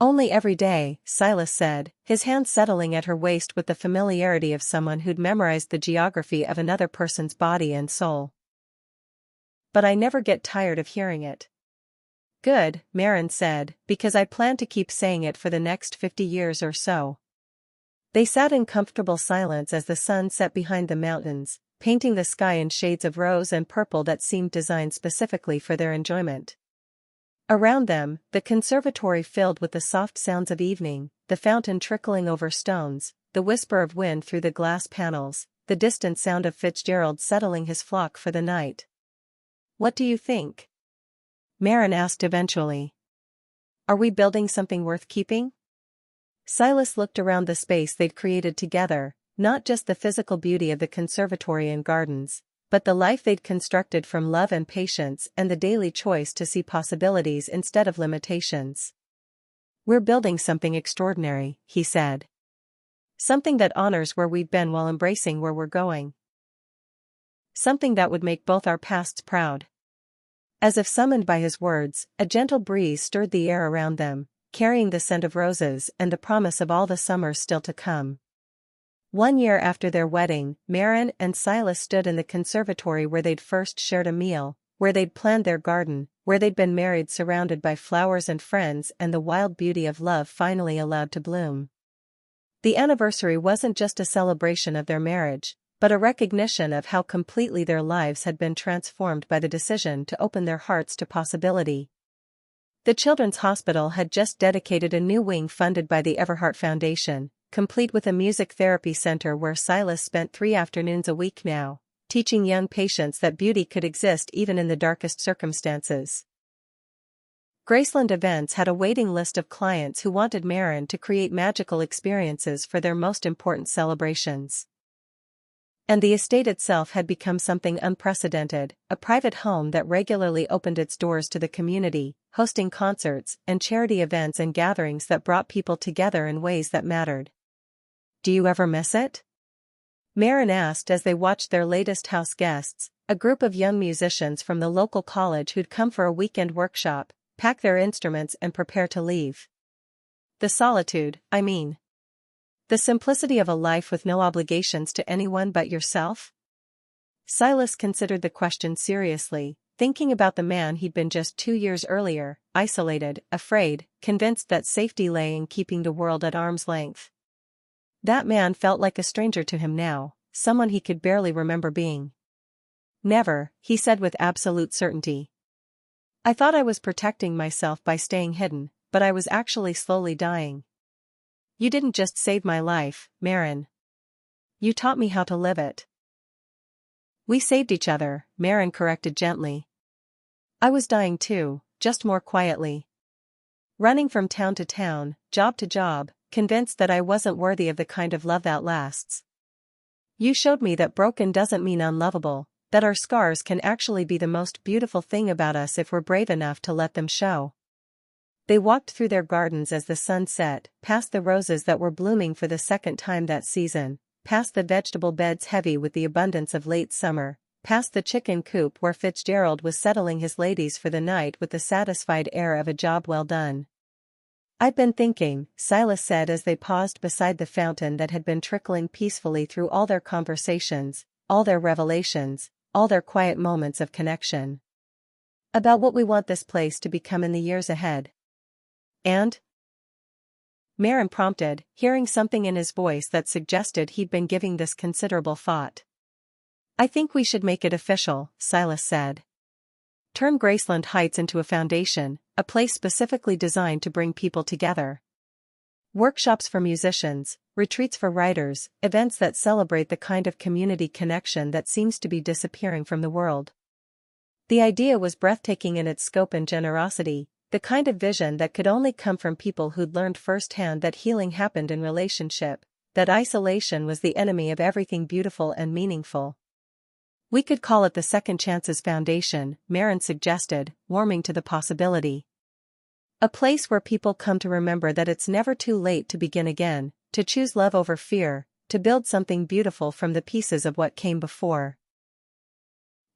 "Only every day," Silas said, his hand settling at her waist with the familiarity of someone who'd memorized the geography of another person's body and soul. "But I never get tired of hearing it." "Good," Marin said, "because I plan to keep saying it for the next 50 years or so." They sat in comfortable silence as the sun set behind the mountains, painting the sky in shades of rose and purple that seemed designed specifically for their enjoyment. Around them, the conservatory filled with the soft sounds of evening, the fountain trickling over stones, the whisper of wind through the glass panels, the distant sound of Fitzgerald settling his flock for the night. "What do you think?" Marin asked eventually. "Are we building something worth keeping?" Silas looked around the space they'd created together, not just the physical beauty of the conservatory and gardens, but the life they'd constructed from love and patience and the daily choice to see possibilities instead of limitations. "We're building something extraordinary," he said. "Something that honors where we've been while embracing where we're going. Something that would make both our pasts proud." As if summoned by his words, a gentle breeze stirred the air around them, carrying the scent of roses and the promise of all the summers still to come. 1 year after their wedding, Marin and Silas stood in the conservatory where they'd first shared a meal, where they'd planned their garden, where they'd been married surrounded by flowers and friends and the wild beauty of love finally allowed to bloom. The anniversary wasn't just a celebration of their marriage, but a recognition of how completely their lives had been transformed by the decision to open their hearts to possibility. The Children's Hospital had just dedicated a new wing funded by the Everhart Foundation, complete with a music therapy center where Silas spent 3 afternoons a week now, teaching young patients that beauty could exist even in the darkest circumstances. Graceland Events had a waiting list of clients who wanted Marin to create magical experiences for their most important celebrations. And the estate itself had become something unprecedented, a private home that regularly opened its doors to the community, hosting concerts and charity events and gatherings that brought people together in ways that mattered. "Do you ever miss it?" Marin asked as they watched their latest house guests, a group of young musicians from the local college who'd come for a weekend workshop, pack their instruments and prepare to leave. "The solitude, I mean. The simplicity of a life with no obligations to anyone but yourself?" Silas considered the question seriously, thinking about the man he'd been just 2 years earlier, isolated, afraid, convinced that safety lay in keeping the world at arm's length. That man felt like a stranger to him now, someone he could barely remember being. "Never," he said with absolute certainty. "I thought I was protecting myself by staying hidden, but I was actually slowly dying. You didn't just save my life, Marin. You taught me how to live it." "We saved each other," Marin corrected gently. "I was dying too, just more quietly. Running from town to town, job to job, convinced that I wasn't worthy of the kind of love that lasts. You showed me that broken doesn't mean unlovable, that our scars can actually be the most beautiful thing about us if we're brave enough to let them show." They walked through their gardens as the sun set, past the roses that were blooming for the second time that season, past the vegetable beds heavy with the abundance of late summer, past the chicken coop where Fitzgerald was settling his ladies for the night with the satisfied air of a job well done. "I've been thinking," Silas said as they paused beside the fountain that had been trickling peacefully through all their conversations, all their revelations, all their quiet moments of connection. "About what we want this place to become in the years ahead." "And?" Marin prompted, hearing something in his voice that suggested he'd been giving this considerable thought. "I think we should make it official," Silas said. "Turn Graceland Heights into a foundation, a place specifically designed to bring people together. Workshops for musicians, retreats for writers, events that celebrate the kind of community connection that seems to be disappearing from the world." The idea was breathtaking in its scope and generosity, the kind of vision that could only come from people who'd learned firsthand that healing happened in relationship, that isolation was the enemy of everything beautiful and meaningful. "We could call it the Second Chances Foundation," Marin suggested, warming to the possibility. "A place where people come to remember that it's never too late to begin again, to choose love over fear, to build something beautiful from the pieces of what came before."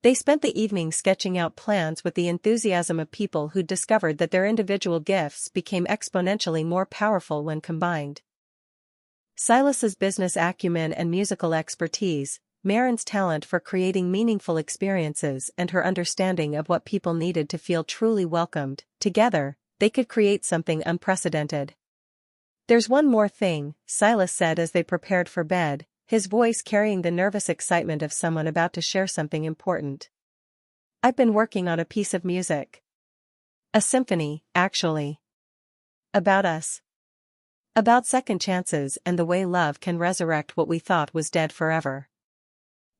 They spent the evening sketching out plans with the enthusiasm of people who'd discovered that their individual gifts became exponentially more powerful when combined. Silas's business acumen and musical expertise, Marin's talent for creating meaningful experiences and her understanding of what people needed to feel truly welcomed, together, they could create something unprecedented. "There's one more thing," Silas said as they prepared for bed, his voice carrying the nervous excitement of someone about to share something important. "I've been working on a piece of music." A symphony, actually. About us. About second chances and the way love can resurrect what we thought was dead forever.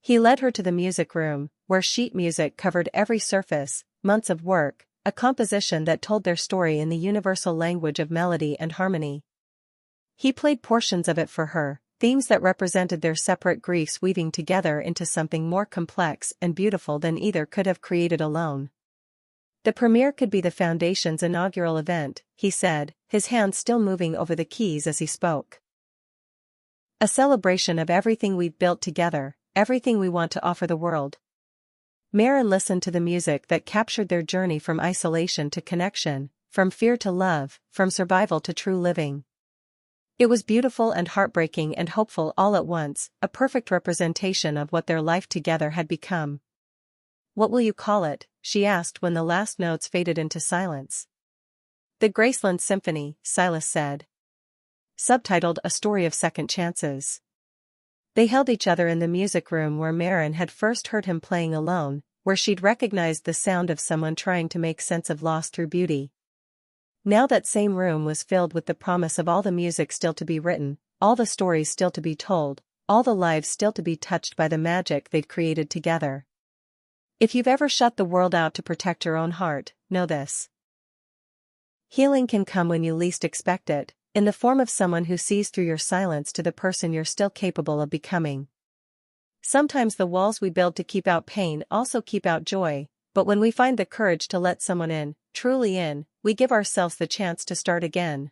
He led her to the music room, where sheet music covered every surface, months of work, a composition that told their story in the universal language of melody and harmony. He played portions of it for her, themes that represented their separate griefs weaving together into something more complex and beautiful than either could have created alone. The premiere could be the Foundation's inaugural event, he said, his hands still moving over the keys as he spoke. A celebration of everything we've built together, everything we want to offer the world. Maren listened to the music that captured their journey from isolation to connection, from fear to love, from survival to true living. It was beautiful and heartbreaking and hopeful all at once, a perfect representation of what their life together had become. "What will you call it?" she asked when the last notes faded into silence. "The Graceland Symphony," Silas said. Subtitled "A Story of Second Chances." They held each other in the music room where Maren had first heard him playing alone, where she'd recognized the sound of someone trying to make sense of loss through beauty. Now that same room was filled with the promise of all the music still to be written, all the stories still to be told, all the lives still to be touched by the magic they'd created together. If you've ever shut the world out to protect your own heart, know this. Healing can come when you least expect it, in the form of someone who sees through your silence to the person you're still capable of becoming. Sometimes the walls we build to keep out pain also keep out joy, but when we find the courage to let someone in, truly in, we give ourselves the chance to start again.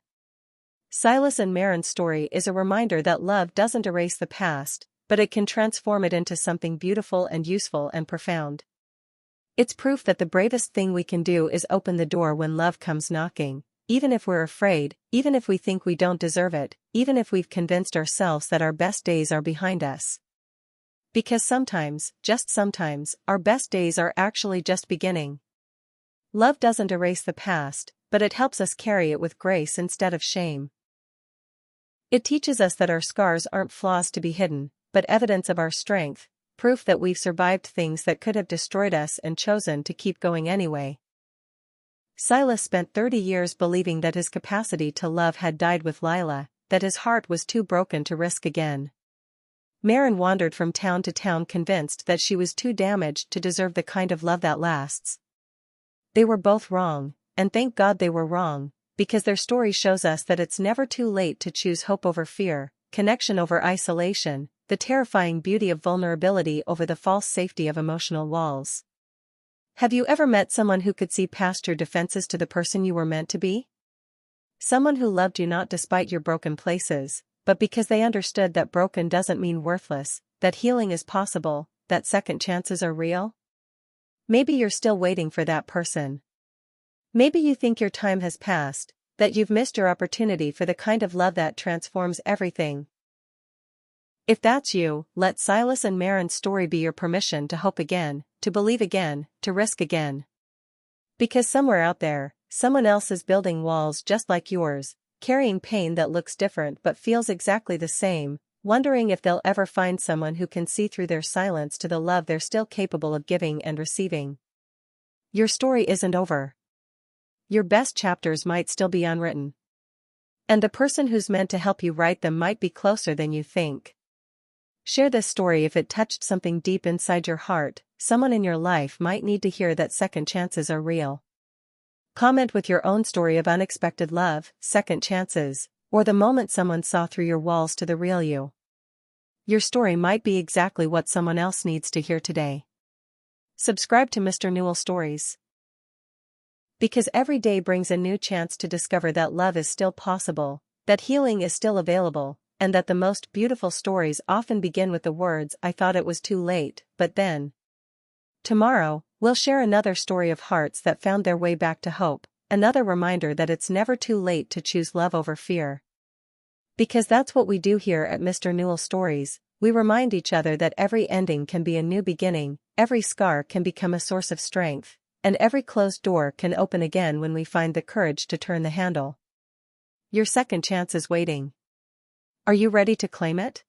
Silas and Maren's story is a reminder that love doesn't erase the past, but it can transform it into something beautiful and useful and profound. It's proof that the bravest thing we can do is open the door when love comes knocking, even if we're afraid, even if we think we don't deserve it, even if we've convinced ourselves that our best days are behind us. Because sometimes, just sometimes, our best days are actually just beginning. Love doesn't erase the past, but it helps us carry it with grace instead of shame. It teaches us that our scars aren't flaws to be hidden, but evidence of our strength, proof that we've survived things that could have destroyed us and chosen to keep going anyway. Silas spent 30 years believing that his capacity to love had died with Lila, that his heart was too broken to risk again. Maren wandered from town to town convinced that she was too damaged to deserve the kind of love that lasts. They were both wrong, and thank God they were wrong, because their story shows us that it's never too late to choose hope over fear, connection over isolation, the terrifying beauty of vulnerability over the false safety of emotional walls. Have you ever met someone who could see past your defenses to the person you were meant to be? Someone who loved you not despite your broken places, but because they understood that broken doesn't mean worthless, that healing is possible, that second chances are real? Maybe you're still waiting for that person. Maybe you think your time has passed, that you've missed your opportunity for the kind of love that transforms everything. If that's you, let Silas and Maren's story be your permission to hope again, to believe again, to risk again. Because somewhere out there, someone else is building walls just like yours, carrying pain that looks different but feels exactly the same, wondering if they'll ever find someone who can see through their silence to the love they're still capable of giving and receiving. Your story isn't over. Your best chapters might still be unwritten. And the person who's meant to help you write them might be closer than you think. Share this story if it touched something deep inside your heart. Someone in your life might need to hear that second chances are real. Comment with your own story of unexpected love, second chances, or the moment someone saw through your walls to the real you. Your story might be exactly what someone else needs to hear today. Subscribe to Mr. Nuel Stories. Because every day brings a new chance to discover that love is still possible, that healing is still available, and that the most beautiful stories often begin with the words, "I thought it was too late, but then." Tomorrow, we'll share another story of hearts that found their way back to hope, another reminder that it's never too late to choose love over fear. Because that's what we do here at Mr. Nuel Stories, we remind each other that every ending can be a new beginning, every scar can become a source of strength, and every closed door can open again when we find the courage to turn the handle. Your second chance is waiting. Are you ready to claim it?